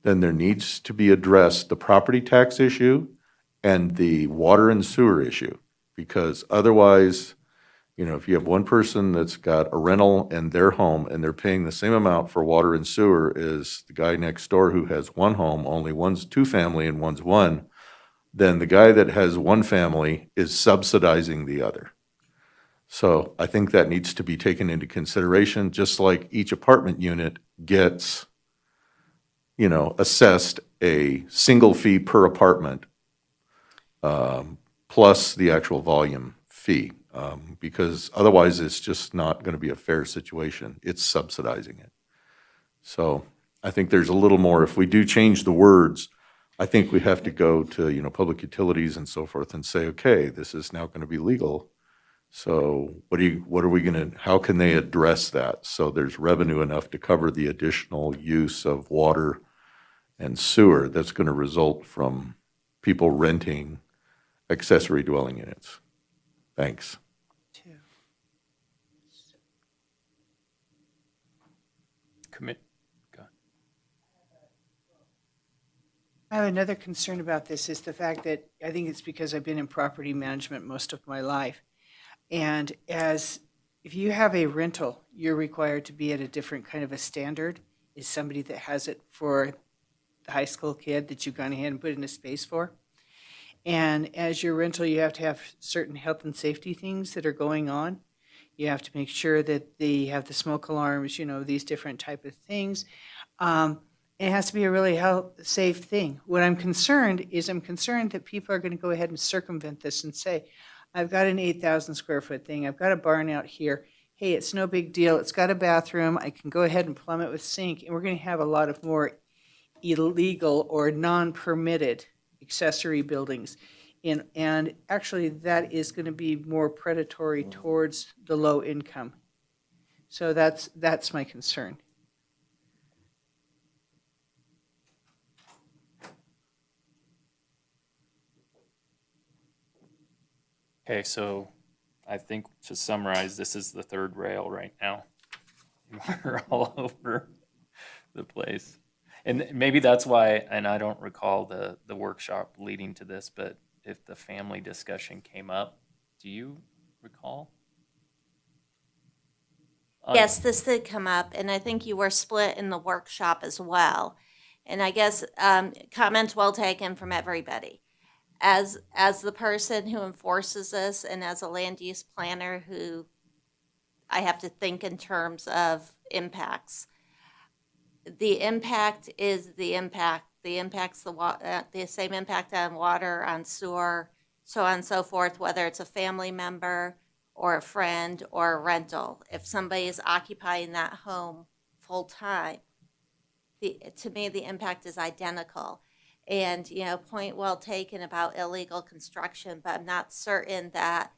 then there needs to be addressed the property tax issue and the water and sewer issue. Because otherwise, if you have one person that's got a rental in their home and they're paying the same amount for water and sewer as the guy next door who has one home, only one's two family and one's one, then the guy that has one family is subsidizing the other. So I think that needs to be taken into consideration, just like each apartment unit gets, assessed a single fee per apartment, plus the actual volume fee, because otherwise it's just not going to be a fair situation. It's subsidizing it. So I think there's a little more, if we do change the words, I think we have to go to, public utilities and so forth and say, okay, this is now going to be legal. So how can they address that? So there's revenue enough to cover the additional use of water and sewer that's going to result from people renting accessory dwelling units. Thanks. I have another concern about this is the fact that I think it's because I've been in property management most of my life. And if you have a rental, you're required to be at a different kind of a standard as somebody that has it for the high school kid that you've gone ahead and put in a space for. And as your rental, you have to have certain health and safety things that are going on. You have to make sure that they have the smoke alarms, these different type of things. It has to be a really safe thing. What I'm concerned that people are going to go ahead and circumvent this and say, I've got an 8,000 square foot thing. I've got a barn out here. Hey, it's no big deal. It's got a bathroom. I can go ahead and plumb it with sink. And we're going to have a lot of more illegal or non-permitted accessory buildings. And actually, that is going to be more predatory towards the low income. So that's my concern. Okay, so I think to summarize, this is the third rail right now. We're all over the place. And maybe that's why, and I don't recall the workshop leading to this, but if the family discussion came up, do you recall? Yes, this did come up, and I think you were split in the workshop as well. And I guess comments well taken from everybody. As the person who enforces this and as a land use planner who I have to think in terms of impacts. The impact is the impact. The impact's the same impact on water, on sewer, so on and so forth, whether it's a family member or a friend or a rental. If somebody is occupying that home full time, to me, the impact is identical. And, point well taken about illegal construction, but I'm not certain that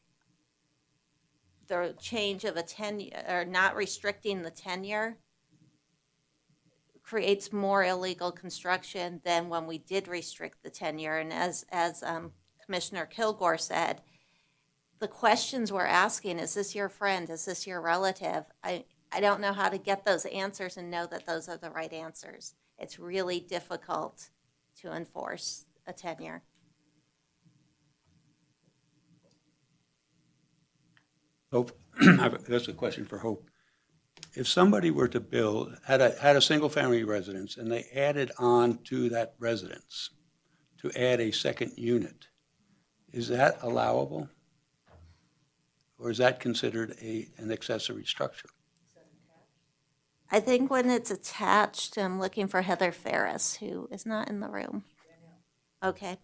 the change of a tenure, or not restricting the tenure, creates more illegal construction than when we did restrict the tenure. And as Commissioner Kilgore said, the questions we're asking, is this your friend? Is this your relative? I don't know how to get those answers and know that those are the right answers. It's really difficult to enforce a tenure. Hope, that's a question for Hope. If somebody were to had a single-family residence and they added on to that residence to add a second unit, is that allowable? Or is that considered an accessory structure? I think when it's attached, I'm looking for Heather Ferris, who is not in the room. Okay.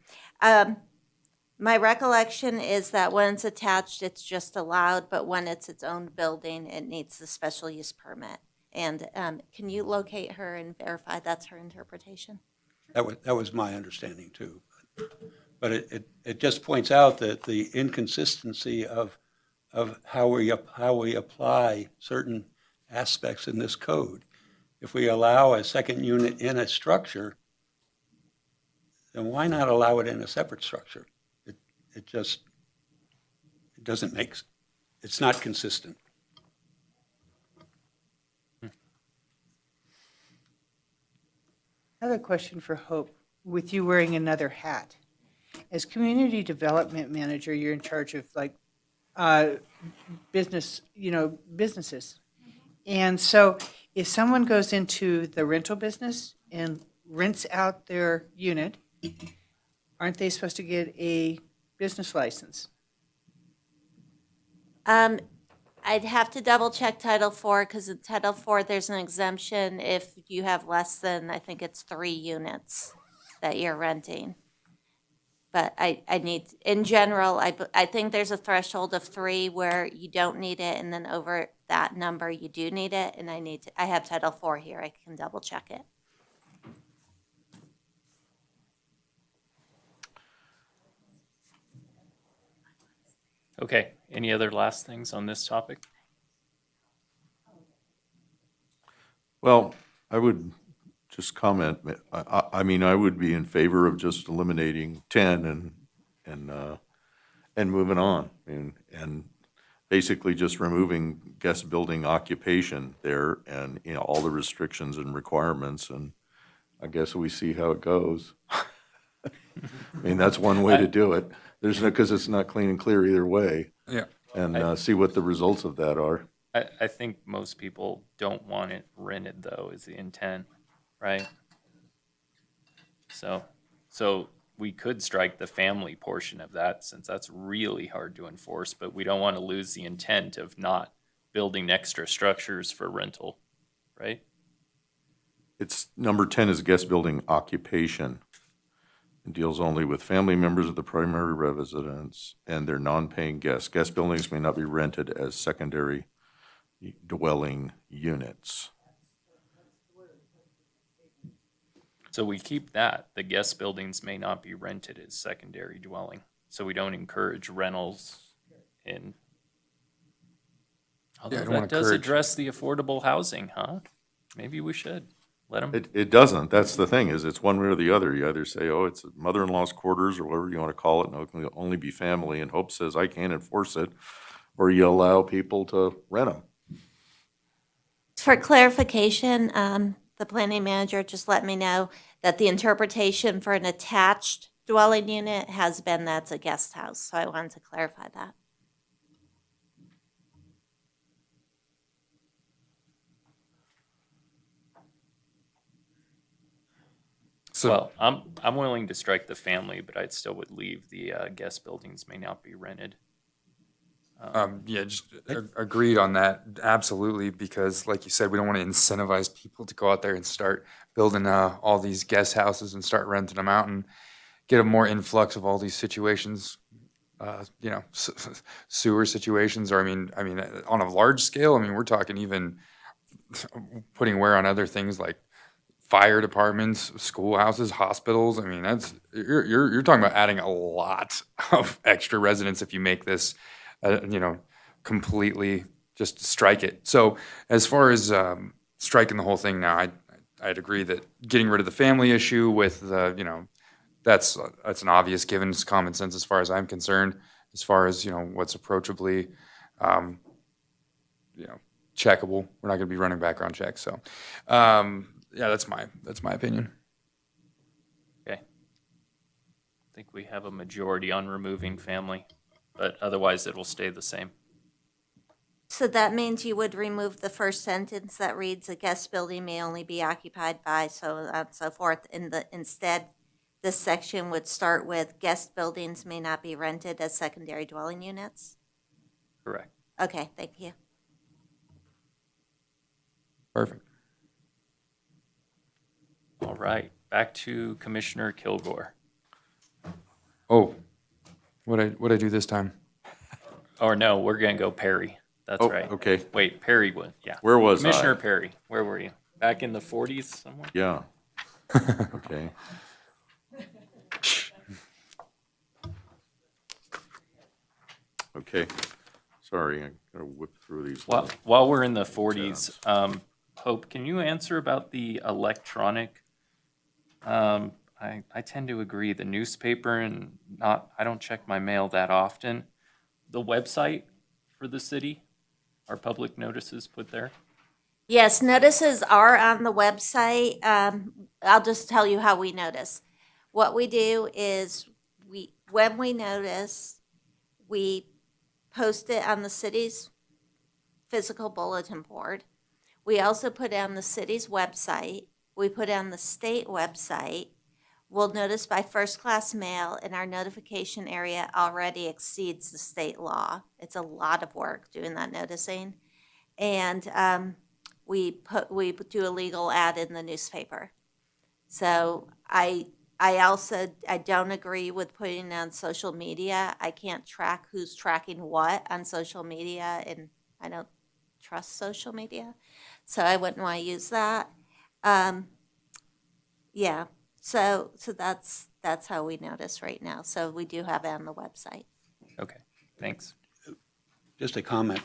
My recollection is that when it's attached, it's just allowed, but when it's its own building, it needs the special use permit. And can you locate her and verify that's her interpretation? That was my understanding too. But it just points out that the inconsistency of how we apply certain aspects in this code. If we allow a second unit in a structure, then why not allow it in a separate structure? It doesn't make, it's not consistent. I have a question for Hope, with you wearing another hat. As community development manager, you're in charge of like businesses. And so if someone goes into the rental business and rents out their unit, aren't they supposed to get a business license? I'd have to double check Title IV, because in Title IV, there's an exemption if you have less than, I think it's 3 units that you're renting. But I need, in general, I think there's a threshold of 3 where you don't need it, and then over that number, you do need it, and I have Title IV here, I can double check it. Okay, any other last things on this topic? Well, I would just comment, I mean, I would be in favor of just eliminating 10 and moving on, and basically just removing guest building occupation there and, you know, all the restrictions and requirements, and I guess we see how it goes. I mean, that's one way to do it. There's no, because it's not clean and clear either way. Yeah. And see what the results of that are. I think most people don't want it rented, though, is the intent, right? So we could strike the family portion of that, since that's really hard to enforce, but we don't want to lose the intent of not building extra structures for rental, right? It's, number 10 is guest building occupation. It deals only with family members of the primary residence and their non-paying guests. Guest buildings may not be rented as secondary dwelling units. So we keep that. The guest buildings may not be rented as secondary dwelling, so we don't encourage rentals in. Although I don't wanna that does encourage- address the affordable housing, huh? Maybe we should let them. It doesn't. That's the thing, is it's one way or the other. You either say, oh, it's mother-in-law's quarters or whatever you want to call it, and it can only be family, and Hope says, I can't enforce it, or you allow people to rent them. For clarification, the planning manager just let me know that the interpretation for an attached dwelling unit has been that's a guest house, so I wanted to clarify that. Well, I'm willing to strike the family, but I still would leave the guest buildings may not be rented. Yeah, just agreed on that, absolutely, because like you said, we don't want to incentivize people to go out there and start building all these guest houses and start renting them out and get a more influx of all these situations, you know, sewer situations, or I mean, on a large scale, I mean, we're talking even putting wear on other things like fire departments, schoolhouses, hospitals. I mean, that's you're talking about adding a lot of extra residents if you make this, you know, completely just strike it. So as far as striking the whole thing now, I'd agree that getting rid of the family issue with the, you know, that's an obvious given. It's common sense as far as I'm concerned. As far as, you know, what's approachably, you know, checkable. We're not going to be running background checks. So, yeah, that's my opinion. Okay. I think we have a majority on removing family, but otherwise it will stay the same. So that means you would remove the first sentence that reads, a guest building may only be occupied by, so on and so forth. Instead, this section would start with, guest buildings may not be rented as secondary dwelling units? Correct. Okay, thank you. Perfect. All right, back to Commissioner Kilgore. Oh, what'd I do this time? Or no, we're gonna go Perry. That's Oh, right. okay. Wait, Perry would, yeah. Where was Commissioner I? Perry, where were you? Back in the 40s somewhere? Yeah. Okay. Okay. Sorry, I gotta whip through these. While we're in the 40s, Hope, can you answer about the electronic? I tend to agree, the newspaper and I don't check my mail that often. The website for the city, are public notices put there? Yes, notices are on the website. I'll just tell you how we notice. What we do is when we notice, we post it on the city's physical bulletin board. We also put it on the city's website. We put it on the state website. We'll notice by first class mail, and our notification area already exceeds the state law. It's a lot of work doing that noticing. And we do a legal ad in the newspaper. So I don't agree with putting it on social media. I can't track who's tracking what on social media, and I don't trust social media, so I wouldn't want to use that. Yeah, so that's how we notice right now. So we do have it on the website. Okay, thanks. Just a comment.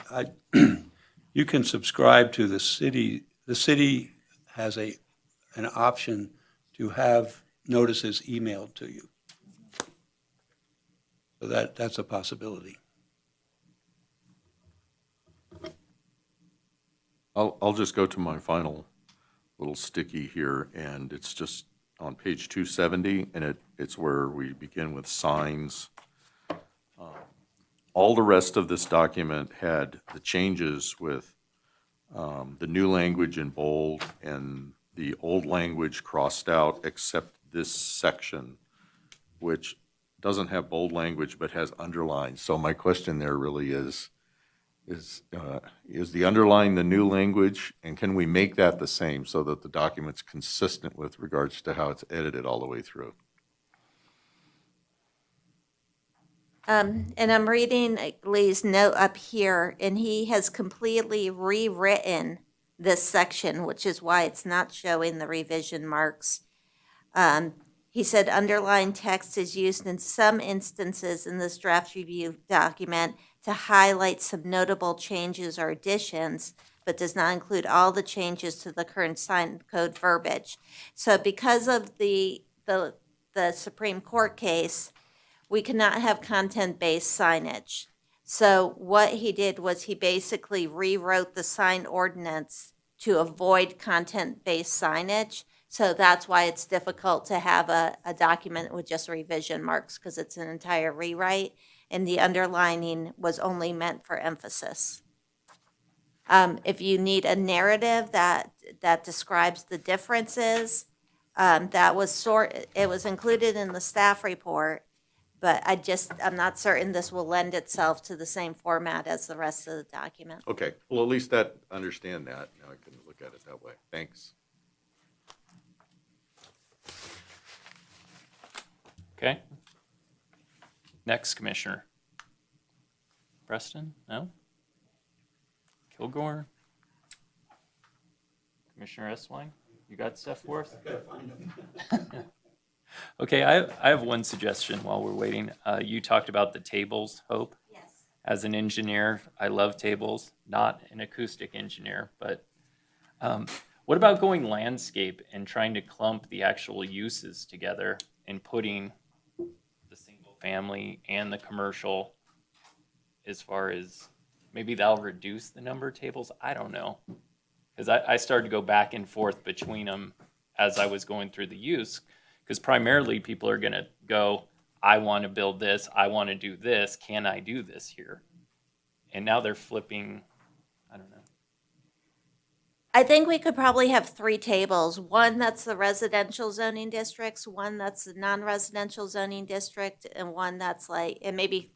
You can subscribe to the city. The city has an option to have notices emailed to you. So that's a possibility. I'll just go to my final little sticky here, and it's just on page 270, and it's where we begin with signs. All the rest of this document had the changes with the new language in bold and the old language crossed out, except this section, which doesn't have bold language but has underlines. So my question there really is the underline the new language, and can we make that the same so that the document's consistent with regards to how it's edited all the way through? And I'm reading Lee's note up here, and he has completely rewritten this section, which is why it's not showing the revision marks. He said underlined text is used in some instances in this draft review document to highlight some notable changes or additions, but does not include all the changes to the current sign code verbiage. So because of the Supreme Court case, we cannot have content-based signage. So what he did was he basically rewrote the sign ordinance to avoid content-based signage. So that's why it's difficult to have a document with just revision marks, because it's an entire rewrite, and the underlining was only meant for emphasis. If you need a narrative that describes the differences, it was included in the staff report, but I'm not certain this will lend itself to the same format as the rest of the document. Okay, well, at least understand that. Now I can look at it that way. Thanks. Okay. Next, Commissioner. Preston? No? Kilgore? Commissioner Eswine? You got stuff for us? I gotta find them. Okay, I have one suggestion while we're waiting. You talked about the tables, Hope. Yes. As an engineer, I love tables, not an acoustic engineer, but what about going landscape and trying to clump the actual uses together and putting the single family and the commercial, as far as maybe that'll reduce the number of tables? I don't know. Because I started to go back and forth between them as I was going through the use. Because primarily people are going to go, I want to build this, I want to do this, can I do this here? And now they're flipping, I don't know. I think we could probably have 3 tables. One that's the residential zoning districts, one that's the non-residential zoning district, and one that's and maybe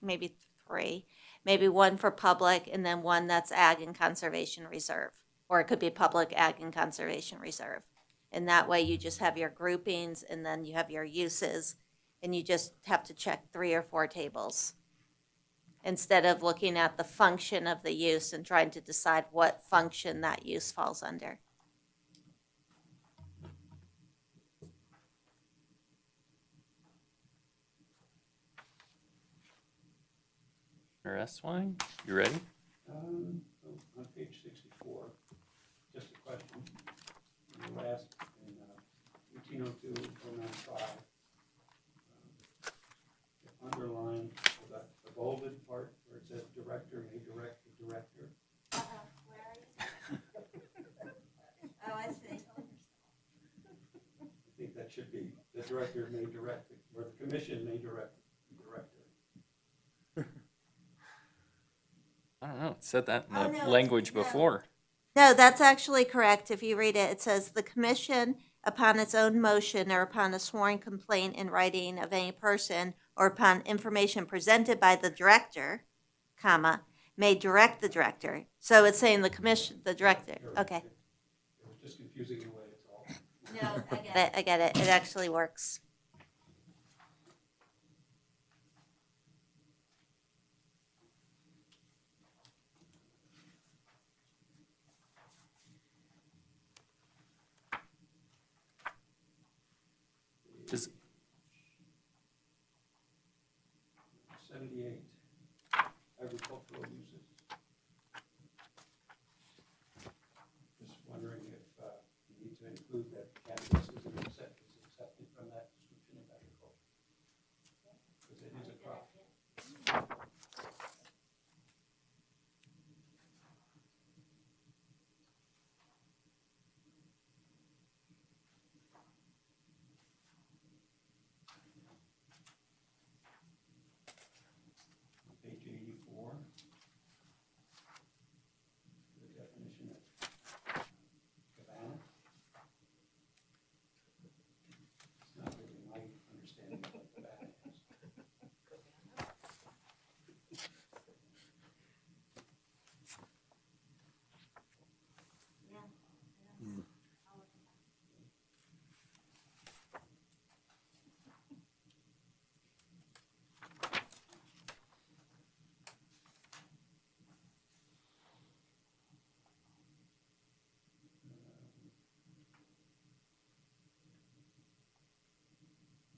3. Maybe one for public, and then one that's ag and conservation reserve. Or it could be public, ag, and conservation reserve. And that way you just have your groupings and then you have your uses, and you just have to check 3 or 4 tables instead of looking at the function of the use and trying to decide what function that use falls under. Swine, you ready? On page 64, just a question. In the last, in 1802-095, underline the bolded part where it says director may direct the director. Oh, I see. I think that should be, the director may direct, or the commission may direct the director. I don't know. It said that in Oh, the no, it's- language no. before. No, that's actually correct. If you read it, it says the commission, upon its own motion or upon a sworn complaint in writing of any person or upon information presented by the director, comma, may direct the director. So it's saying the commission, the director. Okay. It was just confusing the way it's all. No, I get it. I get it. It actually works. Does, 78, agricultural uses. Just wondering if you need to include that cannabis is accepted from that description of agriculture. Because it is a crop. Page 84, the definition of cabana. It's not really my understanding of what cabana is.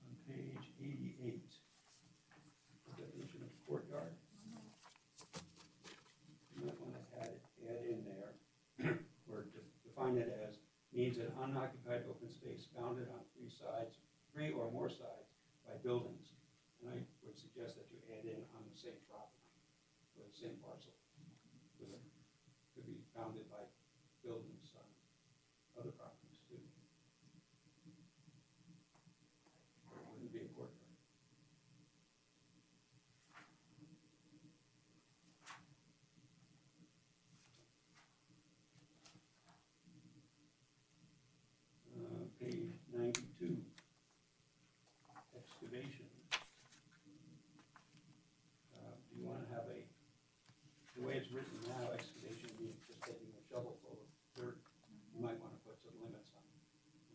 On page 88, the definition of courtyard. You might want to add in there, or define it as means an unoccupied open space bounded on 3 or more sides by buildings. And I would suggest that you add in on the same property, or the same parcel. Because it could be bounded by buildings on other properties too. It wouldn't be a courtyard. Page 92, excavation. Do you want to have the way it's written now, excavation means just taking a shovel full of dirt. You might want to put some limits on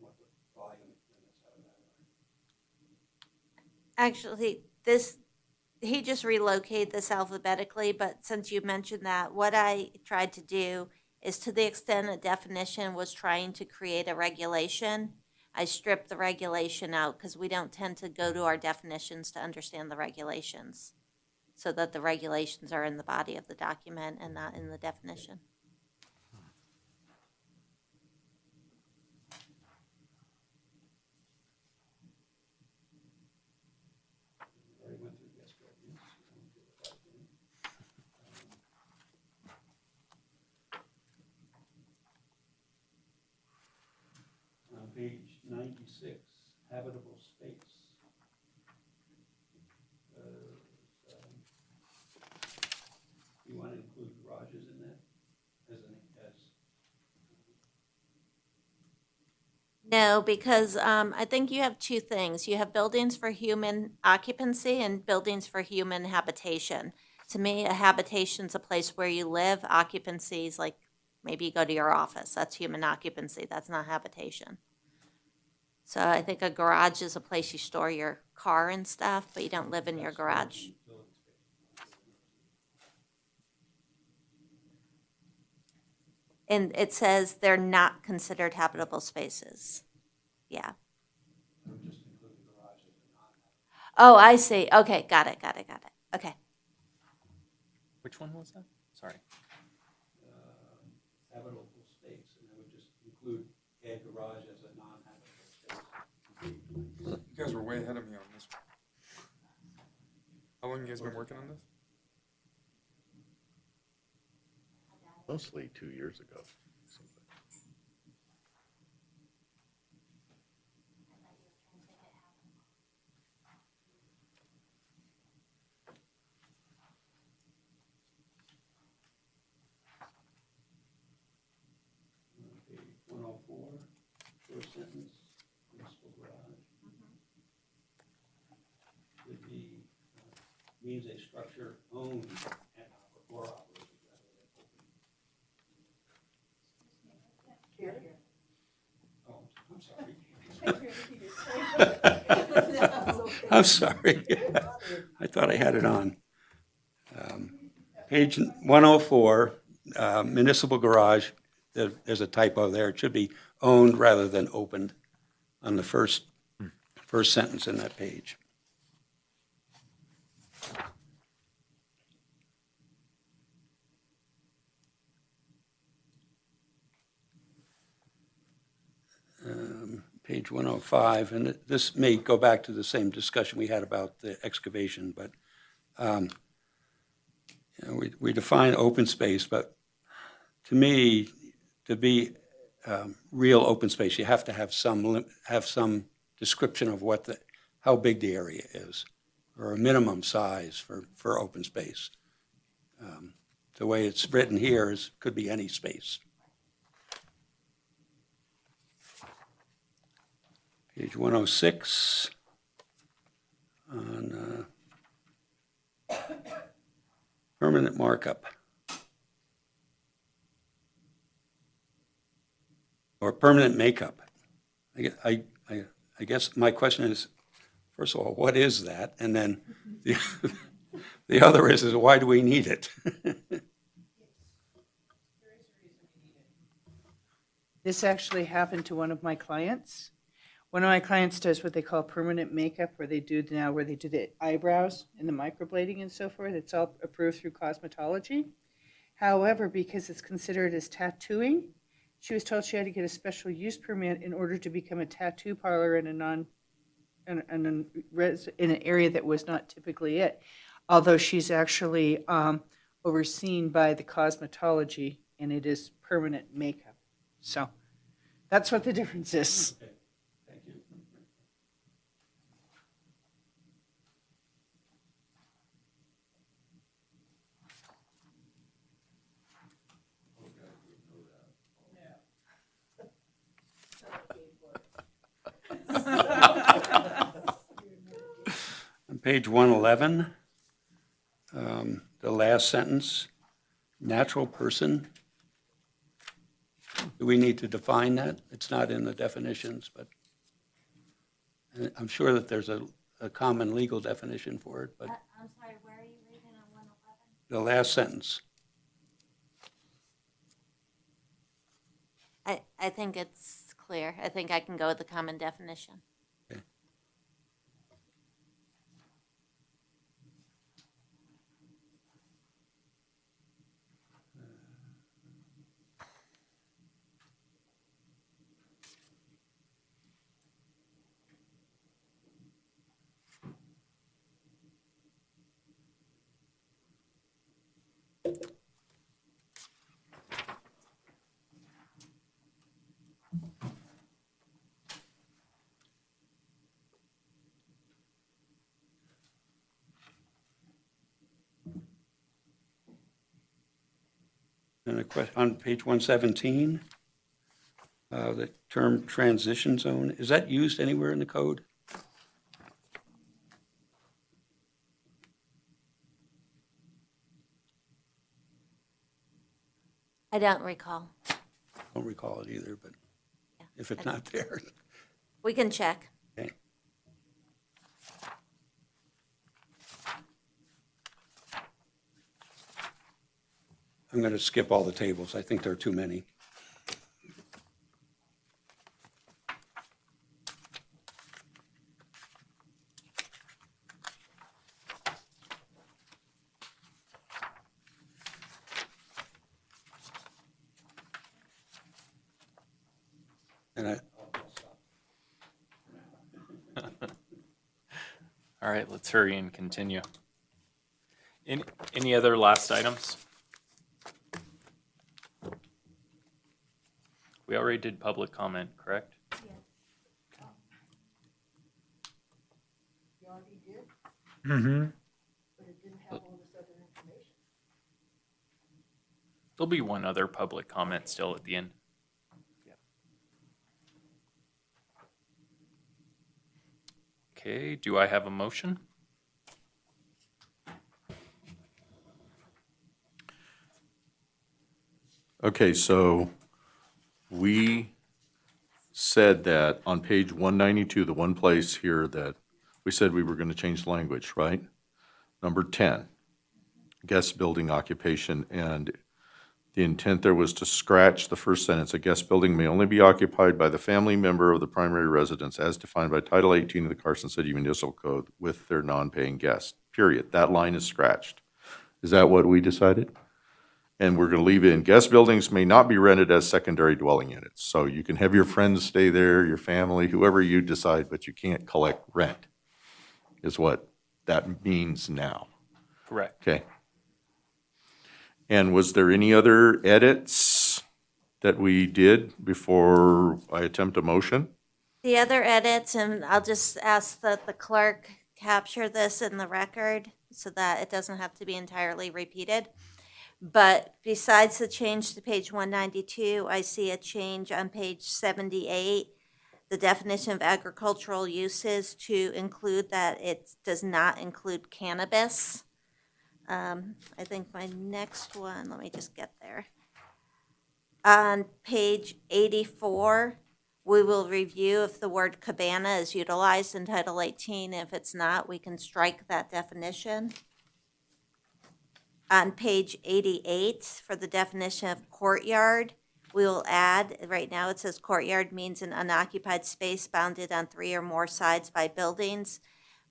what the volume limits out of that are. Actually, he just relocated this alphabetically, but since you mentioned that, what I tried to do is, to the extent a definition was trying to create a regulation, I stripped the regulation out because we don't tend to go to our definitions to understand the regulations, so that the regulations are in the body of the document and not in the definition. Already went through the escrow use. I won't deal with that again. On page 96, habitable space. You want to include garages in that as No, because I think you have two things. You have buildings for human occupancy and buildings for human habitation. To me, a habitation's a place where you live. Occupancy is like maybe you go to your office. That's human occupancy. That's not habitation. So I think a garage is a place you store your car and stuff, but you don't live in your garage. And it says they're not considered habitable spaces. Yeah. Oh, I see. Okay, got it. Okay. Which one was that? Sorry. Habitable space, and I would just include add garage as a non-habitable space. You guys were way ahead of me on this one. How long you guys been working on this? Mostly 2 years ago. Okay, 104, first sentence, municipal garage. Would be, means a structure owned and or operated rather than open. Oh, I'm sorry. I'm sorry. I thought I had it on. Page 104, municipal garage, there's a typo there. It should be owned rather than opened on the first sentence in that page. Page 105, and this may go back to the same discussion we had about the excavation, but we define open space, but to me, to be real open space, you have to have some description of how big the area is, or a minimum size for open space. The way it's written here could be any space. Page 106 on permanent markup. Or permanent makeup. I guess my question is, first of all, what is that? And then the other is why do we need it? This actually happened to one of my clients. One of my clients does what they call permanent makeup, where they do the eyebrows and the microblading and so forth. It's all approved through cosmetology. However, because it's considered as tattooing, she was told she had to get a special use permit in order to become a tattoo parlor in an area that was not typically it. Although she's actually overseen by the cosmetology, and it is permanent makeup. So that's what the difference is. Okay, thank you. On page 111, the last sentence, natural person. Do we need to define that? It's not in the definitions, but I'm sure that there's a common legal definition for it, but I'm sorry, where are you reading on 111? the last sentence. I think it's clear. I think I can go with the common definition. Okay. And a question on page 117, the term transition zone, is that used anywhere in the code? I don't recall. I don't recall it either, but Yeah, if it's I- not there, We can check. Okay. I'm going to skip all the tables. I think there are too many. And All right, let's hurry and continue. Any other last items? We already did public comment, correct? Mm-hmm. There'll be one other public comment still at the end. Okay, do I have a motion? Okay, so we said that on page 192, the one place here that we said we were going to change the language, right? Number 10, guest building occupation, and the intent there was to scratch the first sentence. A guest building may only be occupied by the family member of the primary residence as defined by Title 18 of the Carson City Municipal Code with their non-paying guests, period. That line is scratched. Is that what we decided? And we're going to leave in, guest buildings may not be rented as secondary dwelling units. So you can have your friends stay there, your family, whoever you decide, but you can't collect rent, is what that means now. Correct. Okay. And was there any other edits that we did before I attempt a motion? The other edits, and I'll just ask that the clerk capture this in the record so that it doesn't have to be entirely repeated. But besides the change to page 192, I see a change on page 78, the definition of agricultural uses to include that it does not include cannabis. I think my next one, let me just get there. On page 84, we will review if the word cabana is utilized in Title 18. If it's not, we can strike that definition. On page 88, for the definition of courtyard, we will add, right now it says courtyard means an unoccupied space bounded on 3 or more sides by buildings.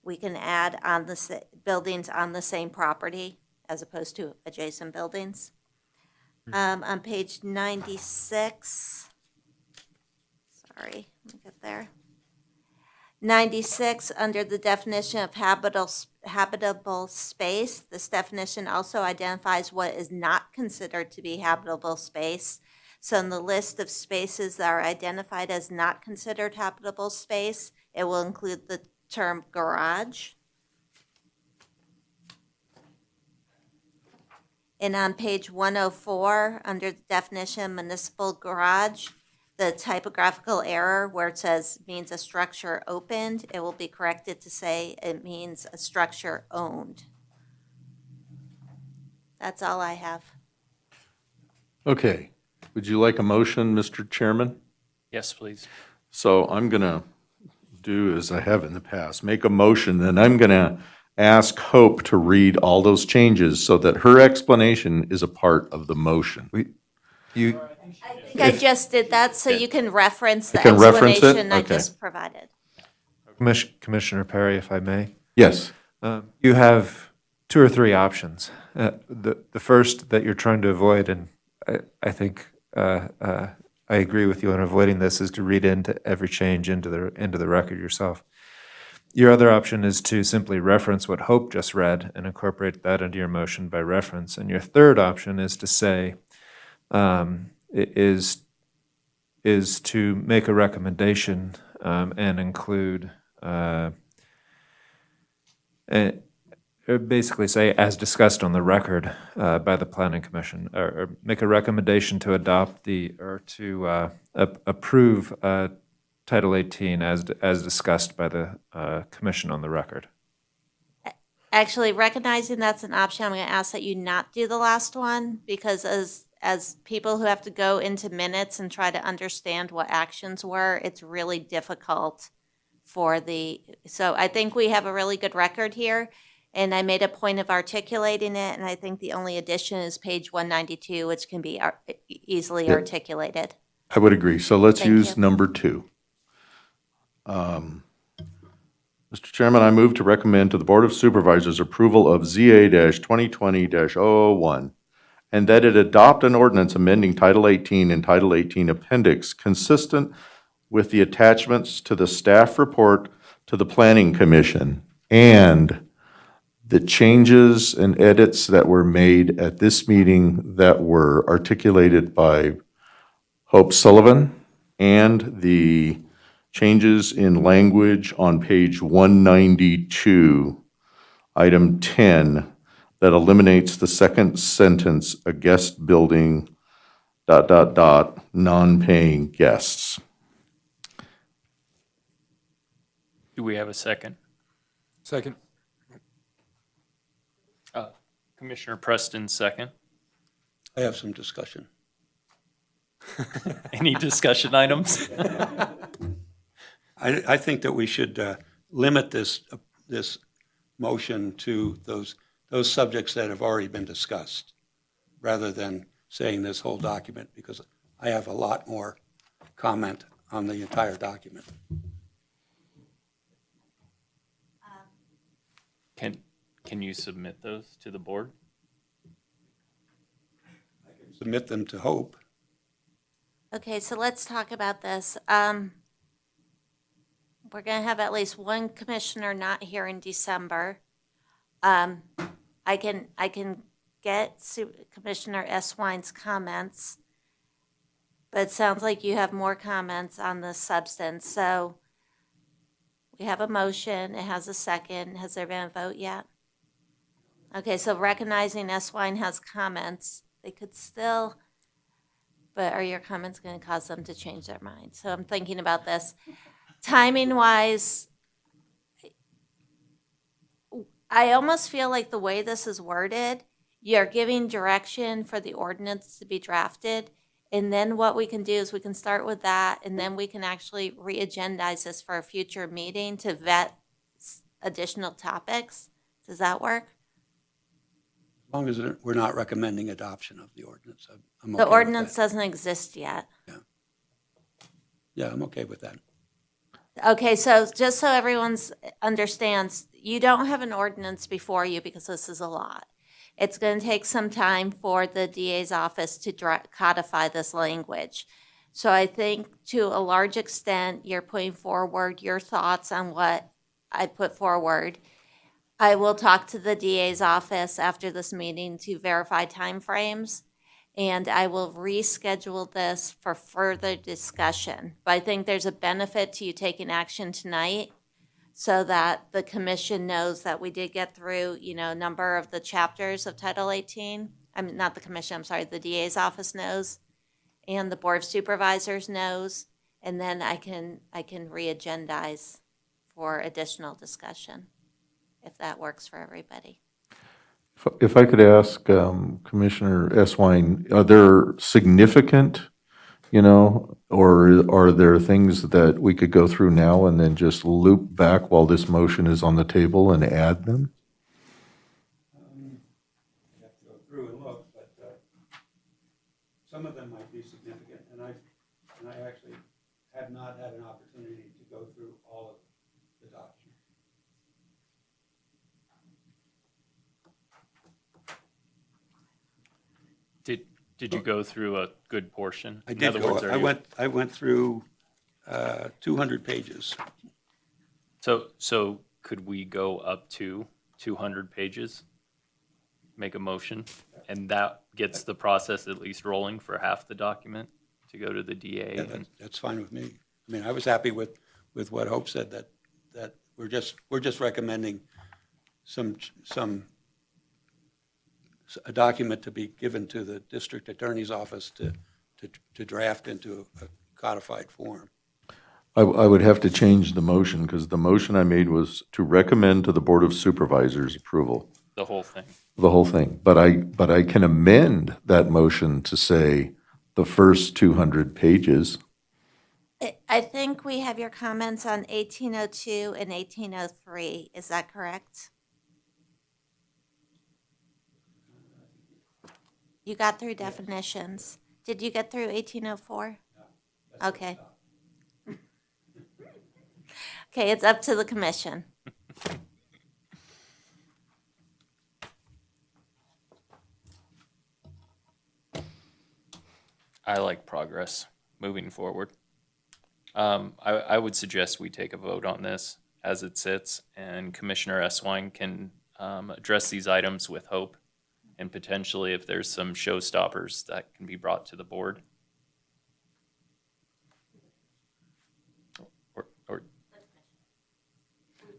We can add on the buildings on the same property as opposed to adjacent buildings. On page 96, sorry, let me get there. 96, under the definition of habitable space, this definition also identifies what is not considered to be habitable space. So in the list of spaces that are identified as not considered habitable space, it will include the term garage. And on page 104, under the definition municipal garage, the typographical error where it says means a structure opened, it will be corrected to say it means a structure owned. That's all I have. Okay. Would you like a motion, Mr. Chairman? Yes, please. So I'm going to do as I have in the past, make a motion, and I'm going to ask Hope to read all those changes so that her explanation is a part of the motion. I think I just did that so you can reference the I can reference it? explanation I Okay. just provided. Commissioner Perry, if I may. Yes. You have 2 or 3 options. The first that you're trying to avoid, and I think I agree with you on avoiding this, is to read into every change into the record yourself. Your other option is to simply reference what Hope just read and incorporate that into your motion by reference. And your third option is to say, is to make a recommendation and include, basically say, as discussed on the record by the Planning Commission, or make a recommendation to adopt or to approve Title 18 as discussed by the Commission on the record. Actually, recognizing that's an option, I'm going to ask that you not do the last one because as people who have to go into minutes and try to understand what actions were, it's really difficult so I think we have a really good record here, and I made a point of articulating it, and I think the only addition is page 192, which can be easily Yeah. articulated. I would agree. So let's Thank use you. number 2. Mr. Chairman, I move to recommend to the Board of Supervisors approval of ZA-2020-001, and that it adopt an ordinance amending Title 18 and Title 18 Appendix consistent with the attachments to the staff report to the Planning Commission and the changes and edits that were made at this meeting that were articulated by Hope Sullivan and the changes in language on page 192, item 10, that eliminates the second sentence, a guest building, ... non-paying guests. Do we have a second? Second. Commissioner Preston, second. I have some discussion. Any discussion items? I think that we should limit this motion to those subjects that have already been discussed, rather than saying this whole document, because I have a lot more comment on the entire document. Can you submit those to the board? Submit them to Hope. Okay, so let's talk about this. We're going to have at least one commissioner not here in December. I can get Commissioner Eswine's comments, but it sounds like you have more comments on the substance. So we have a motion. It has a second. Has there been a vote yet? Okay, so recognizing Eswine has comments, they could still, but are your comments going to cause them to change their mind? So I'm thinking about this. Timing-wise, I almost feel like the way this is worded, you're giving direction for the ordinance to be drafted, and then what we can do is we can start with that, and then we can actually re-agendize this for a future meeting to vet additional topics. Does that work? As long as we're not recommending adoption of the ordinance, I'm okay The with ordinance that. doesn't exist yet. Yeah, I'm okay with that. Okay, so just so everyone understands, you don't have an ordinance before you because this is a lot. It's going to take some time for the DA's office to codify this language. So I think to a large extent, you're putting forward your thoughts on what I put forward. I will talk to the DA's office after this meeting to verify timeframes, and I will reschedule this for further discussion. But I think there's a benefit to you taking action tonight so that the commission knows that we did get through, a number of the chapters of Title 18. I mean, not the commission, I'm sorry, the DA's office knows, and the Board of Supervisors knows, and then I can re-agendize for additional discussion, if that works for everybody. If I could ask Commissioner Eswine, are there significant, or are there things that we could go through now and then just loop back while this motion is on the table and add them? You have to go through and look, but some of them might be significant, and I actually have not had an opportunity to go through all of the documents. Did you go through a good portion? I In did other go, words, are you- I went through 200 pages. So could we go up to 200 pages? Make a motion, and that gets the process at least rolling for half the document to go to the DA? Yeah, that's fine with me. I mean, I was happy with what Hope said, that we're just recommending a document to be given to the district attorney's office to draft into a codified form. I would have to change the motion because the motion I made was to recommend to the Board of Supervisors approval The whole thing. the whole thing. But I can amend that motion to say the first 200 pages. I think we have your comments on 1802 and 1803. Is that correct? You got through definitions. Did you get through 1804? Okay. Okay, it's up to the commission. I like progress moving forward. I would suggest we take a vote on this as it sits, and Commissioner Eswine can address these items with hope, and potentially if there's some showstoppers that can be brought to the board.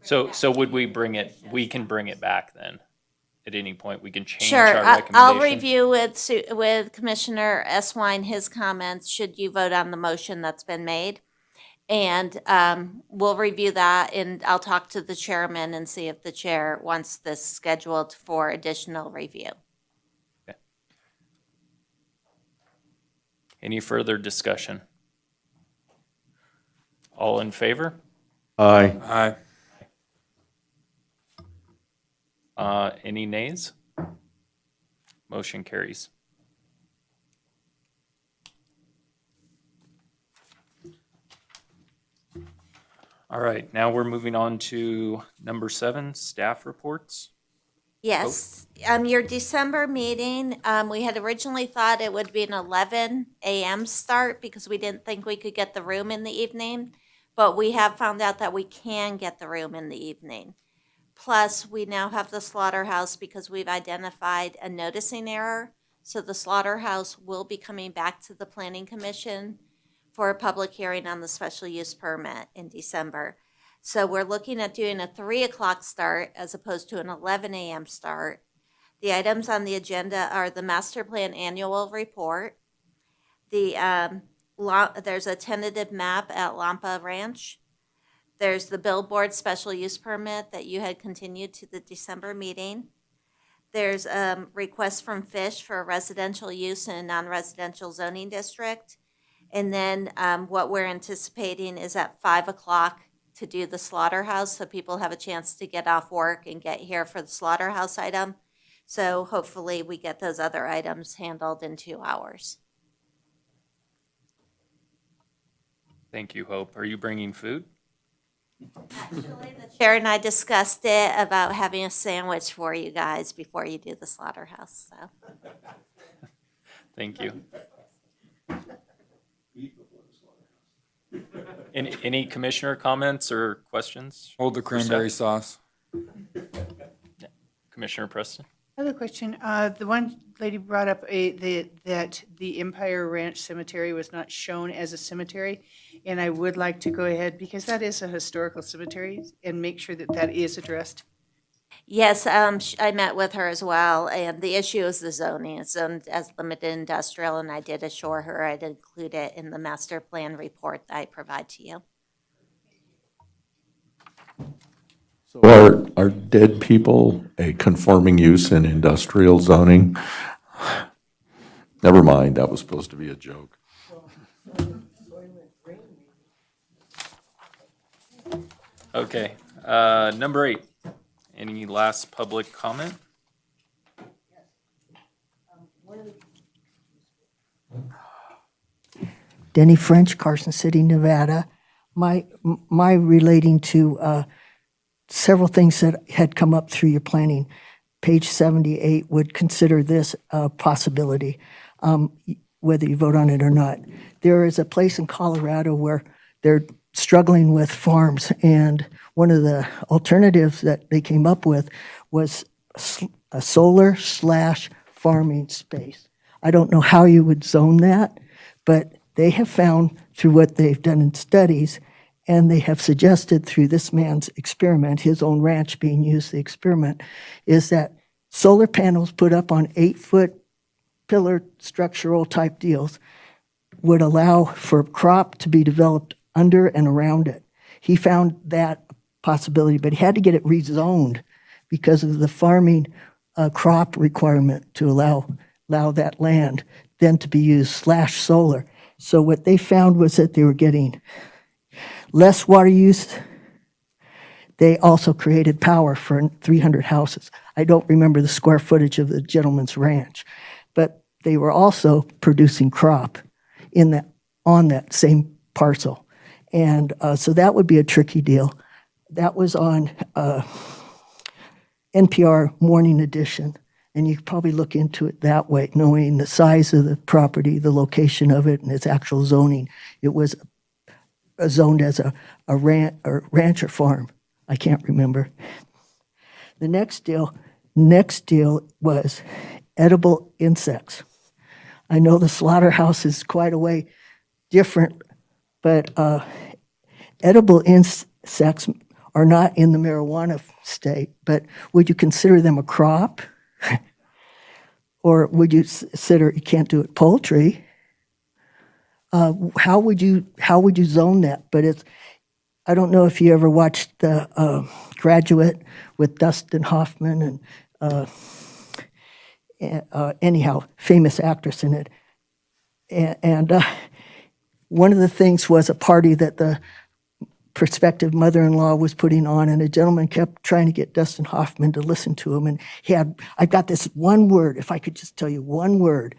So would we bring it, we can bring it back then? At any point, we can change Sure, our recommendation? I'll review with Commissioner Eswine his comments, should you vote on the motion that's been made. And we'll review that, and I'll talk to the chairman and see if the chair wants this scheduled for additional review. Okay. Any further discussion? All in favor? Aye. Aye. Any nays? Motion carries. All right, now we're moving on to number 7, staff reports. Yes, your December meeting, we had originally thought it would be an 11 a.m. start because we didn't think we could get the room in the evening, but we have found out that we can get the room in the evening. Plus, we now have the slaughterhouse because we've identified a noticing error. So the slaughterhouse will be coming back to the Planning Commission for a public hearing on the special use permit in December. So we're looking at doing a 3 o'clock start as opposed to an 11 a.m. start. The items on the agenda are the master plan annual report. There's a tentative map at Lampa Ranch. There's the billboard special use permit that you had continued to the December meeting. There's a request from Fish for a residential use in a non-residential zoning district. And then what we're anticipating is at 5 o'clock to do the slaughterhouse, so people have a chance to get off work and get here for the slaughterhouse item. So hopefully we get those other items handled in 2 hours. Thank you, Hope. Are you bringing food? Actually, the chair and I discussed it about having a sandwich for you guys before you do the slaughterhouse, so. Thank you. Any commissioner comments or questions? Hold the cranberry sauce. Commissioner Preston? I have a question. The one lady brought up that the Empire Ranch Cemetery was not shown as a cemetery, and I would like to go ahead, because that is a historical cemetery, and make sure that that is addressed. Yes, I met with her as well, and the issue is the zoning. It's zoned as limited industrial, and I did assure her I'd include it in the master plan report that I provide to you. So are dead people a conforming use in industrial zoning? Never mind, that was supposed to be a joke. Okay, number 8. Any last public comment? Denny French, Carson City, Nevada. My relating to several things that had come up through your planning. Page 78 would consider this a possibility, whether you vote on it or not. There is a place in Colorado where they're struggling with farms, and one of the alternatives that they came up with was a solar/farming space. I don't know how you would zone that, but they have found through what they've done in studies, and they have suggested through this man's experiment, his own ranch being used, the experiment, is that solar panels put up on 8-foot pillar structural type deals would allow for crop to be developed under and around it. He found that possibility, but he had to get it rezoned because of the farming crop requirement to allow that land then to be used /solar. So what they found was that they were getting less water use. They also created power for 300 houses. I don't remember the square footage of the gentleman's ranch, but they were also producing crop on that same parcel. And so that would be a tricky deal. That was on NPR Morning Edition, and you could probably look into it that way, knowing the size of the property, the location of it, and its actual zoning. It was zoned as a ranch or farm. I can't remember. The next deal was edible insects. I know the slaughterhouse is quite a way different, but edible insects are not in the marijuana state, but would you consider them a crop? Or would you consider, you can't do it poultry? How would you zone that? But I don't know if you ever watched the Graduate with Dustin Hoffman and anyhow, famous actress in it. And one of the things was a party that the prospective mother-in-law was putting on, and a gentleman kept trying to get Dustin Hoffman to listen to him. And I got this one word, if I could just tell you one word,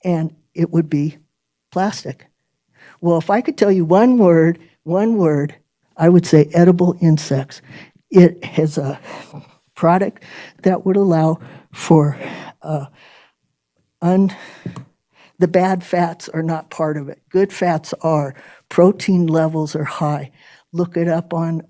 and it would be plastic. Well, if I could tell you one word, I would say edible insects. It has a product that would allow for the bad fats are not part of it. Good fats are. Protein levels are high. Look it up on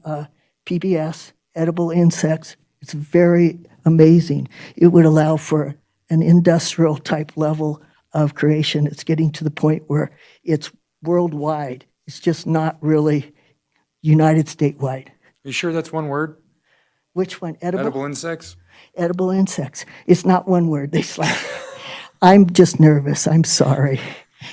PBS, edible insects. It's very amazing. It would allow for an industrial type level of creation. It's getting to the point where it's worldwide. It's just not really United Statewide. You sure that's one word? Which one? Edible insects? Edible insects. It's not one word. They slap. I'm just nervous. I'm sorry.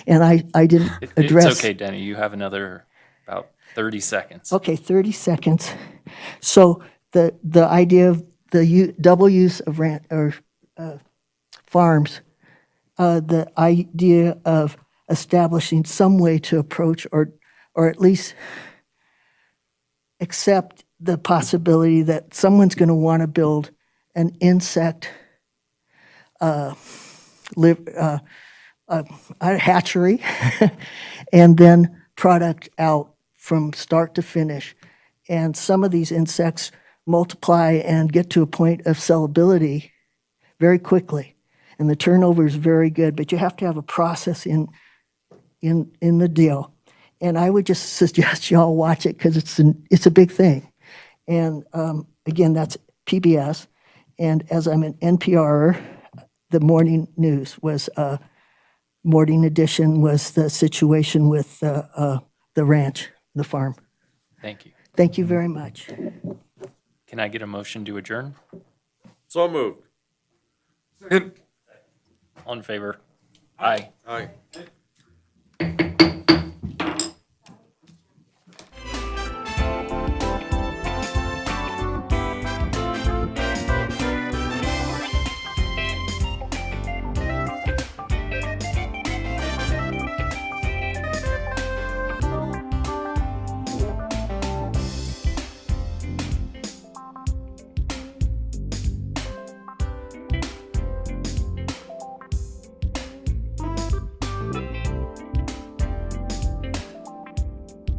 And I didn't address. It's okay, Denny. You have another about 30 seconds. Okay, 30 seconds. So the idea of the double use of farms, the idea of establishing some way to approach or at least accept the possibility that someone's going to want to build an insect hatchery and then product out from start to finish. And some of these insects multiply and get to a point of sellability very quickly. And the turnover is very good, but you have to have a process in the deal. And I would just suggest you all watch it because it's a big thing. And again, that's PBS. And as I'm an NPR, the morning news was morning edition was the situation with the ranch, the farm. Thank you. Thank you very much. Can I get a motion to adjourn? So moved. All in favor? Aye. Aye.